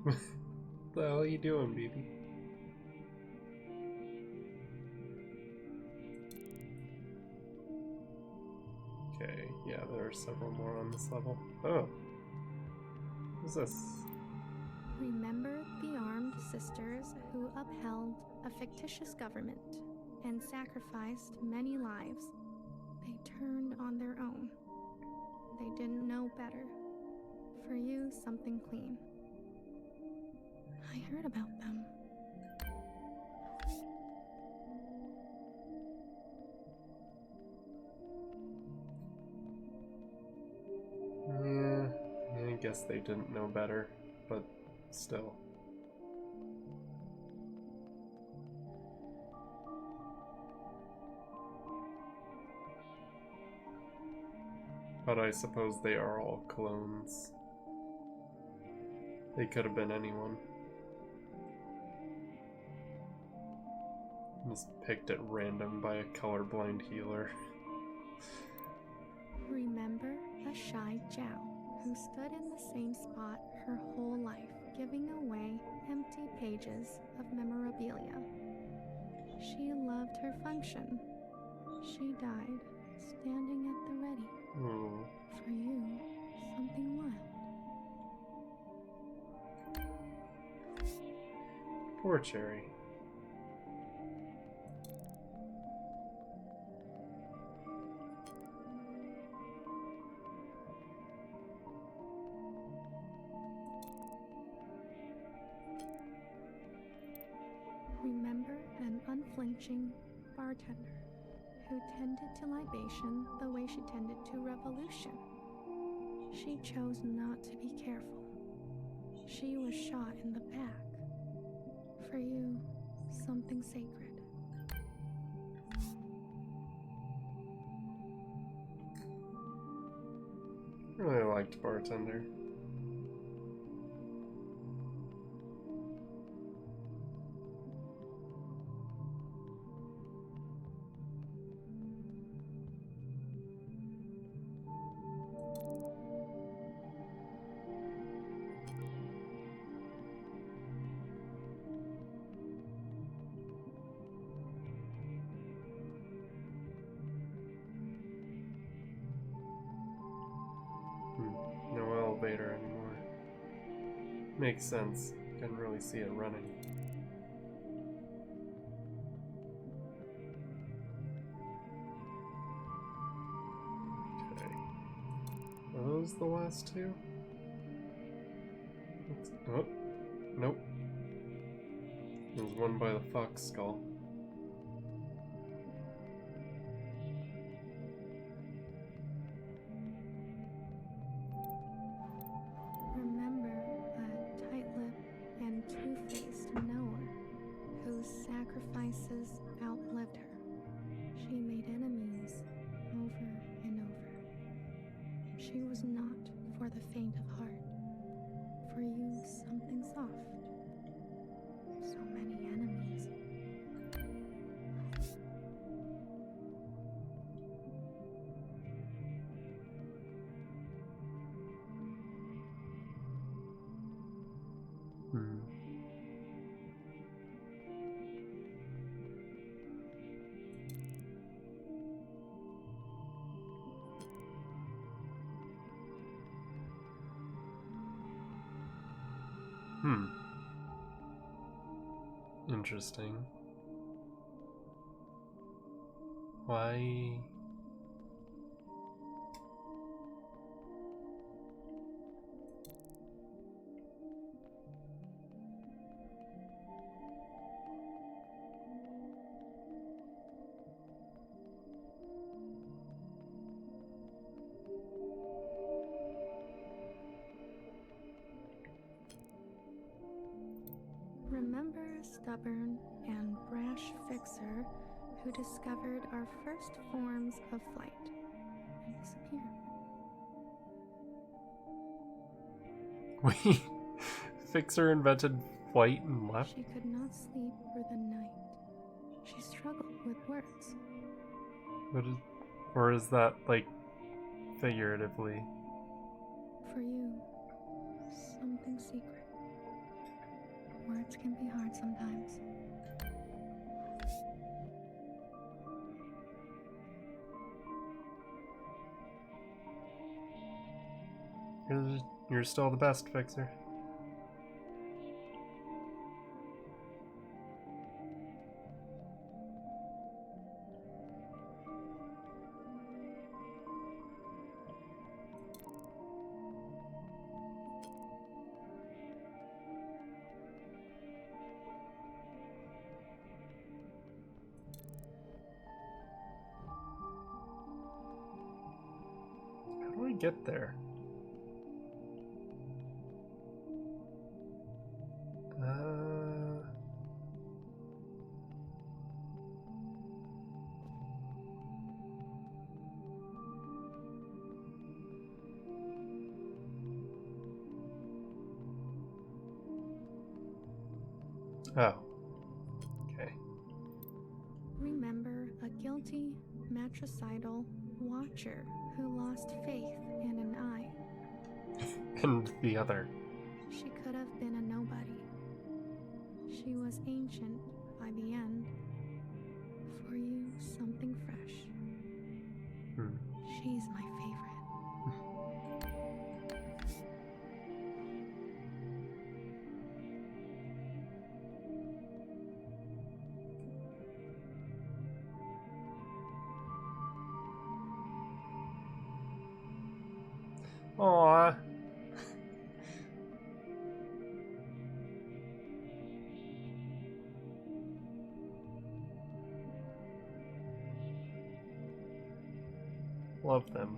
What the hell are you doing, baby? Okay, yeah, there are several more on this level. Oh. What's this? Remember the armed sisters who upheld a fictitious government and sacrificed many lives. They turned on their own. They didn't know better. For you, something clean. I heard about them. Yeah, I guess they didn't know better, but still. But I suppose they are all clones. They could have been anyone. Just picked at random by a colorblind healer. Remember a shy Jiao who stood in the same spot her whole life, giving away empty pages of memorabilia. She loved her function. She died standing at the ready. For you, something wild. Poor Cherry. Remember an unflinching bartender who tended to libation the way she tended to revolution. She chose not to be careful. She was shot in the back. For you, something sacred. Really liked Bartender. No elevator anymore. Makes sense. Couldn't really see it running. Okay. Are those the last two? Oh, nope. There's one by the fox skull. Remember a tight-lipped and two-faced knower whose sacrifices outlived her. She made enemies over and over. She was not for the faint of heart. For you, something soft. So many enemies. Interesting. Why? Remember a stubborn and brash fixer who discovered our first forms of flight and disappeared. Wait, Fixer invented flight and left? She could not sleep for the night. She struggled with words. Or is that, like, figuratively? For you, something secret. Words can be hard sometimes. You're still the best, Fixer. How do I get there? Oh. Okay. Remember a guilty, matricidal watcher who lost faith in an eye. And the other. She could have been a She was ancient by the end. For you, something fresh. She's my favorite. Aww. Love them.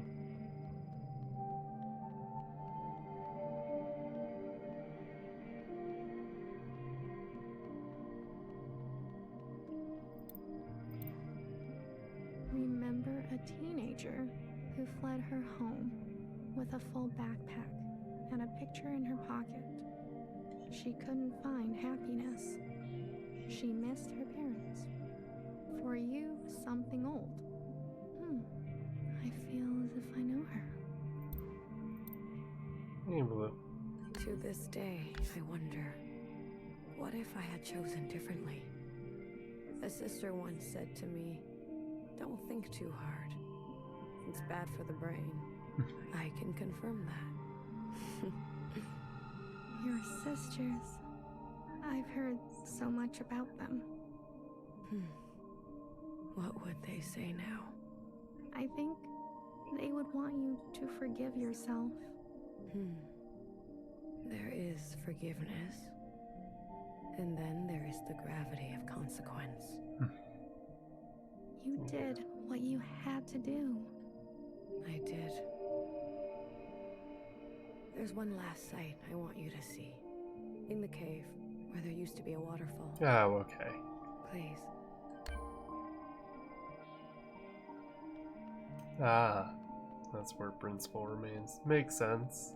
Remember a teenager who fled her home with a full backpack and a picture in her pocket. She couldn't find happiness. She missed her parents. For you, something old. I feel as if I know her. Hey, Blue. To this day, I wonder, what if I had chosen differently? A sister once said to me, "Don't think too hard. It's bad for the brain." I can confirm that. Your sisters. I've heard so much about them. What would they say now? I think they would want you to forgive yourself. There is forgiveness. And then there is the gravity of consequence. You did what you had to do. I did. There's one last sight I want you to see. In the cave, where there used to be a waterfall. Oh, okay. Please. Ah, that's where Principal remains. Makes sense.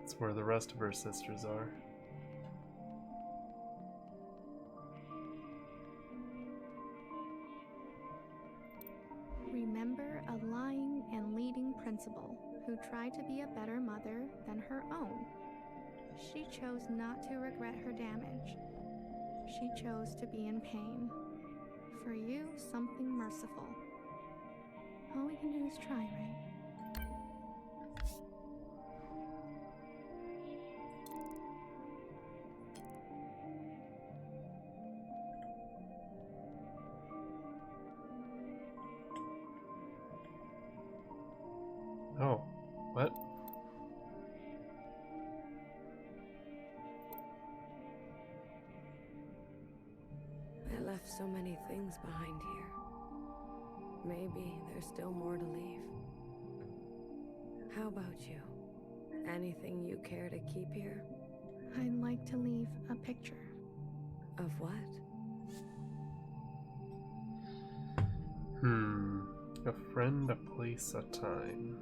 It's where the rest of her sisters are. Remember a lying and leading principal who tried to be a better mother than her own. She chose not to regret her damage. She chose to be in pain. For you, something merciful. All we can do is try, right? Oh, what? I left so many things behind here. Maybe there's still more to leave. How about you? Anything you care to keep here? I'd like to leave a picture. Of what? A friend, a place, a time.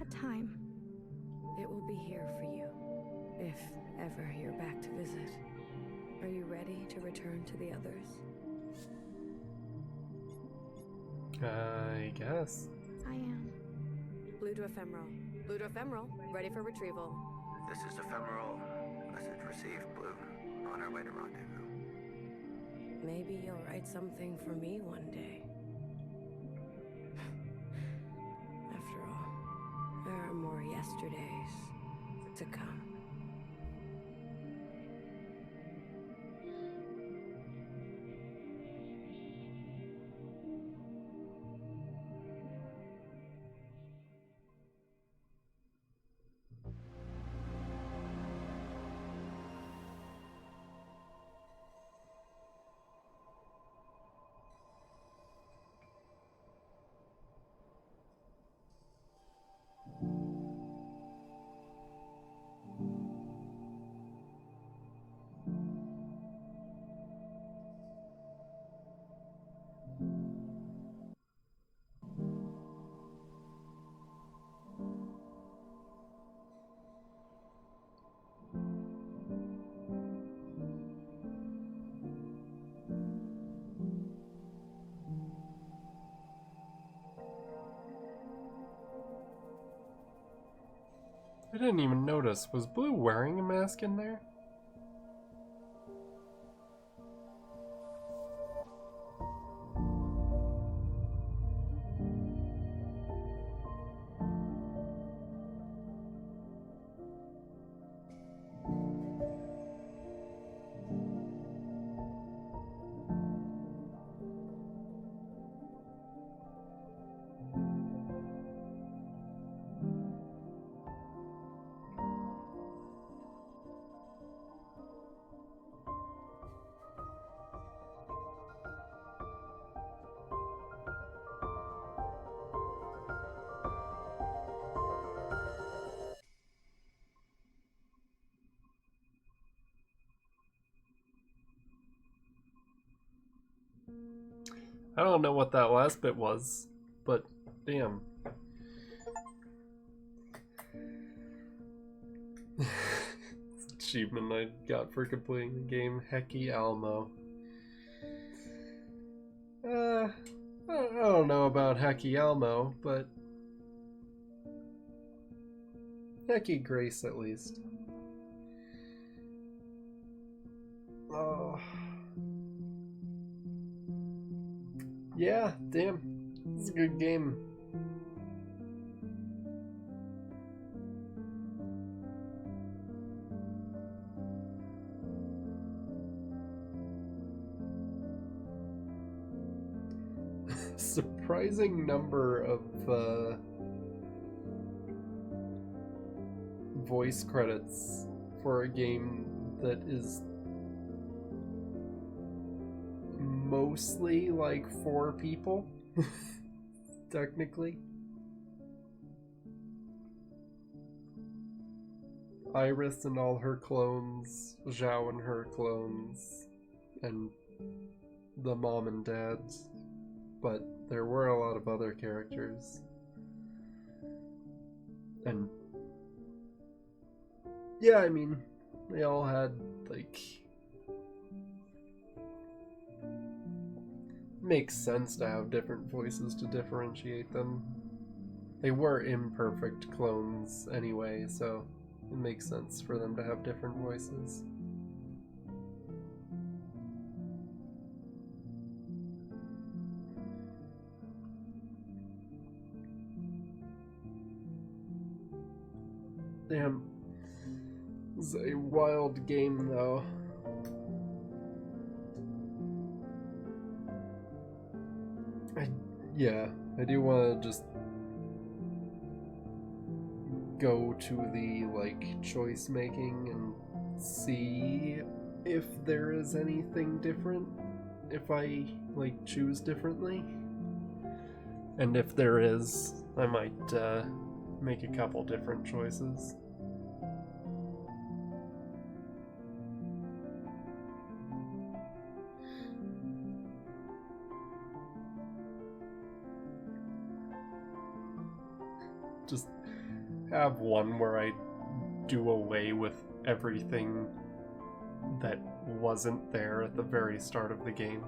A time. It will be here for you, if ever you're back to visit. Are you ready to return to the others? I guess. I am. Blue to ephemeral. Blue to ephemeral. Ready for retrieval. This is ephemeral. Message received, Blue. On our way to rendezvous. Maybe you'll write something for me one day. After all, there are more yesterdays to come. I didn't even notice. Was Blue wearing a mask in there? I don't know what that last bit was, but damn. Achievement I got for completing the game, Hecky Almo. I don't know about Hecky Almo, but Hecky Grace at least. Oh. Yeah, damn. It's a good game. Surprising number of voice credits for a game that is mostly like 4 people, technically. Iris and all her clones, Zhao and her clones, and the mom and dads. But there were a lot of other characters. And yeah, I mean, they all had, like, makes sense to have different voices to differentiate them. They were imperfect clones anyway, so it makes sense for them to have different voices. Damn. This is a wild game, though. I do want to just go to the, like, choice making and see if there is anything different if I, like, choose differently. And if there is, I might make a couple different choices. Just have one where I do away with everything that wasn't there at the very start of the game.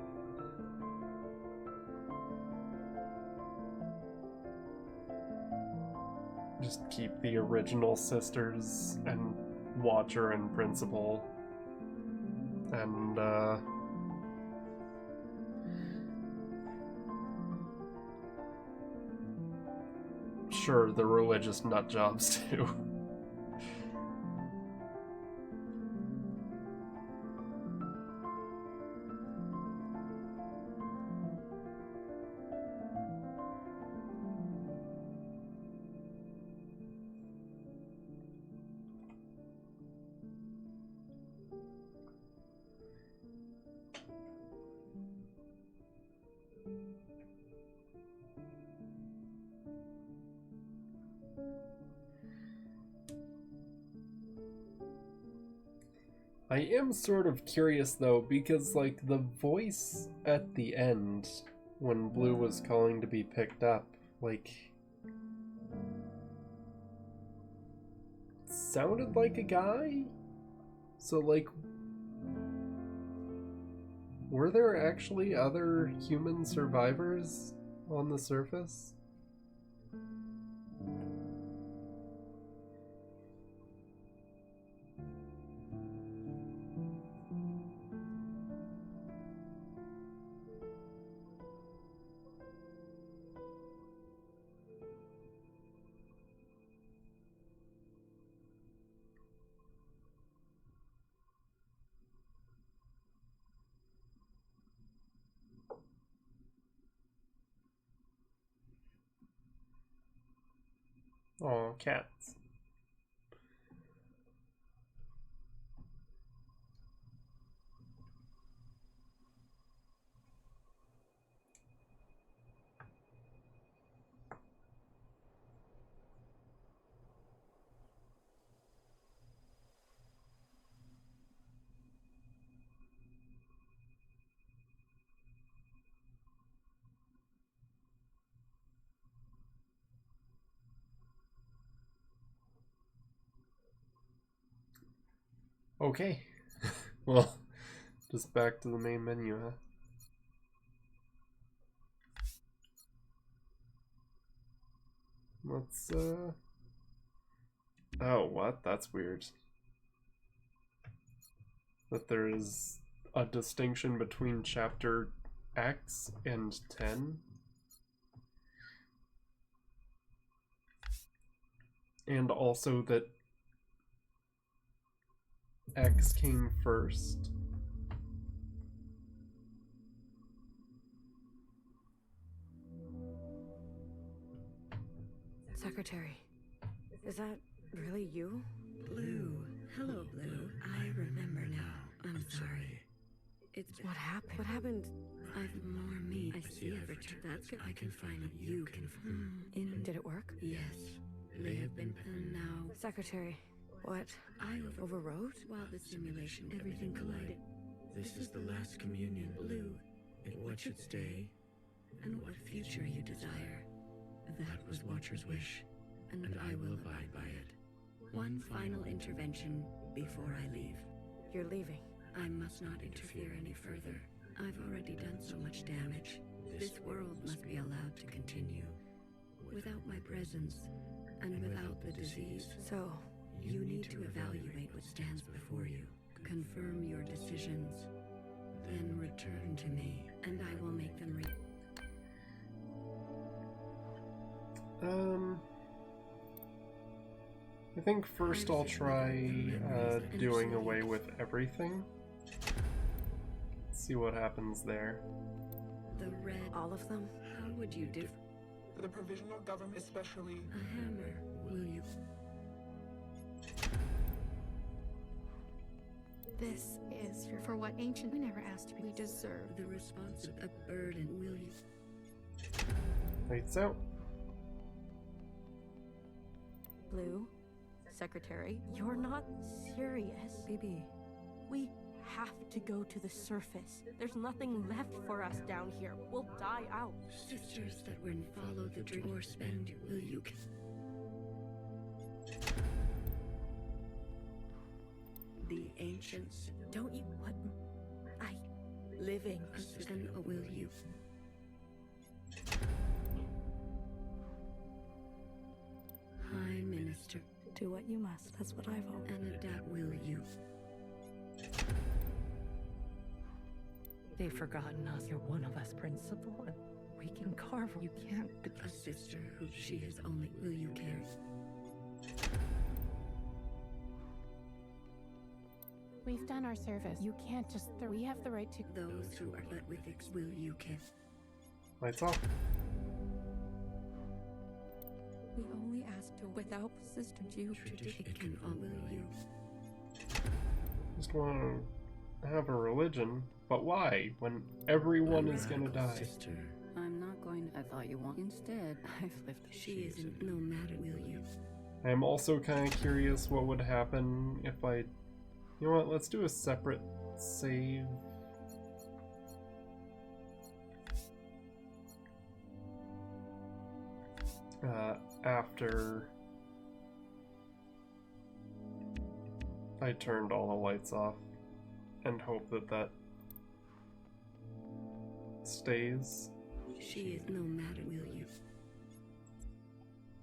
Just keep the original sisters and Watcher and Principal, and sure, the religious nut jobs too. I am sort of curious though, because like the voice at the end when Blue was calling to be picked up, like, sounded like a guy? So like, were there actually other human survivors on the surface? Oh, cats. Okay. Well, just back to the main menu, huh? Let's, oh, what? That's weird. That there is a distinction between chapter X and 10. And also that X came first. Secretary, is that really you? Blue. Hello, Blue. I remember now. I'm sorry. It's What happened? What happened? I've more me. I see I've returned. That's good. I can find what you can find. Did it work? Yes. They have been and now. Secretary, what? I overrode? While the simulation, everything collided. This is the last communion. Blue. What should stay? And what future you desire. That was Watcher's wish, and I will abide by it. One final intervention before I leave. You're leaving. I must not interfere any further. I've already done so much damage. This world must be allowed to continue. Without my presence, and without the disease. So, you need to evaluate what stands before you. Confirm your decisions. Then return to me, and I will make them I think first I'll try doing away with everything. See what happens there. The red. All of them? How would you do? The provisional government, especially. A hammer, will you? This is for what ancient we never asked to be. We deserve the response of a burden, will you? Lights out. Blue, Secretary, you're not serious. BB. We have to go to the surface. There's nothing left for us down here. We'll die out. Sisters that when follow the dream or spend, will you? The ancients. Don't you what? Living. Then will you? High Minister. Do what you must. That's what I've hoped. And adapt, will you? They've forgotten us. You're one of us, Principal. And we can carve. You can't be a sister who she is only. Will you care? We've done our service. You can't just. We have the right to. Those who are but with it, will you care? Lights off. We only asked to without Sister Jew. It can all will you. Just want to have a religion, but why? When everyone is gonna die. Sister. I'm not going. I thought you want. Instead, I've lived. She isn't. No matter, will you? I am also kind of curious what would happen if I. You know what? Let's do a separate save. After I turned all the lights off and hope that that stays. She is no matter, will you?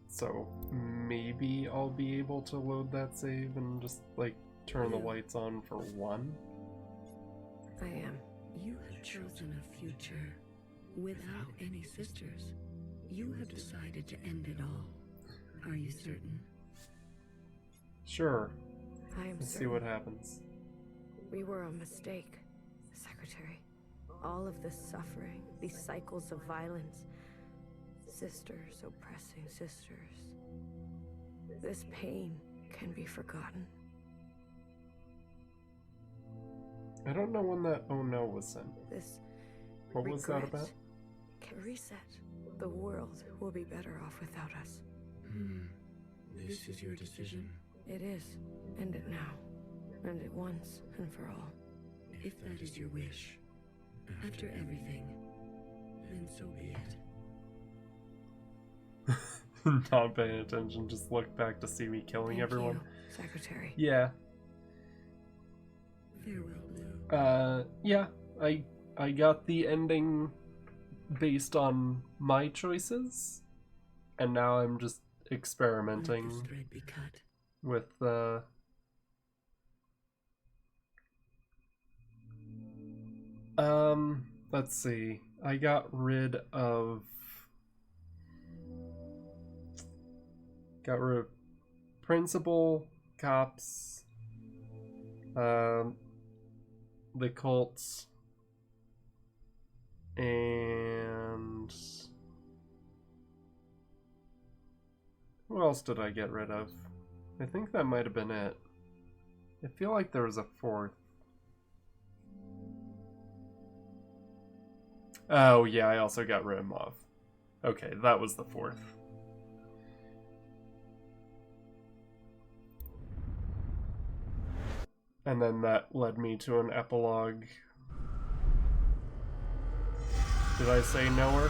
So maybe I'll be able to load that save and just like turn the lights on for one. I am. You have chosen a future without any sisters. You have decided to end it all. Are you certain? Sure. I am Let's certain. see what happens. We were a mistake, Secretary. All of this suffering, these cycles of violence. Sisters oppressing sisters. This pain can be forgotten. I don't know when that oh no was sent. This What was that about? Can reset. The world will be better off without us. This is your decision. It is. End it now. End it once and for all. If that is your wish, after everything, then so be it. Not paying attention, just look back to see me killing everyone. You, Secretary. Yeah. Farewell, Blue. Yeah. I got the ending based on my choices, and now I'm just experimenting with let's see. I got rid of principal, cops, the cults, and who else did I get rid of? I think that might have been it. I feel like there was a fourth. Oh yeah, I also got rid of Mauve. Okay, that was the fourth. And then that led me to an epilogue. Did I say nowhere?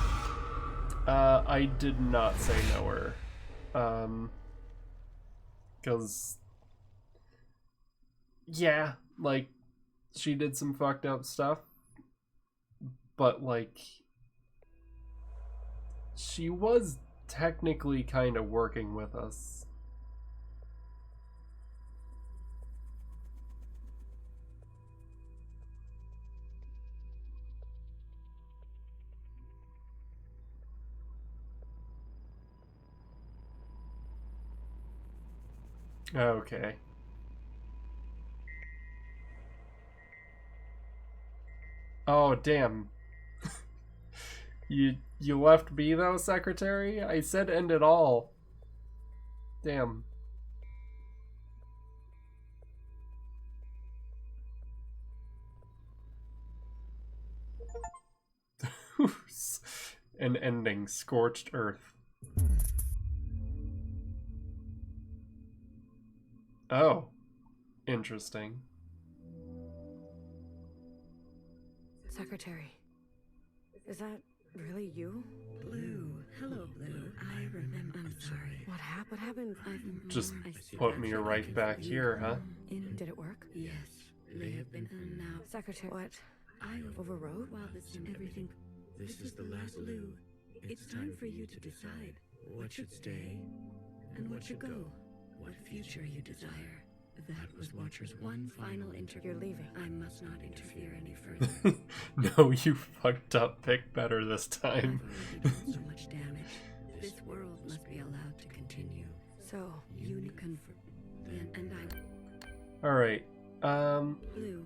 I did not say nowhere. Because, yeah, like, she did some fucked up stuff, but, like, she was technically kind of working with us. Okay. Oh, damn. You left me though, Secretary? I said end it all. Damn. An ending. Scorched Earth. Oh. Interesting. Secretary. Is that really you? Blue. Hello, Blue. I remember. I'm sorry. What happened? Just put me right back here, huh? Did it work? Yes. They have been now. Secretary, what? I overrode? While this and everything. This is the last Blue. It's time for you to decide what should stay and what should go. What future you desire. That was Watcher's one final interview. You're leaving. I must not interfere any further. No, you fucked up. Pick better this time. I've already done so much damage. This world must be allowed to continue. So, you confirm. Then and I. Alright. Blue,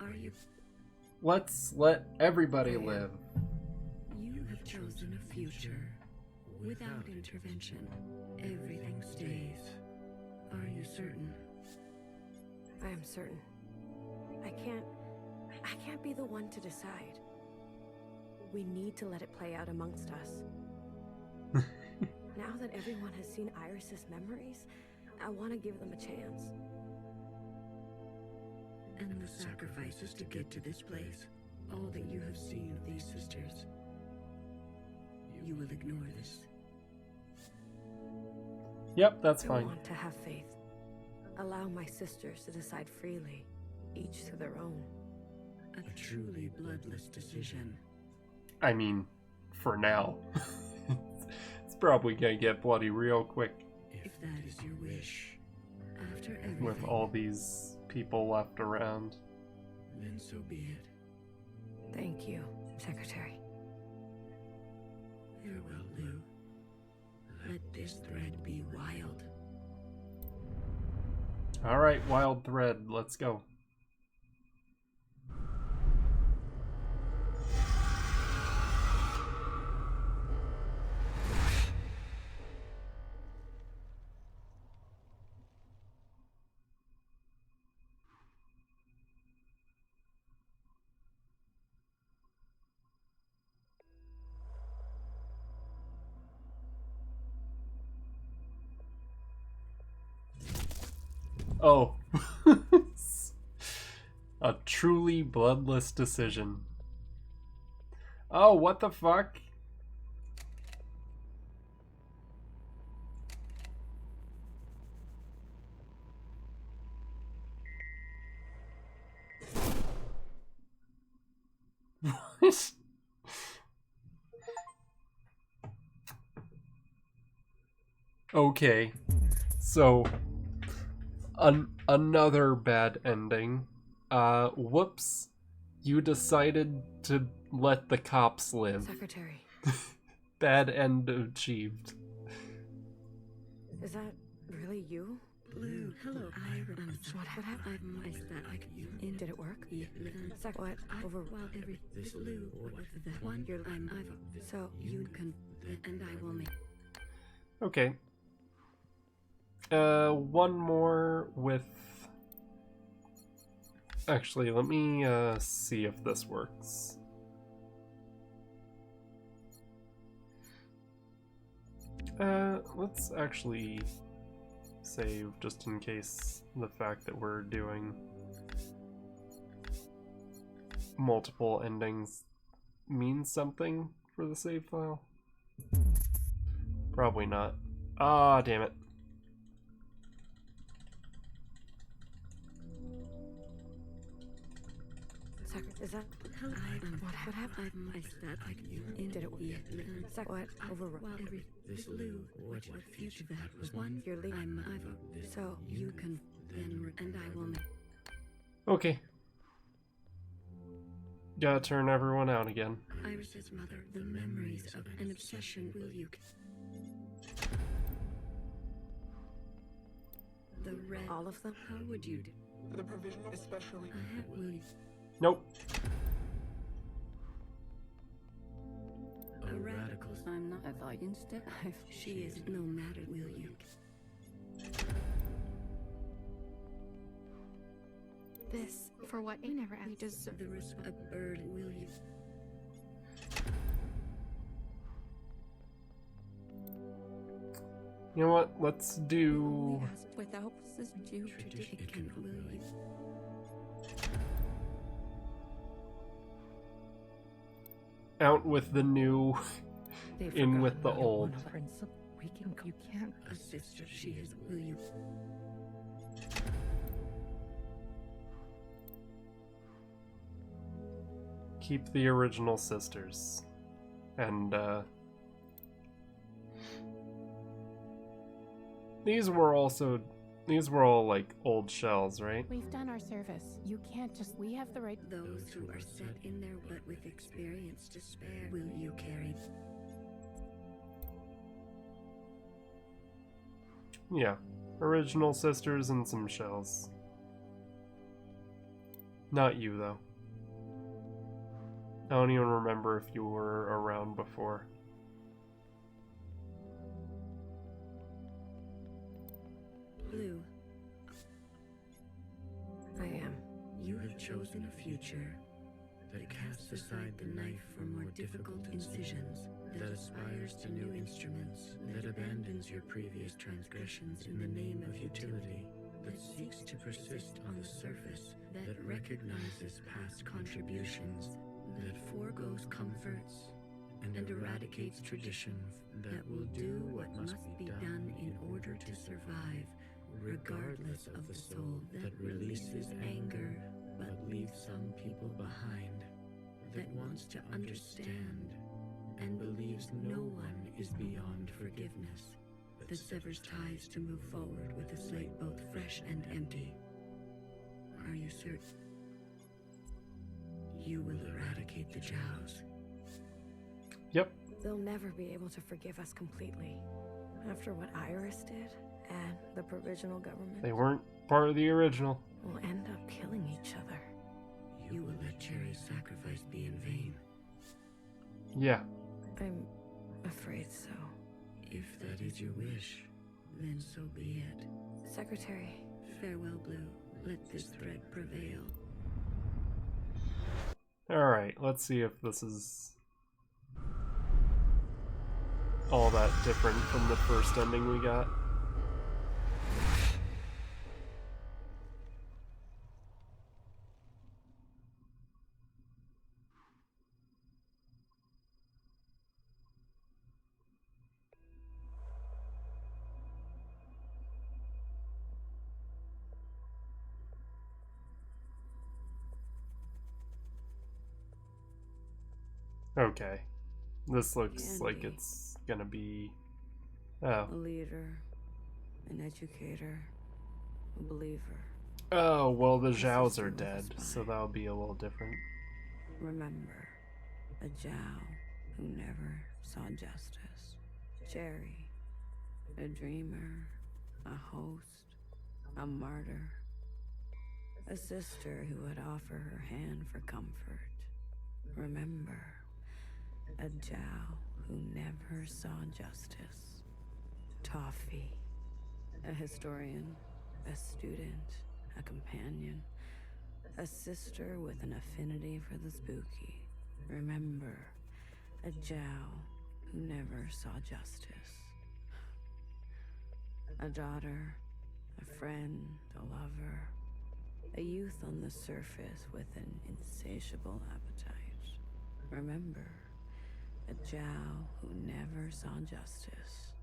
are you? Let's let everybody live. You have chosen a future. Without intervention, everything stays. Are you certain? I am certain. I can't be the one to decide. We need to let it play out amongst us. Now that everyone has seen Iris's memories, I want to give them a chance. And the sacrifices to get to this place, all that you have seen of these sisters, you will ignore this. Yep, that's fine. I want to have faith. Allow my sisters to decide freely, each to their own. A truly bloodless decision. I mean, for now. It's probably gonna get bloody real quick. If that is your wish, after everything, with all these people left around. Then so be it. Thank you, Secretary. Farewell, Lou. Let this thread be wild. Alright, wild thread, let's go. Oh. A truly bloodless decision. Oh, what the fuck? What? Okay. So, another bad ending. Whoops. You decided to let the cops live. Secretary. Bad end achieved. Is that really you? Blue, hello. What happened? I said I could. Did it work? Yeah. What? Over. Well, this blue. What the one? So you can, and I will make. Okay. One more with. Actually, let me see if this works. Let's actually save just in case the fact that we're doing multiple endings means something for the save file. Probably not. Ah, damn it. Is that what happened? I said I could. Did it work? What? Over. Well, this blue. What future that was one? You're leaving. So you can then, and I will make. Okay. Gotta turn everyone out again. Iris's mother, the memories of an obsession. Will you? The red. All of them? How would you do? The provision especially. Will you? Nope. A radical. I'm not. I thought instead. She is no matter. Will you? This for what I never actually deserve. There is a bird. Will you? You know what? Let's do. Without this due Tradition. It can. Will you? Out with the new, in with the old. You can't. A sister. She is. Will you? Keep the original sisters. And, these were all like old shells, right? We've done our service. You can't just. We have the right. Those who are set in their but with experience to spare. Will you carry? Yeah. Original sisters and some shells. Not you, though. I don't even remember if you were around before. Blue. I am. You have chosen a future that casts aside the knife for more difficult incisions, that aspires to new instruments, that abandons your previous transgressions in the name of utility, that seeks to persist on the surface, that recognizes past contributions, that foregoes comforts, and eradicates traditions, that will do what must be done in order to survive, regardless of the soul that releases anger but leaves some people behind, that wants to understand and believes no one is beyond forgiveness, that severs ties to move forward with a slate both fresh and empty. Are you certain? You will eradicate the Jaws. Yep. They'll never be able to forgive us completely. After what Iris did, and the provisional government. They weren't part of the original. We'll end up killing each other. You will let Cherry's sacrifice be in vain. Yeah. I'm afraid so. If that is your wish, then so be it. Secretary. Farewell, Blue. Let this thread prevail. Alright, let's see if this is all that different from the first ending we got. Okay. This looks like it's gonna be... Oh. A leader, an educator, a believer. Oh, well, the Zhaos are dead, so that'll be a little different. Remember, a Zhao who never saw justice. Cherry, a dreamer, a host, a martyr. A sister who would offer her hand for comfort. Remember, a Zhao who never saw justice. Toffee, a historian, a student, a companion, a sister with an affinity for the spooky. Remember, a Zhao who never saw justice. A daughter, a friend, a lover, a youth on the surface with an insatiable appetite. Remember, a Zhao who never saw justice.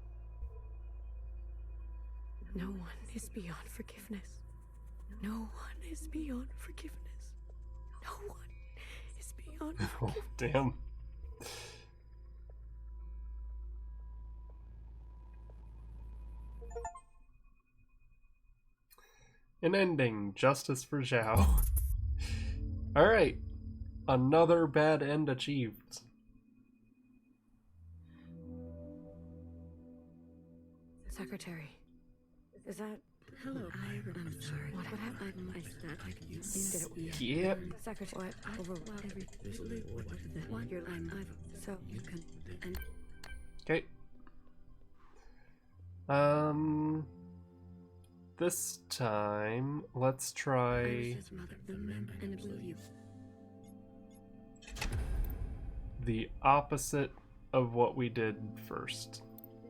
No one is beyond forgiveness. No one is beyond forgiveness. No one is beyond forgiveness. Oh, damn. An ending. Justice for Zhao. Alright. Another bad end achieved. Secretary. Is that... Hello, I'm sorry. What happened? I slept like you Did it... Yep. Secretary, what? Over... What? You're So... You can... And... Okay. This time, let's try the opposite of what we did first.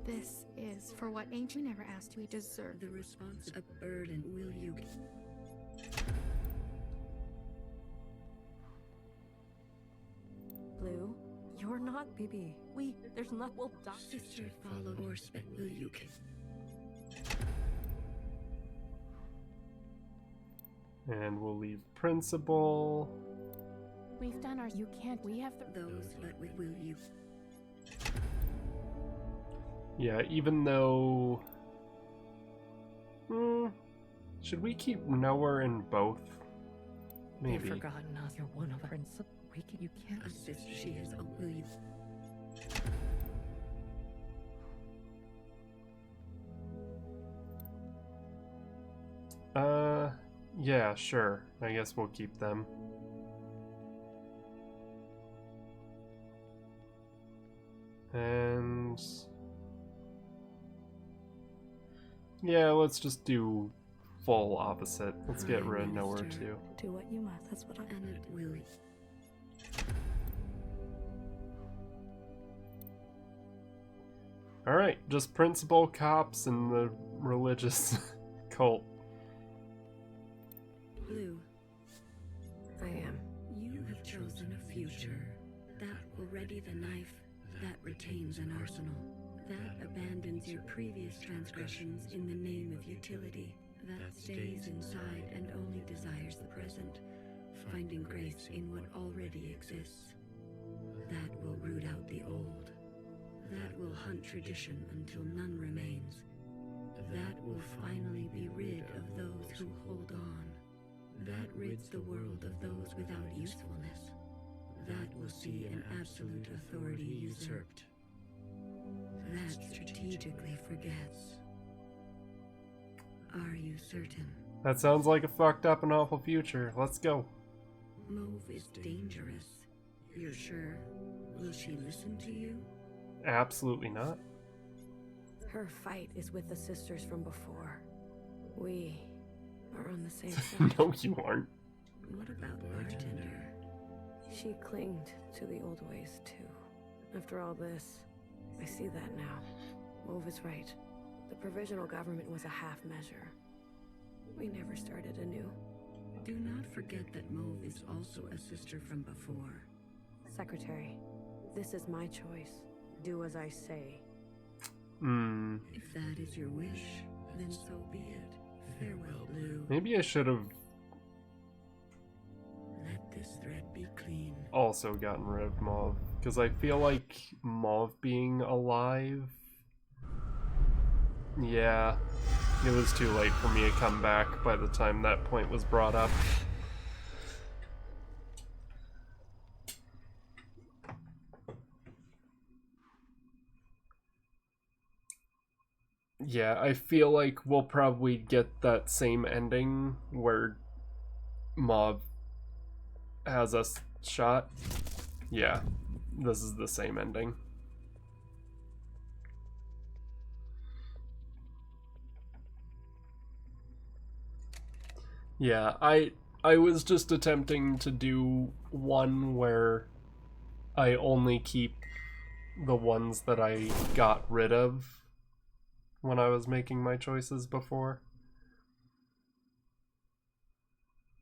This is for what ain't you never asked we deserve. The response, a burden, will you... Blue, you're not BB. There's not... We'll die. Sister, follow or spit, will you... And we'll leave principal. We've done our... You can't... We have the... Those, but we will you... Yeah, even though... should we keep Noah in both? Maybe. They've forgotten us. You're one of the principal. You can't... Assist, she is a will you... Yeah, sure. I guess we'll keep them. And... yeah, let's just do full opposite. Let's get rid of Noah too. Do what you must, that's what I... And it will... Alright, just principal, cops, and the religious cult. Blue. I am. You have chosen a future. That will ready the knife. That retains an arsenal. That abandons your previous transgressions in the name of utility. That stays inside and only desires the present, finding grace in what already exists. That will root out the old. That will hunt tradition until none remains. That will finally be rid of those who hold on. That rids the world of those without usefulness. That will see an absolute authority usurped. That strategically forgets. Are you certain? That sounds like a fucked up and awful future. Let's go. Mauve is dangerous. You're sure? Will she listen to you? Absolutely not. Her fight is with the sisters from before. We are on the same side. No, you aren't. What about Bartender? She clinged to the old ways, too. After all this, I see that now. Mauve is right. The provisional government was a half measure. We never started anew. Do not forget that Mauve is also a sister from before. Secretary, this is my choice. Do as I say. If that is your wish, then so be it. Farewell, Blue. Maybe I should have Let this thread be clean. also gotten rid of Mauve, Because I feel like Mauve being alive... Yeah, it was too late for me to come back by the time that point was brought up. Yeah, I feel like we'll probably get that same ending where Mauve has us shot. Yeah, this is the same ending. Yeah, I was just attempting to do one where I only keep the ones that I got rid of when I was making my choices before.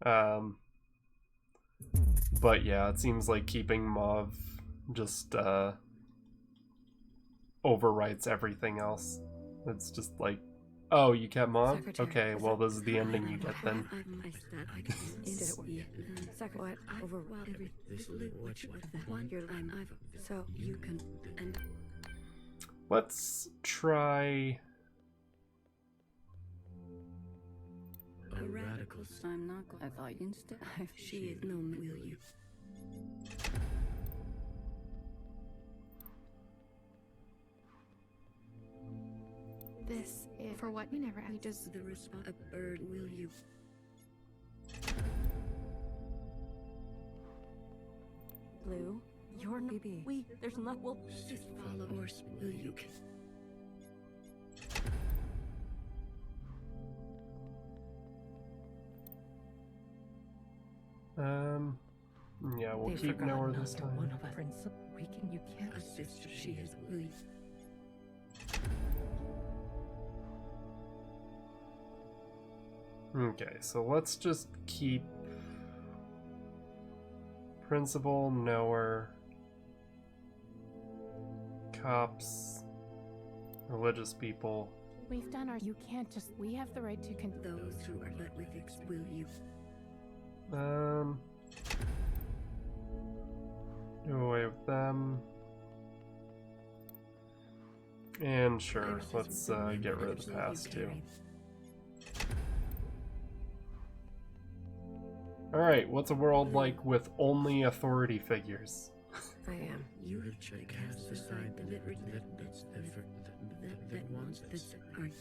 But yeah, it seems like keeping Mauve just overwrites everything else. It's just like, oh, you kept Mauve? Okay, well, this is the ending you get then. What? Over so you can end. Let's try... A radical. I'm not. I thought instead. She is no. Will you? This is for what you never asked. Just the response. A bird. Will you? Blue, you're baby. There's not. Well, just follow or will you? Yeah, we'll keep Nowhere this time. One of us. We can. You can't. A sister. She is. Will you? Okay, so let's just keep Principal, Knower, Cops, Religious People. We've done our. You can't just. We have the right to. Those who are let with will you? Do away with them. And sure, let's get rid of the past too. Alright, what's a world like with only authority figures? I am. You have cast aside the that wants this art.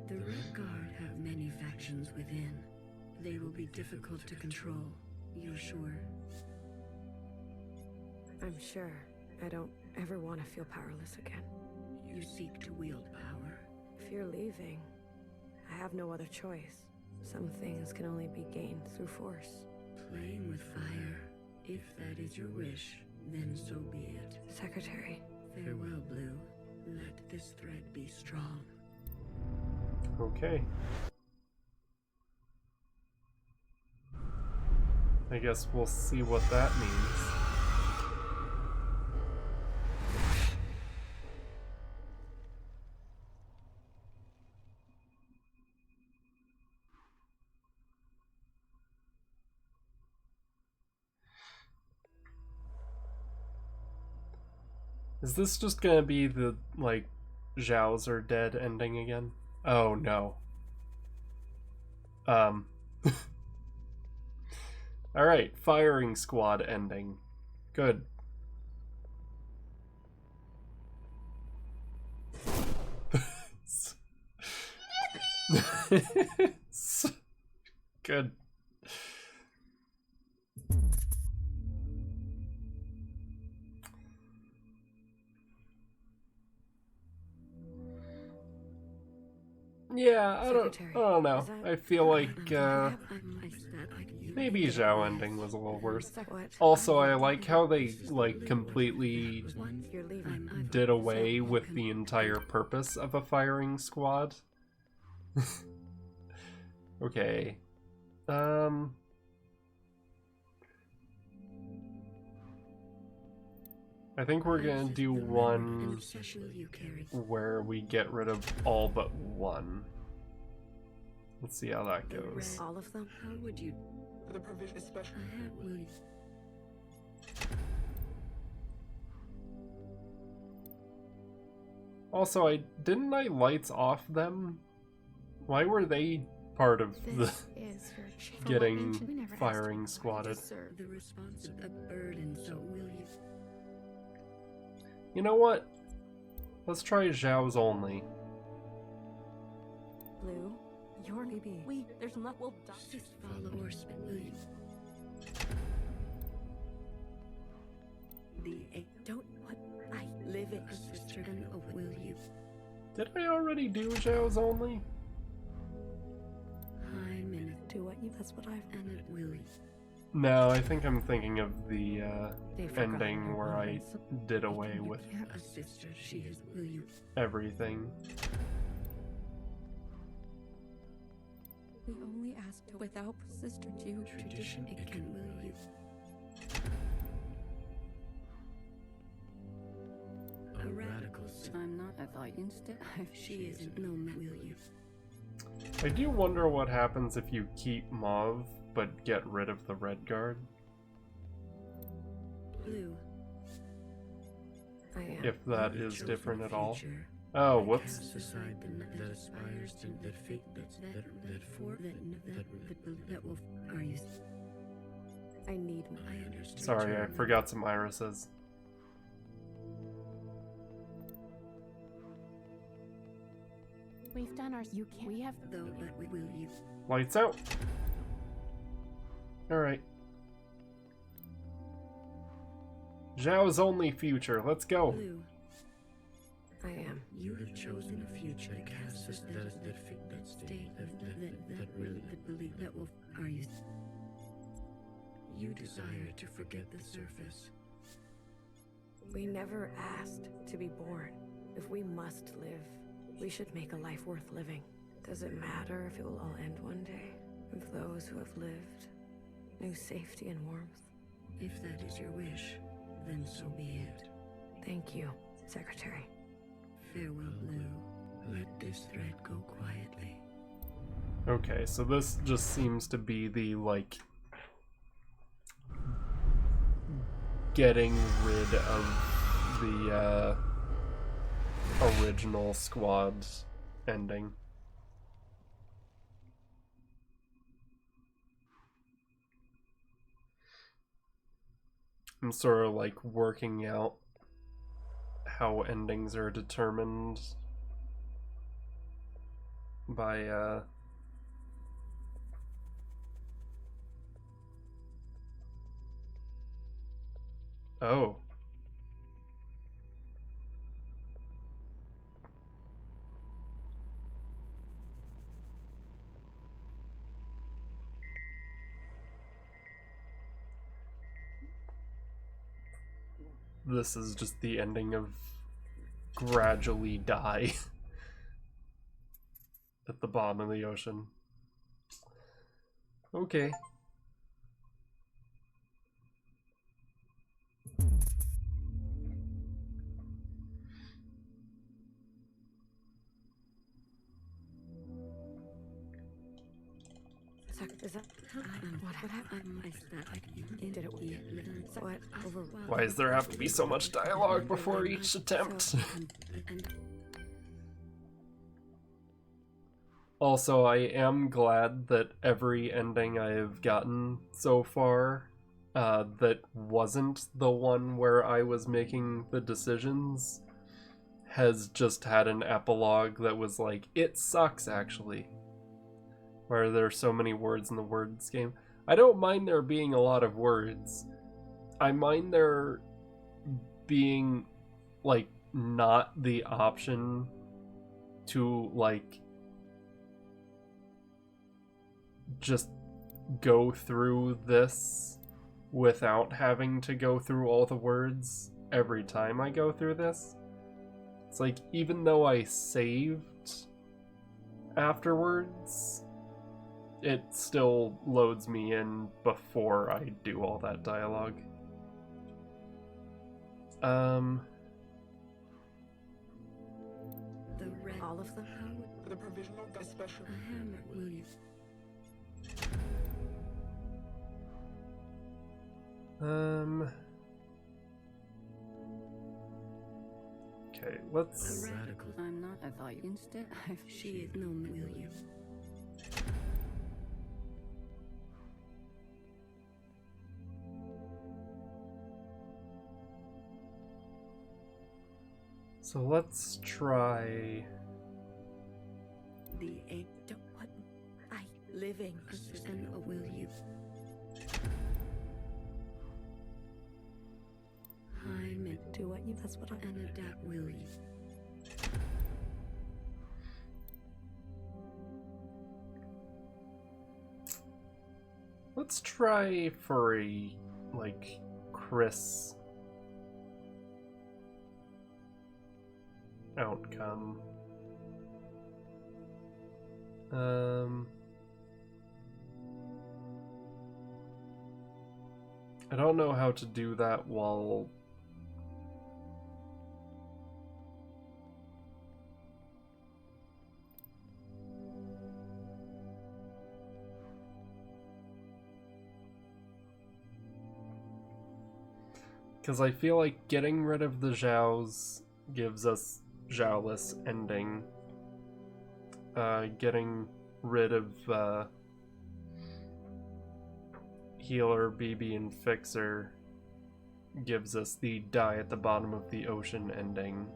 The Red Guard have many factions within. They will be difficult to control. You're sure? I'm sure. I don't ever want to feel powerless again. You seek to wield power. If you're leaving, I have no other choice. Some things can only be gained through force. Playing with fire. If that is your wish, then so be it. Secretary. Farewell, Blue. Let this thread be strong. Okay. I guess we'll see what that means. Is this just gonna be the, like, Zhao's are dead ending again? Oh, no. Alright, firing squad ending. Good. Good. Yeah, I don't know. I feel like maybe Zhao ending was a little worse. Also, I like how they like completely did away with the entire purpose of a firing squad. Okay. I think we're gonna do one where we get rid of all but one. Let's see how that goes. All of them? How would you? The provision especially. Also, didn't I lights off them? Why were they part of the getting firing squatted? The response of a burden, so will you? You know what? Let's try Zhao's only. Blue, your baby. There's not. We'll die. Just follow or spit, will you? Don't what I live it, sister, and will you? Did I already do Zhao's only? I'm in it. Do what you. That's what I've. And it will you. No, I think I'm thinking of the ending where I did away with A sister, she is, will you? everything. We only asked without Sister Jew. Tradition, it can will you. A radical. I'm not. I thought instead. She isn't. No, will you? I do wonder what happens if you keep Mauve but get rid of the red guard. Blue. If that is different at all. Oh, whoops. Aside that aspires to that fate that will are you? I need. I understand. Sorry, I forgot some irises. We've done ours. You can't. We have. Though, but will you? Lights out. Alright. Zhao's only future. Let's go. Blue. I am. You have chosen a future that casts us that state that really believe that will are you? You desire to forget the surface. We never asked to be born. If we must live, we should make a life worth living. Does it matter if it will all end one day? If those who have lived knew safety and warmth? If that is your wish, then so be it. Thank you, Secretary. Farewell, Blue. Let this thread go quietly. Okay, so this just seems to be the, like, getting rid of the, original squad ending. I'm sort of like working out how endings are determined by oh. This is just the ending of gradually die at the bottom of the ocean. Okay. Is that what happened? Did it what over? Why does there have to be so much dialogue before each attempt? Also, I am glad that every ending I have gotten so far that wasn't the one where I was making the decisions has just had an epilogue that was like, it sucks actually. Where there's so many words in the words game. I don't mind there being a lot of words. I mind there being, like, not the option to, like, just go through this without having to go through all the words every time I go through this. It's like, even though I saved afterwards, it still loads me in before I do all that dialogue. All of them? For the provisional guest special. A hammer, will you? Okay, let's... A radical. I'm not. I thought you instead. She is no, will you? So let's try... The egg, what? I living. And will you? I'm it. Do what you, that's what I... And adapt, will you? Let's try for a, like, Chris outcome. I don't know how to do that while... Because I feel like getting rid of the Zhaos gives us Zhaoless ending. Getting rid of Healer, BB, and Fixer gives us the die at the bottom of the ocean ending.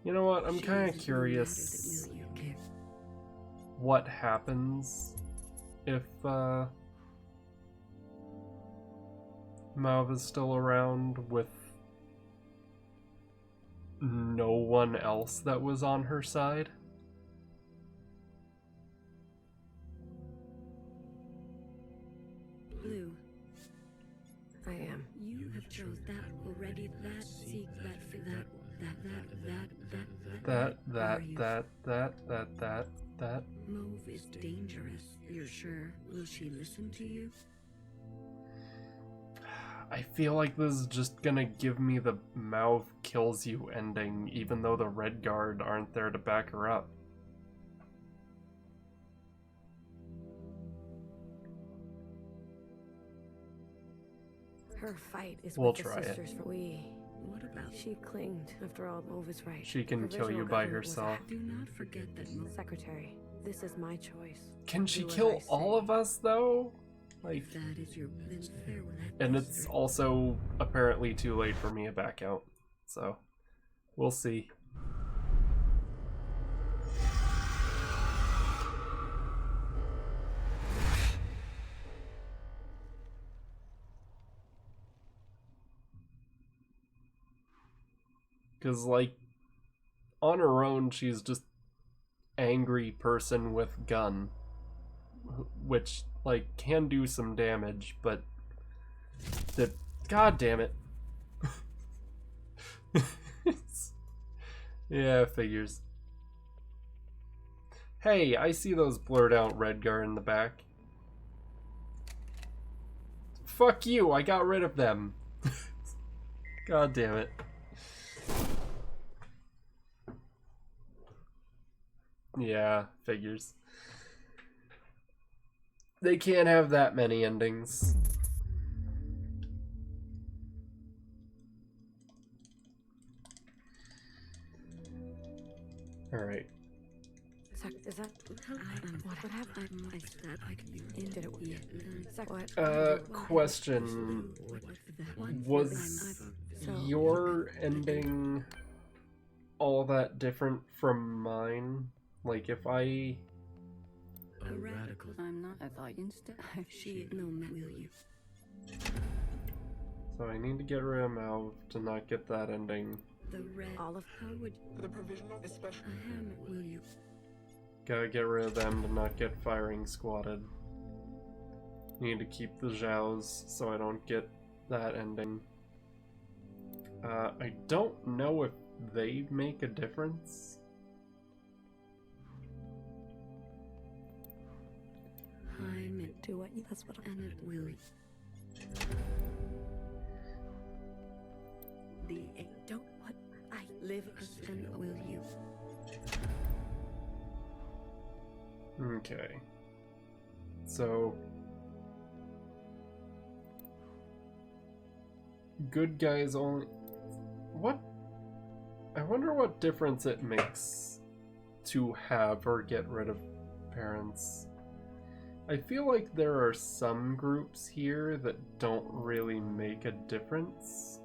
You know what? I'm kind of curious what happens if Mav is still around with no one else that was on her side. Blue. I am. You have chose that already. That seek that that. Mauve is dangerous. You're sure? Will she listen to you? I feel like this is just gonna give me the Mauve kills you ending, even though the Red Guard aren't there to back her up. Her fight is We'll with try the it. sisters for we. What about? She clinged. After all, Mauve is right. She can kill you Provisional by government was herself. Do not forget that Mauve. Secretary, this is my choice. Can she Do as I kill say. all of us though? Like, If that is your then farewell. and it's also apparently too late for me to back out. So, we'll see. Because, like, on her own, she's just angry person with gun. Which, like, can do some damage, but... God damn it. Yeah, figures. Hey, I see those blurred out Redgar in the back. Fuck you, I got rid of them. God damn it. Yeah, figures. They can't have that many endings. Alright. Is that what happened? I said I could Did it work? What? Question. Was your ending all that different from mine? Like, if I... A radical. I'm not. I thought instead. She no will you. So I need to get rid of Mal to not get that ending. The red. All of how would The provisional is special. a hammer will you? Gotta get rid of them to not get firing squatted. Need to keep the Zhaos so I don't get that ending. I don't know if they make a difference. I'm it. Do what you, that's what And it will. Don't what I live and will you. Okay. So good guys only. What? I wonder what difference it makes to have or get rid of parents. I feel like there are some groups here that don't really make a difference.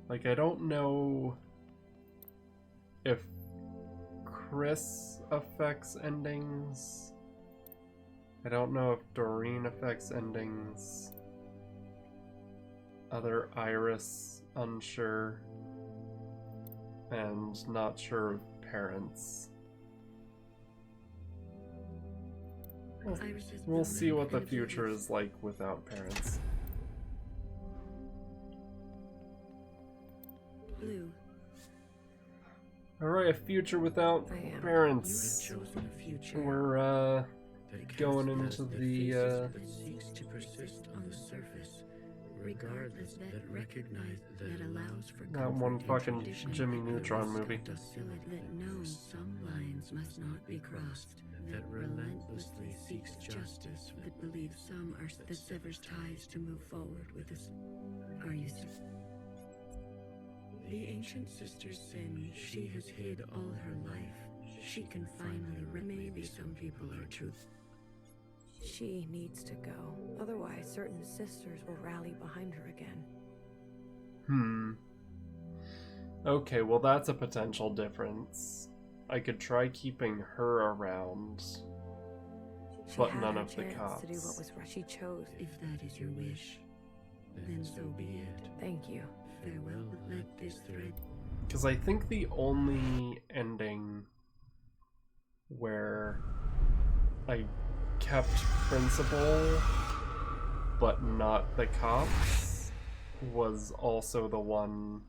Like, I don't know if Chris affects endings. I don't know if Doreen affects endings. Other Iris, unsure. And not sure of parents. We'll see what the future is like without parents. Blue. Alright, a future without parents. We're going into the seeks to persist on the surface, regardless that recognize that allows for that one fucking Jimmy Neutron movie. that knows some lines must not be crossed, that relentlessly seeks justice, that believes some are that severs ties to move forward with us. Are you the ancient sister's sin she has hid all her life. She can finally maybe some people are truth. She needs to go. Otherwise, certain sisters will rally behind her again. Okay, well that's a potential difference. I could try keeping her around, but none of the cops. To do what was right. She chose. If that is your wish, then so be it. Thank you. Farewell, let this thread. Because I think the only ending where I kept principal but not the cops was also the one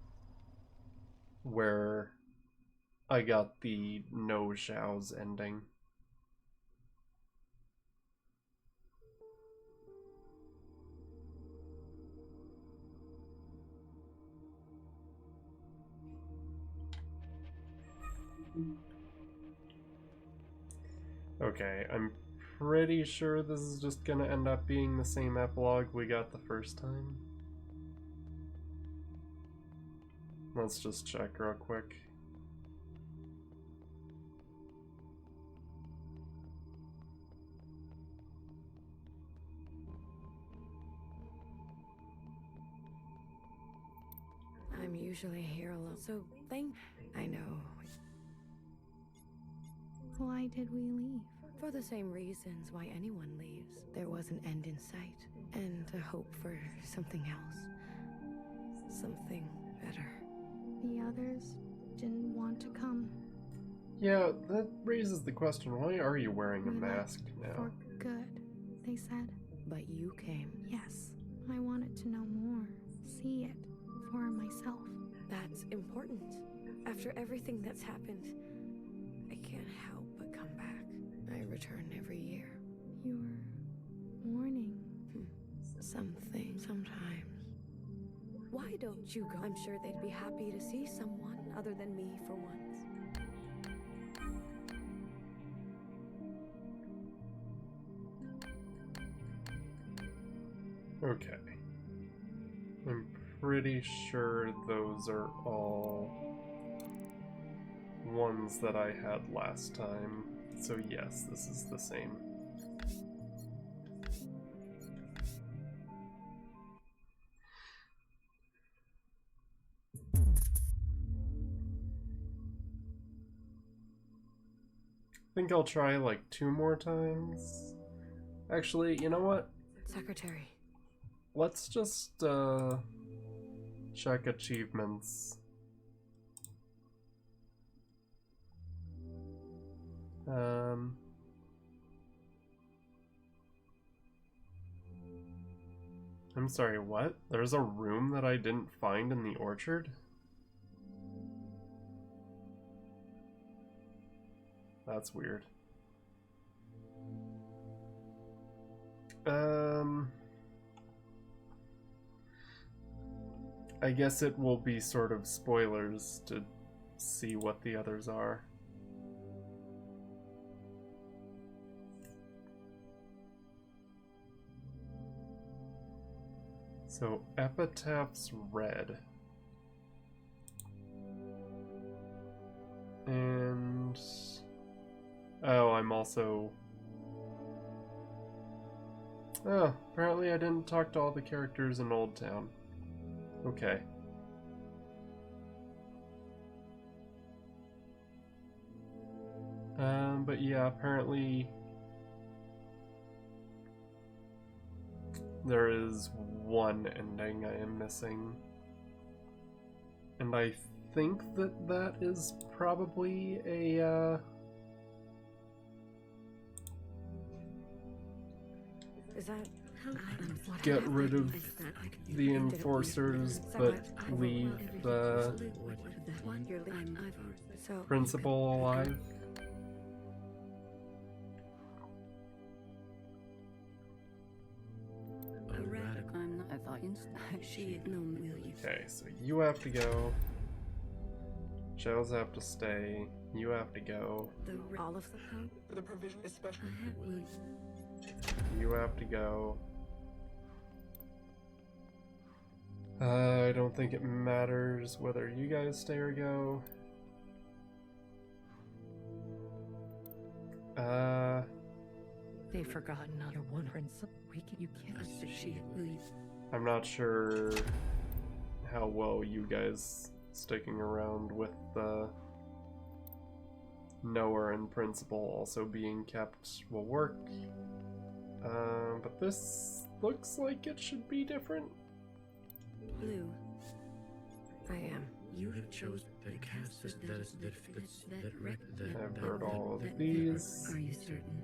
where I got the no Zhao's ending. Okay, I'm pretty sure this is just gonna end up being the same epilogue we got the first time. Let's just check real quick. I'm usually here alone, so I know. Why did we leave? For the same reasons why anyone leaves. There was an end in sight, and a hope for something else. Something better. The others didn't want to come. Yeah, that raises the question, why are you wearing a mask now? For good, they said. But you came. Yes, I wanted to know more, see it for myself. That's important. After everything that's happened, I can't help but come back. I return every year. You're mourning. Something, sometimes. Why don't you go? I'm sure they'd be happy to see someone other than me for once. Okay. I'm pretty sure those are all ones that I had last time. So yes, this is the same. I think I'll try like 2 more times. Actually, you know what? Secretary. Let's just check achievements. I'm sorry, what? There's a room that I didn't find in the orchard? That's weird. I guess it will be sort of spoilers to see what the others are. So, Epitaph's red. And... oh, I'm also... oh, apparently I didn't talk to all the characters in Old Town. Okay. But yeah, apparently there is one ending I am missing. And I think that that is probably a, Is that get rid of the enforcers, but leave the principal alive? I thought she no will you. Okay, so you have to go. Shells have to stay. You have to go. all of them? The provision is special. You have to go. I don't think it matters whether you guys stay or go. They've forgotten another one principle. You can't she I'm not sure how well you guys sticking around with the knower and principal also being kept will work. But this looks like it should be different. Blue. I am. You have chosen the cast that I've heard all of these. Are you certain?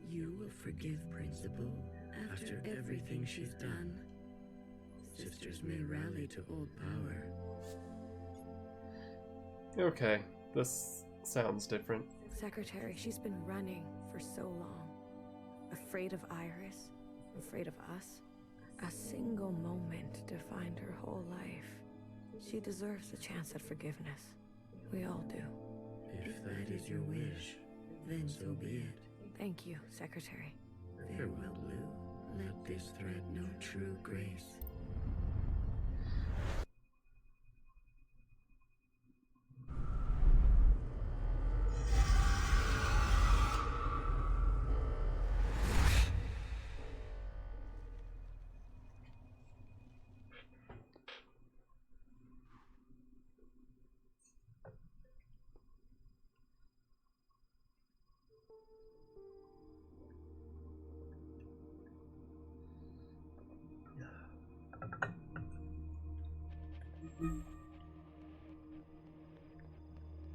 You will forgive Principal after everything she's done. Sisters may rally to old power. Okay, this sounds different. Secretary, she's been running for so long. Afraid of Iris, afraid of us. A single moment defined her whole life. She deserves a chance at forgiveness. We all do. If that is your wish, then so be it. Thank you, Secretary. Farewell, Blue. Let this thread know true grace.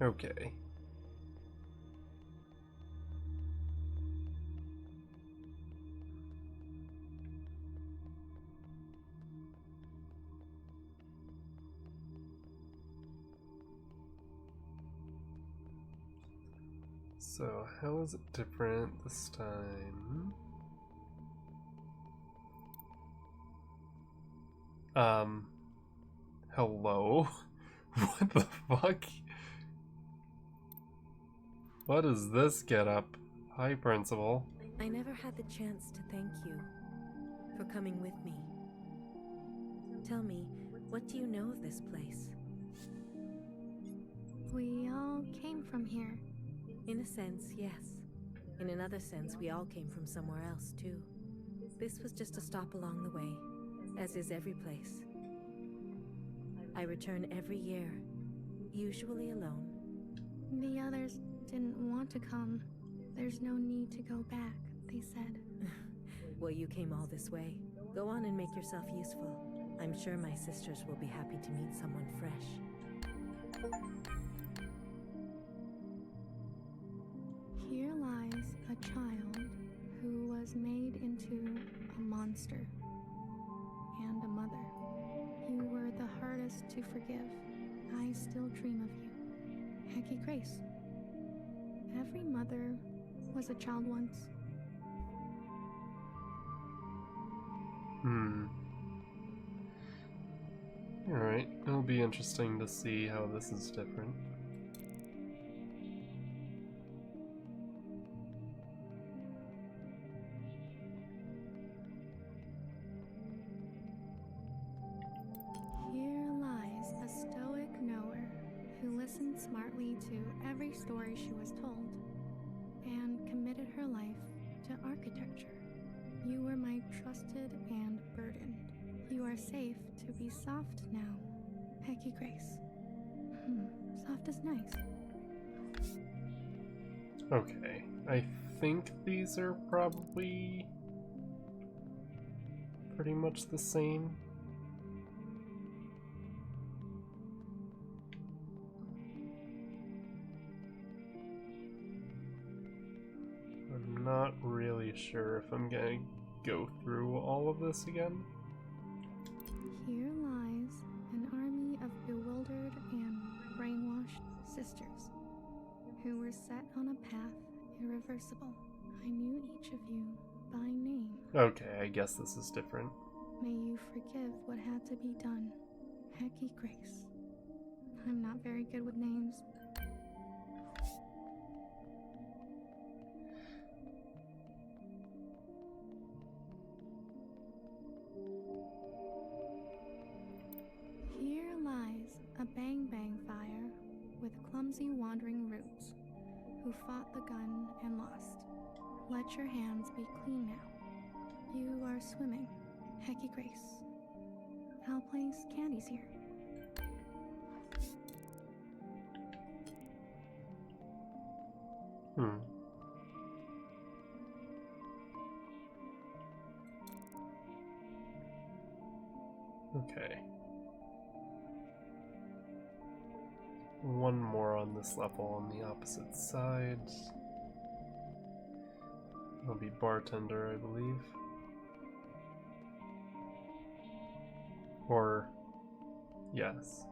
Okay. So, how is it different this time? Hello? What the fuck? What is this get up? Hi, Principal. I never had the chance to thank you for coming with me. Tell me, what do you know of this place? We all came from here. In a sense, yes. In another sense, we all came from somewhere else, too. This was just a stop along the way, as is every place. I return every year, usually alone. The others didn't want to come. There's no need to go back, they said. Well, you came all this way. Go on and make yourself useful. I'm sure my sisters will be happy to meet someone fresh. Here lies a child who was made into a monster and a mother. You were the hardest to forgive. I still dream of you. Hecky Grace. Every mother was a child once. Alright, it'll be interesting to see how this is different. Here lies a stoic knower who listened smartly to every story she was told and committed her life to architecture. You were my trusted and burdened. You are safe to be soft now, Hecky Grace. Soft is nice. Okay, I think these are probably pretty much the same. I'm not really sure if I'm gonna go through all of this again. Here lies an army of bewildered and brainwashed sisters who were set on a path irreversible. I knew each of you by name. Okay, I guess this is different. May you forgive what had to be done, Hecky Grace. I'm not very good with names. Here lies a bang-bang fire with clumsy wandering roots who fought the gun and lost. Let your hands be clean now. You are swimming, Hecky Grace. I'll place candies here. Okay. One more on this level on the opposite side. I'll be bartender, I believe. Or, yes.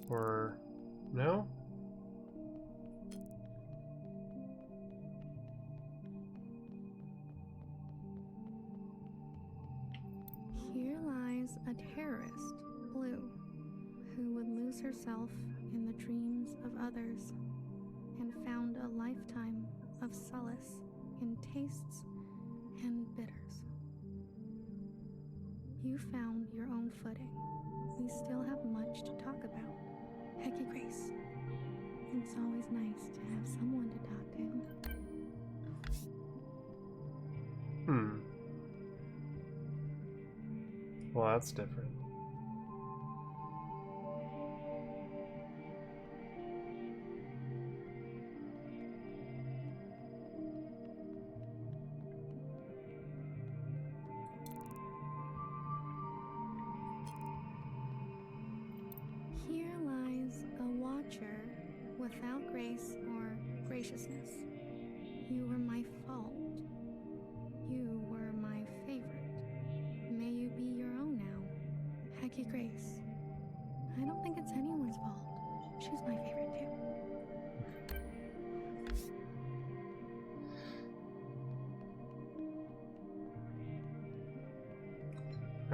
Or, no? Here lies a terrorist, Blue, who would lose herself in the dreams of others and found a lifetime of solace in tastes and bitters. You found your own footing. We still have much to talk about, Hecky Grace. It's always nice to have someone to talk to. Well, that's different. Here lies a watcher without grace or graciousness. You were my fault. You were my favorite. May you be your own now, Hecky Grace. I don't think it's anyone's fault. She's my favorite too.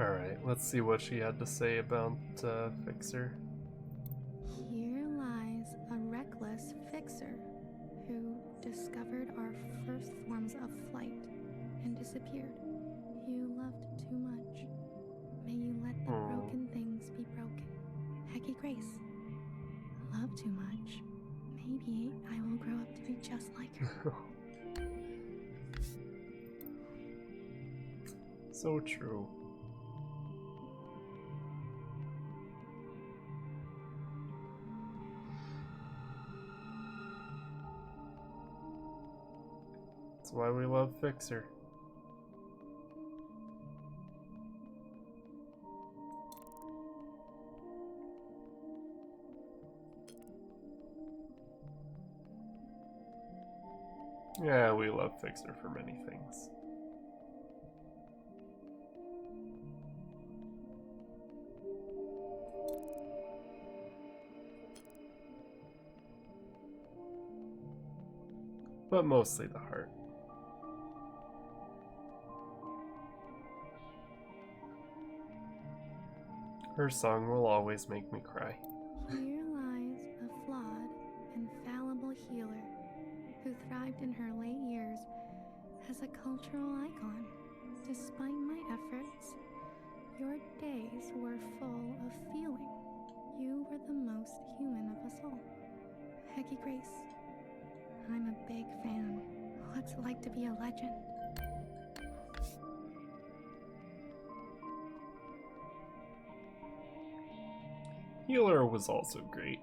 Alright, let's see what she had to say about Fixer. Here lies a reckless fixer who discovered our first forms of flight and disappeared. You loved too much. May you let the broken things be broken. Hecky Grace. Love too much. Maybe I will grow up to be just like her. So true. That's why we love Fixer. Yeah, we love Fixer for many things. But mostly the heart. Her song will always make me cry. Here lies a flawed and fallible healer who thrived in her late years as a cultural icon. Despite my efforts, your days were full of feeling. You were the most human of us all. Peggy Grace, I'm a big fan. What's it like to be a legend? Healer was also great.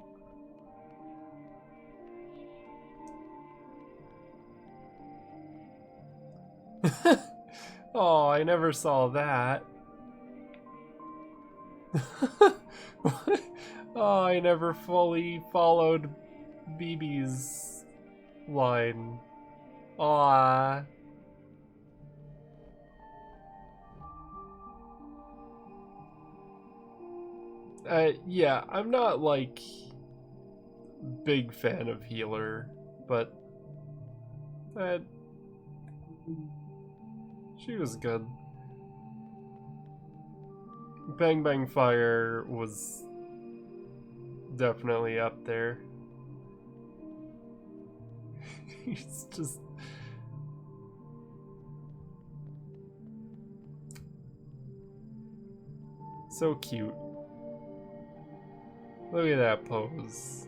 Oh, I never saw that. Oh, I never fully followed BB's line. Aww. Yeah, I'm not like big fan of Healer, but she was good. Bang Bang Fire was definitely up there. He's just so cute. Look at that pose.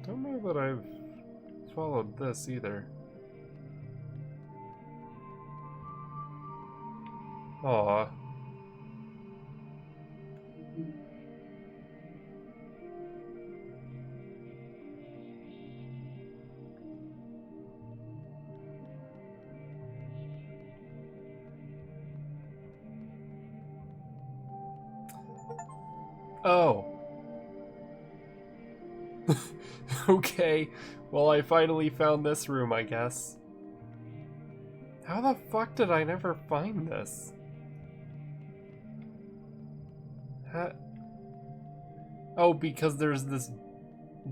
Don't know that I've followed this either. Aw. Oh. Okay. Well, I finally found this room, I guess. How the fuck did I never find this? Oh, because there's this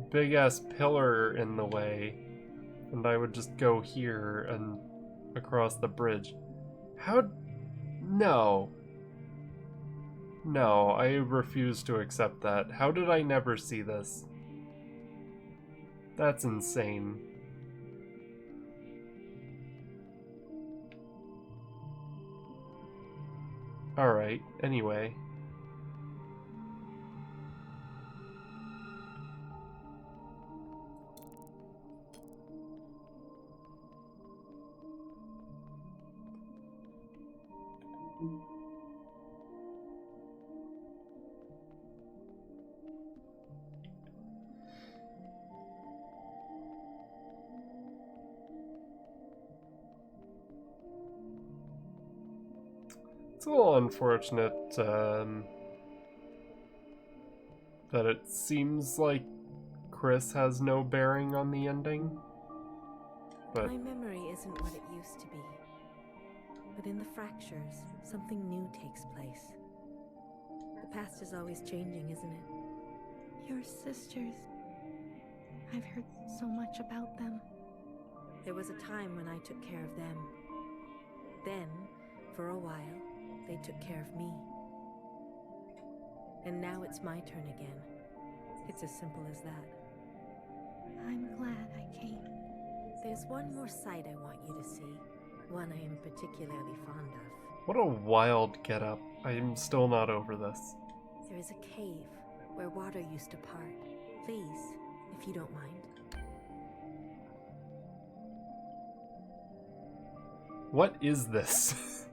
big-ass pillar in the way. And I would just go here and across the bridge. How? No. No, I refuse to accept that. How did I never see this? That's insane. Alright, anyway. It's a little unfortunate that it seems like Chris has no bearing on the ending. But my memory isn't what it used to be. But in the fractures, something new takes place. The past is always changing, isn't it? Your sisters. I've heard so much about them. There was a time when I took care of them. Then, for a while, they took care of me. And now it's my turn again. It's as simple as that. I'm glad I came. There's one more sight I want you to see. One I am particularly fond of. what a wild getup. I am still not over this. There is a cave where water used to part. Please, if you don't mind. What is this?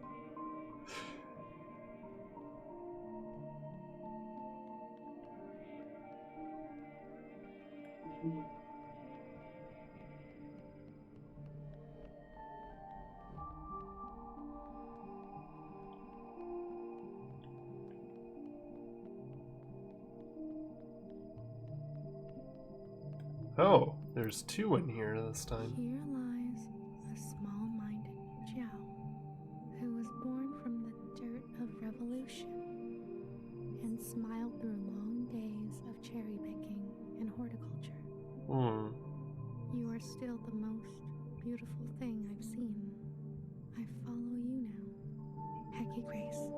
Oh, there's two in here this time. Here lies a small-minded Jiao who was born from the dirt of revolution and smiled through long days of cherry picking and horticulture. You are still the most beautiful thing I've seen. I follow you now, Hecky Grace.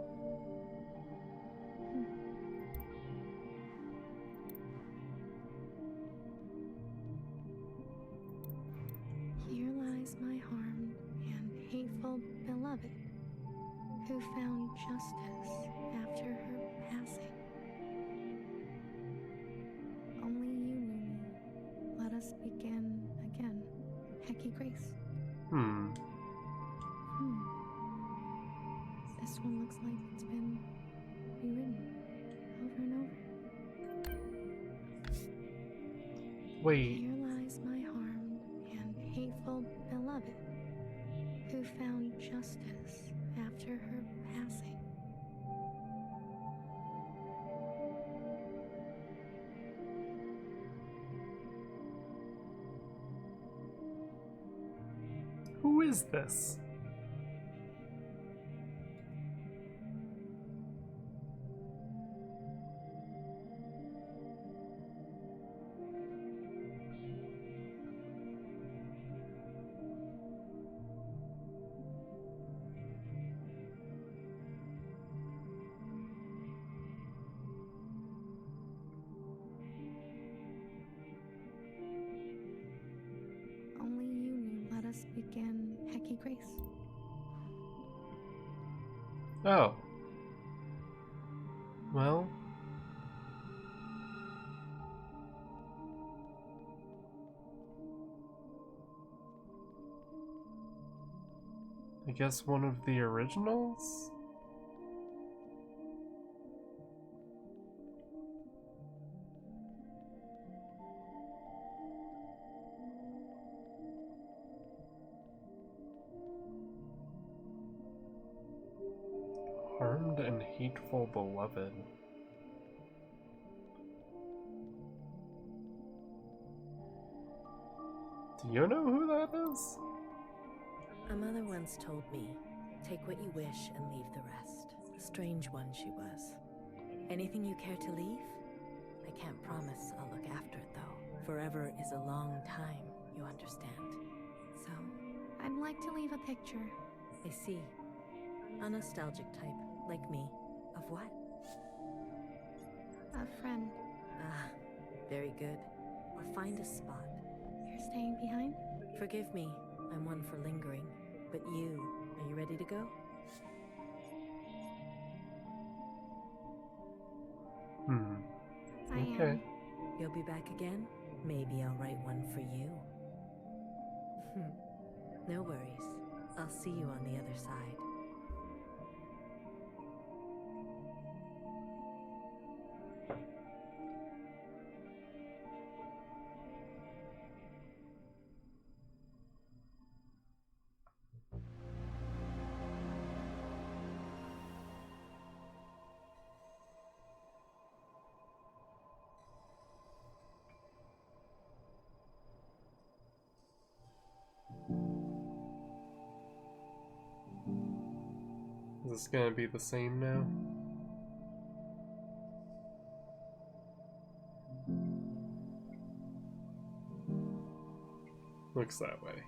Here lies my harmed and hateful beloved, who found justice after her passing. Only you knew me. Let us begin again, Hecky Grace. This one looks like it's been rewritten over and over. Wait. Here lies my harmed and hateful beloved, who found justice after her passing. Who is this? Only you knew. Let us begin, Hecky Grace. Oh. Well. I guess one of the originals? Harmed and hateful beloved. Do you know who that is? A mother once told me, take what you wish and leave the rest. A strange one she was. Anything you care to leave? I can't promise I'll look after it though. Forever is a long time, you understand. So, I'd like to leave a picture. I see. A nostalgic type, like me. Of what? A friend. Ah, very good. I'll find a spot. You're staying behind? Forgive me, I'm one for lingering. But you, are you ready to go? I Okay. am. You'll be back again? Maybe I'll write one for you. No worries. I'll see you on the other side. Is this gonna be the same now? Looks that way.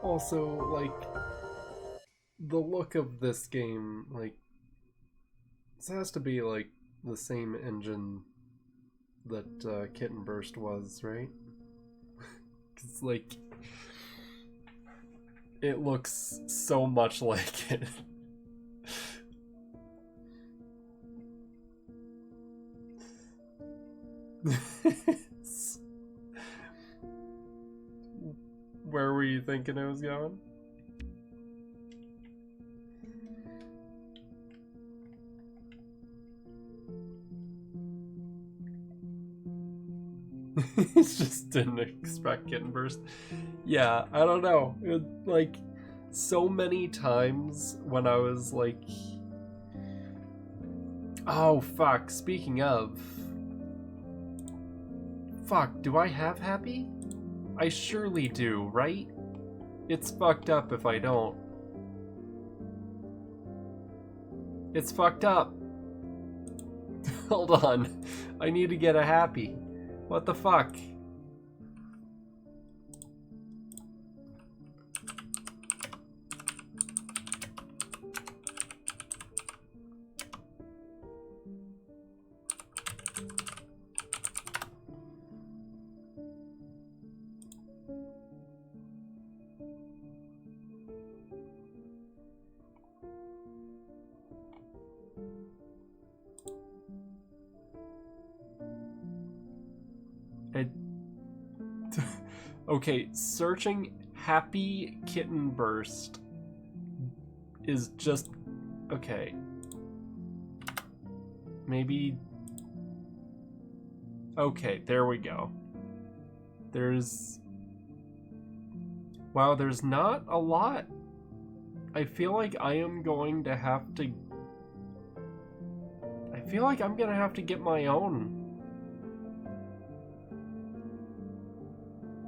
Also, like, the look of this game, like, this has to be, like, the same engine that Kitten Burst was, right? Because, like, it looks so much like it. Where were you thinking it was going? Just didn't expect Kitten Burst. Yeah, I don't know. It, like, so many times when I was like... Oh, fuck. Speaking of... Fuck, do I have Happy? I surely do, right? It's fucked up if I don't. It's fucked up. Hold on. I need to get a Happy. What the fuck? Okay, searching Happy Kitten Burst is just... Okay. Maybe... Okay, there we go. There's... Wow, there's not a lot. I feel like I am going to have to... I feel like I'm gonna have to get my own.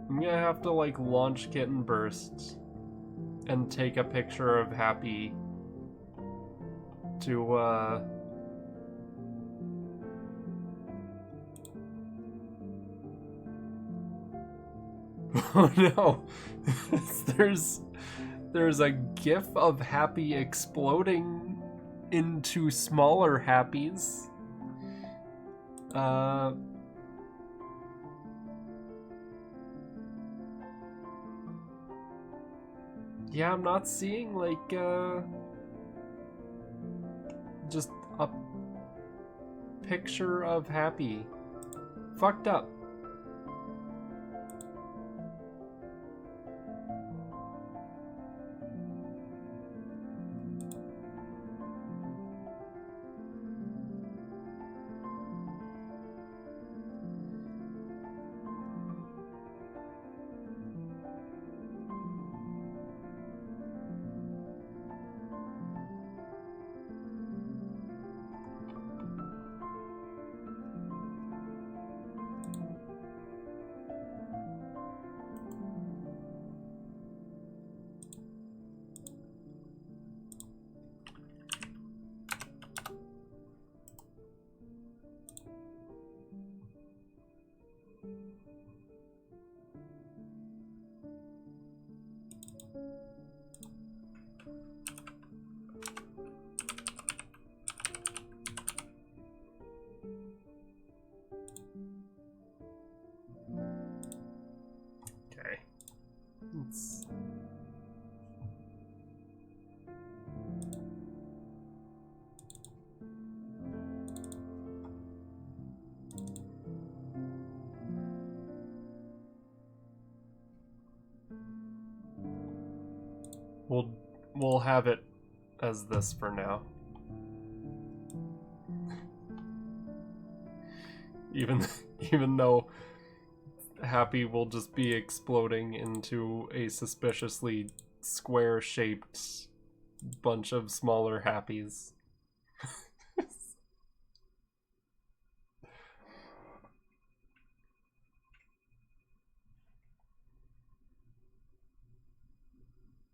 I'm gonna have to, like, launch Kitten Burst and take a picture of Happy to, Oh no! There's a gif of Happy exploding into smaller Happies. Yeah, I'm not seeing, like, just a picture of Happy. Fucked up. Okay. Let's... We'll have it as this for now. Even though Happy will just be exploding into a suspiciously square-shaped bunch of smaller Happies.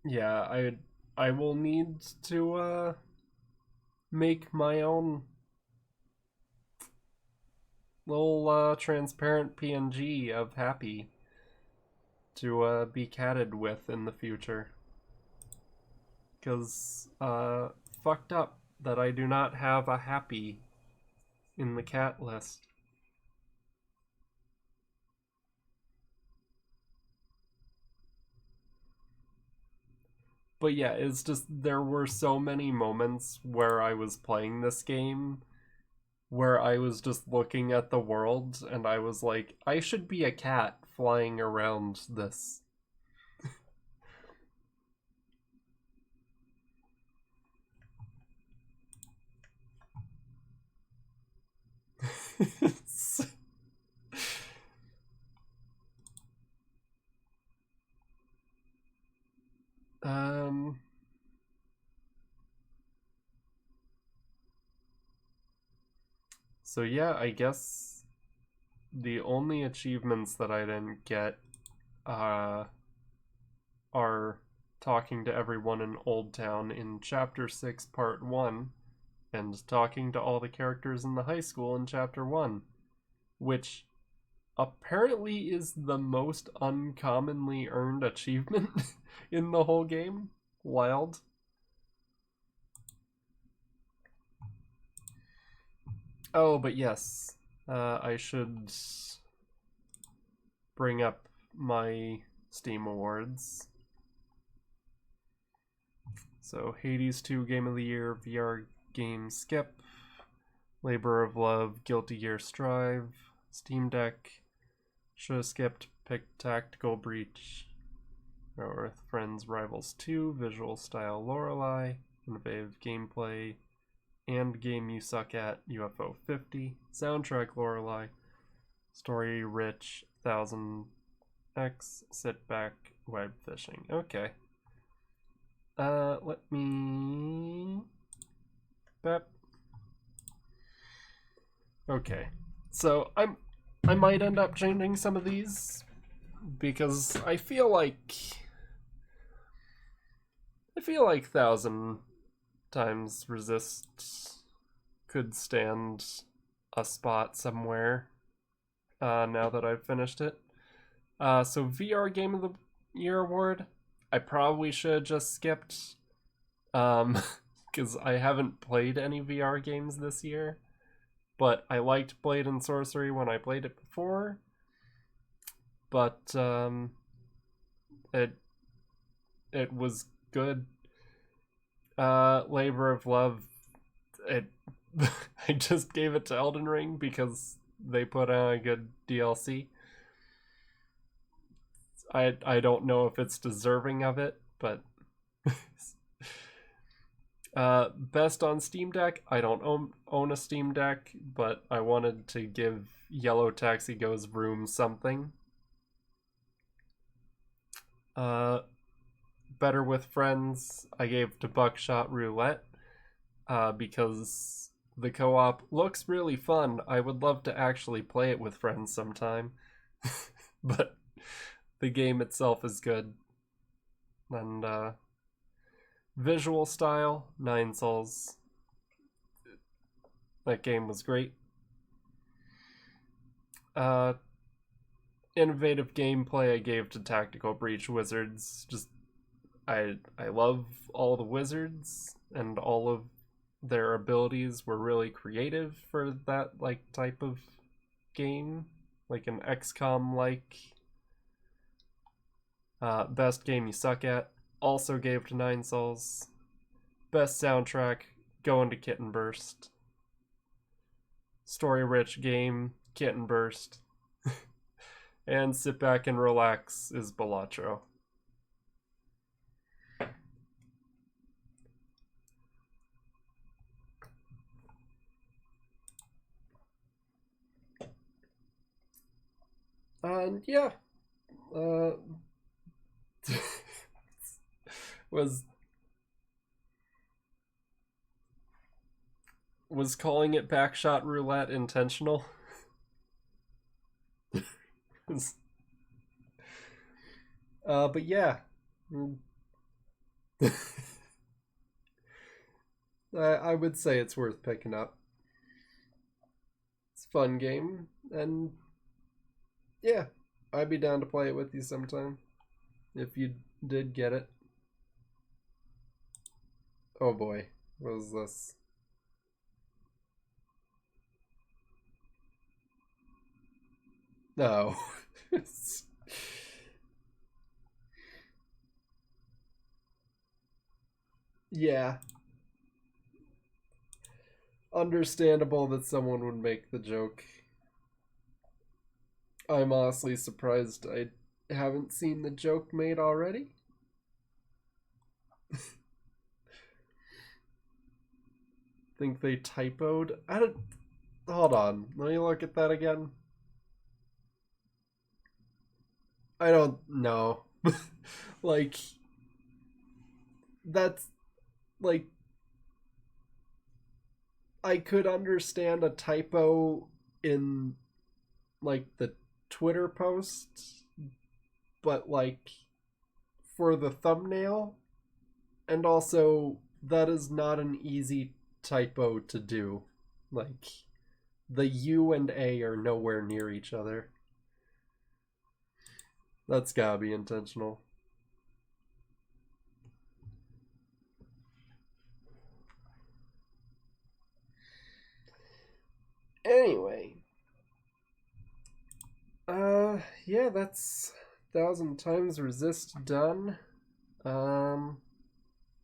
Yeah, I will need to make my own little transparent PNG of Happy to be catted with in the future. Because, fucked up that I do not have a happy in the cat list. But yeah, it's just, there were so many moments where I was playing this game where I was just looking at the world and I was like, I should be a cat flying around this. So yeah, I guess the only achievements that I didn't get are talking to everyone in Old Town in Chapter 6, Part 1, and talking to all the characters in the high school in Chapter 1, which apparently is the most uncommonly earned achievement in the whole game. Wild. Oh, but yes, I should bring up my Steam Awards. So, Hades 2 Game of the Year, VR Game Skip, Labor of Love, Guilty Gear Strive, Steam Deck, Should've Skipped, Pick Tactical Breach, Earth Friends Rivals 2, Visual Style Lorelei, Innovative Gameplay, and Game You Suck At, UFO 50, Soundtrack Lorelei, Story Rich, 1000x, Sit Back, Web Fishing. Okay. Let me... Bep. Okay. So, I might end up changing some of these, because I feel like 1000xResist could stand a spot somewhere now that I've finished it. So VR Game of the Year award, I probably should have just skipped, because I haven't played any VR games this year, but I liked Blade and Sorcery when I played it before, but it was good. Labor of Love, I just gave it to Elden Ring because they put out a good DLC. I don't know if it's deserving of it, but best on Steam Deck, I don't own a Steam Deck, but I wanted to give Yellow Taxi Goes Vroom something. Better with Friends, I gave to Buckshot Roulette, because the co-op looks really fun. I would love to actually play it with friends sometime. But the game itself is good. And visual style, 9 Souls. That game was great. Innovative gameplay I gave to Tactical Breach Wizards. Just I love all the wizards, and all of their abilities were really creative for that type of game, like an XCOM like. Best Game You Suck At, also gave to 9 Souls. Best soundtrack, going to Kitten Burst. Story rich game, Kitten Burst. And Sit Back and Relax is Balatro. And yeah, was calling it Backshot Roulette intentional? But yeah. I would say it's worth picking up. It's a fun game, and yeah, I'd be down to play it with you sometime. if you did get it. Oh boy, what is this? No. Yeah. Understandable that someone would make the joke. I'm honestly surprised I haven't seen the joke made already. Think they typoed? Hold on, let me look at that again. I don't know. Like, that's, like, I could understand a typo in, like, the Twitter post, but, like, for the thumbnail, and also, that is not an easy typo to do. Like, the U and A are nowhere near each other. That's gotta be intentional. Anyway. Yeah, that's 1000xResist done. I'm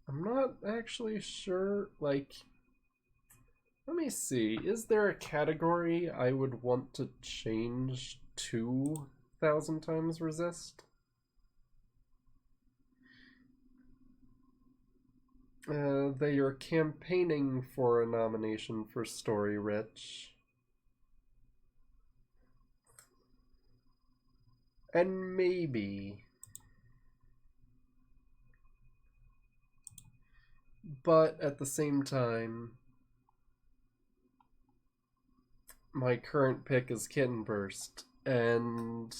not actually sure, like, let me see, is there a category I would want to change to 1000xResist? They are campaigning for a nomination for Story Rich. And maybe. But at the same time, my current pick is Kitten Burst, and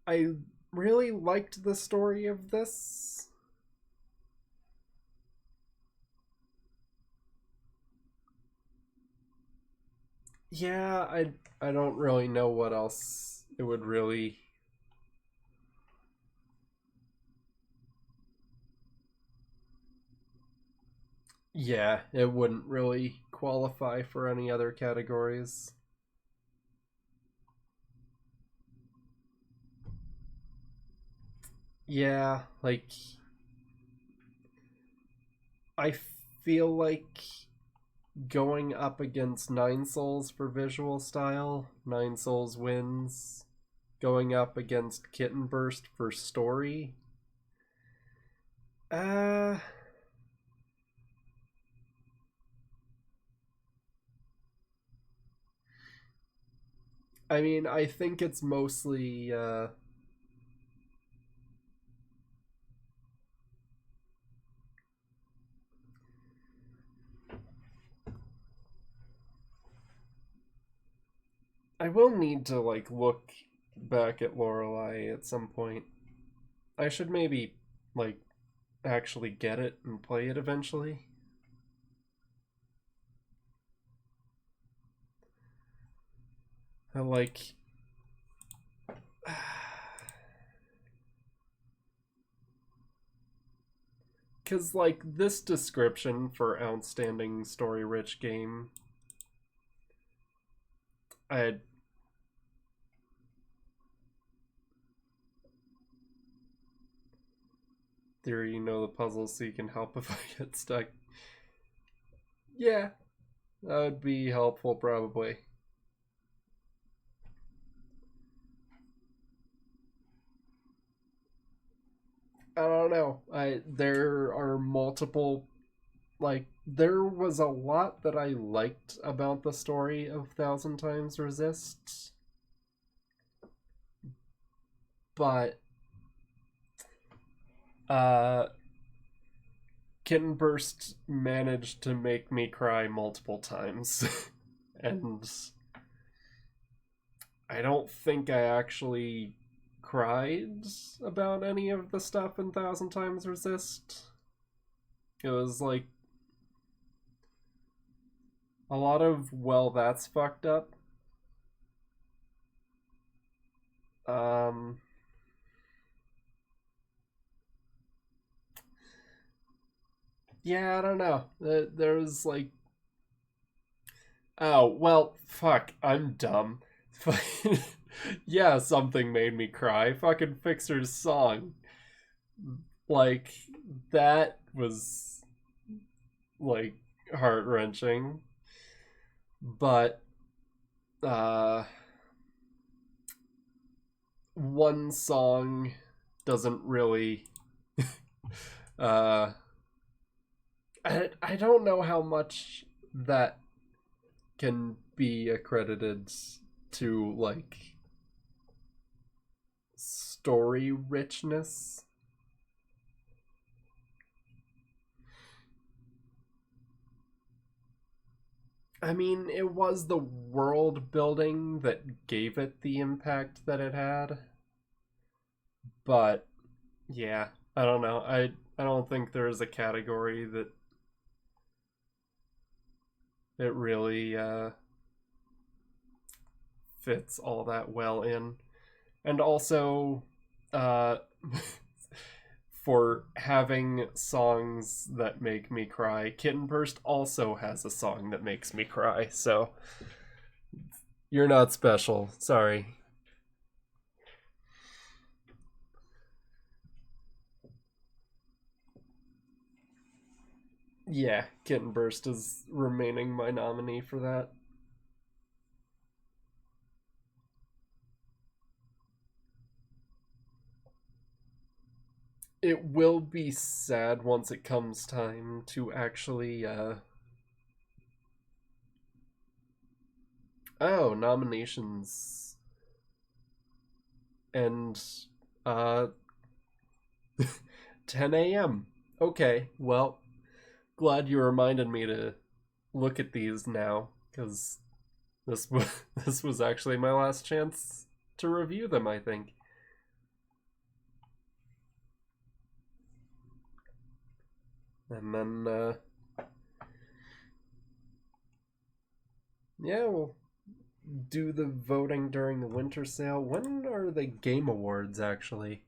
I really liked the story of this. Yeah, I don't really know what else it would really... Yeah, it wouldn't really qualify for any other categories. Yeah, like, I feel like going up against Nine Souls for visual style, Nine Souls wins. Going up against Kitten Burst for story. I mean, I think it's mostly I will need to, like, look back at Lorelei at some point. I should maybe, like, actually get it and play it eventually. I like... Because, like, this description for outstanding story-rich game, I theory, you know the puzzles so you can help if I get stuck. Yeah, that would be helpful probably. I don't know. There are multiple, like, there was a lot that I liked about the story of 1000xResist, but Kitten Burst managed to make me cry multiple times. And I don't think I actually cried about any of the stuff in 1000xResist. It was like a lot of, well, that's fucked up. Yeah, I don't know. There's like, oh well, fuck, I'm dumb. Yeah, something made me cry. Fucking Fixer's song. Like, that was like heart-wrenching. But one song doesn't really I don't know how much that can be accredited to like story richness. I mean, it was the world building that gave it the impact that it had. But yeah, I don't know. I don't think there's a category that it really fits all that well in. And also for having songs that make me cry, Kitten Burst also has a song that makes me cry, so you're not special. Sorry. Yeah, Kitten Burst is remaining my nominee for that. It will be sad once it comes time to actually oh, nominations. And 10 a.m. Okay, well, glad you reminded me to look at these now, because this was actually my last chance to review them, I think. And then yeah, we'll do the voting during the winter sale. When are the Game Awards actually?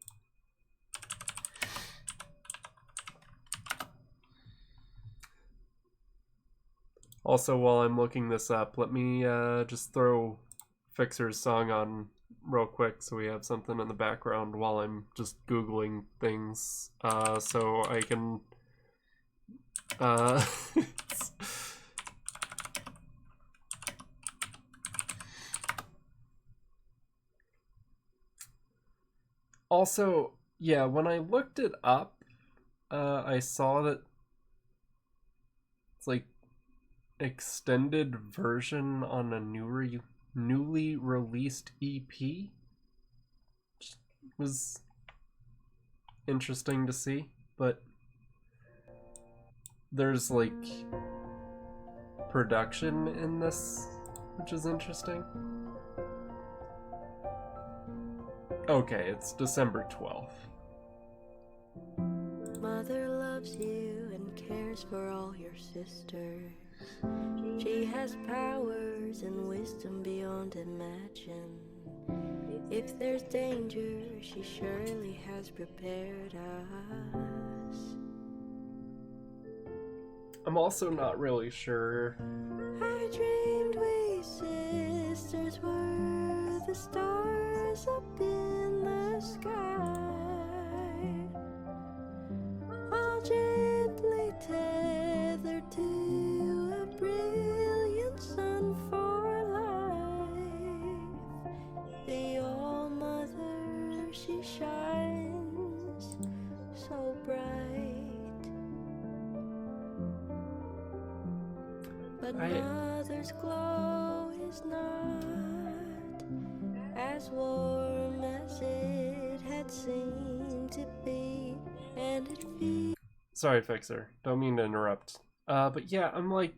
Also, while I'm looking this up, let me just throw Fixer's song on real quick so we have something in the background while I'm just Googling things so I can also, yeah, when I looked it up, I saw that it's like extended version on a newly released EP. Was interesting to see, but there's like production in this, which is interesting. Okay, it's December 12th. Mother loves you and cares for all your sisters. She has powers and wisdom beyond imagine. If there's danger, she surely has prepared us. I'm also not really sure. I dreamed we sisters were the stars up in the sky, all gently tethered to a brilliant sun for life. The All-Mother, she shines so bright. But Mother's glow is not as warm as it had seemed to be, and it feels... Sorry, Fixer. Don't mean to interrupt. But yeah, I'm like...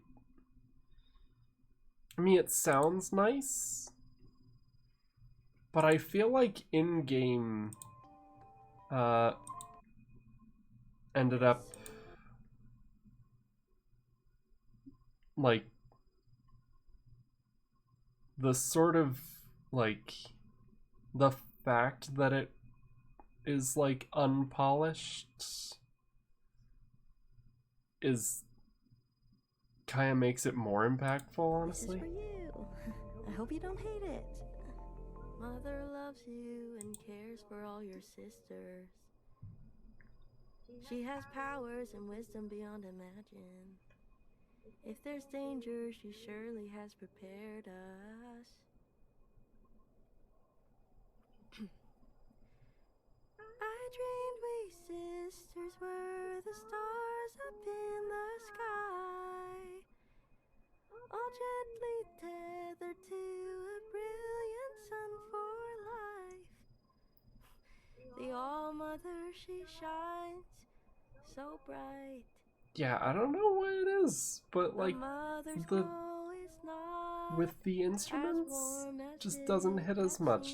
I mean, it sounds nice, but I feel like in-game ended up like the sort of like the fact that it is like unpolished is kind of makes it more impactful, honestly. This is for you. I hope you don't hate it. Mother loves you and cares for all your sisters. She has powers and wisdom beyond imagine. If there's danger, she surely has prepared us. I dreamed we sisters were the stars up in the sky, all gently tethered to a brilliant sun for life. The All-Mother, she shines so bright. Yeah, I don't know what it is, but like the with the instruments just doesn't hit as much.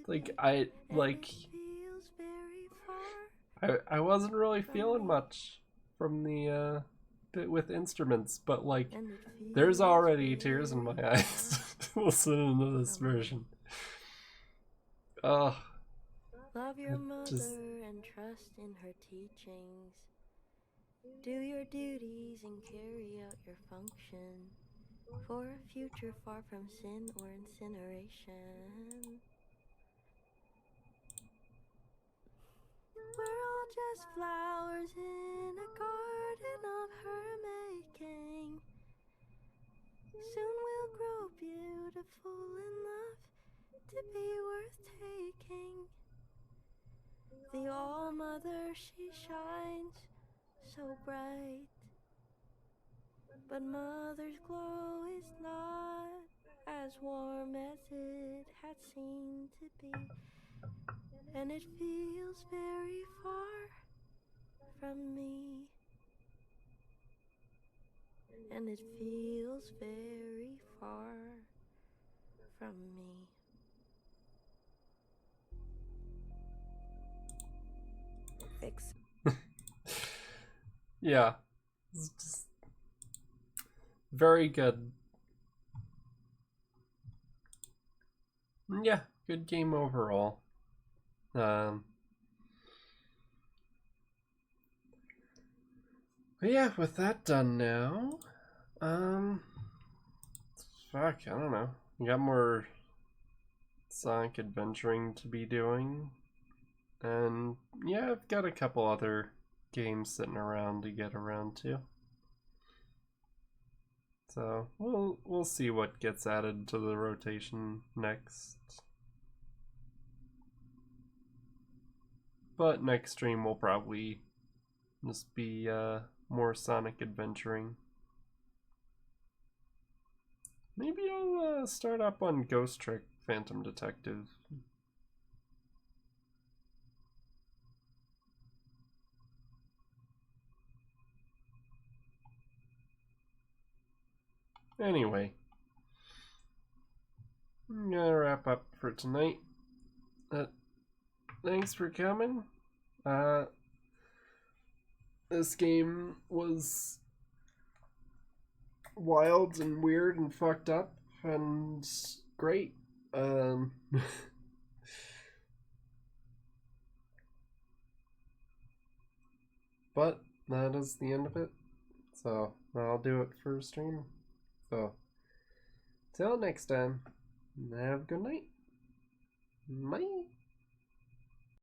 Like I wasn't really feeling much from the bit with instruments, but like there's already tears in my eyes listening to this version. Love your mother and trust in her teachings. Do your duties and carry out your function for a future far from sin or incineration. We're all just flowers in a garden of her making. Soon we'll grow beautiful enough to be worth taking. The All-Mother, she shines so bright, but Mother's glow is not as warm as it had seemed to be, and it feels very far from me, and it feels very far from me. Fix. Yeah, it's just very good. Yeah, good game overall. But yeah, with that done now, fuck, I don't know. We got more Sonic adventuring to be doing, and yeah, I've got a couple other games sitting around to get around to. So we'll see what gets added to the rotation next. But next stream will probably just be more Sonic adventuring. Maybe I'll start up on Ghost Trick Phantom Detective. Anyway, I'm gonna wrap up for tonight. Thanks for coming. This game was wild and weird and fucked up and great. But that is the end of it. So I'll do it for stream. So till next time, have a good night. Bye.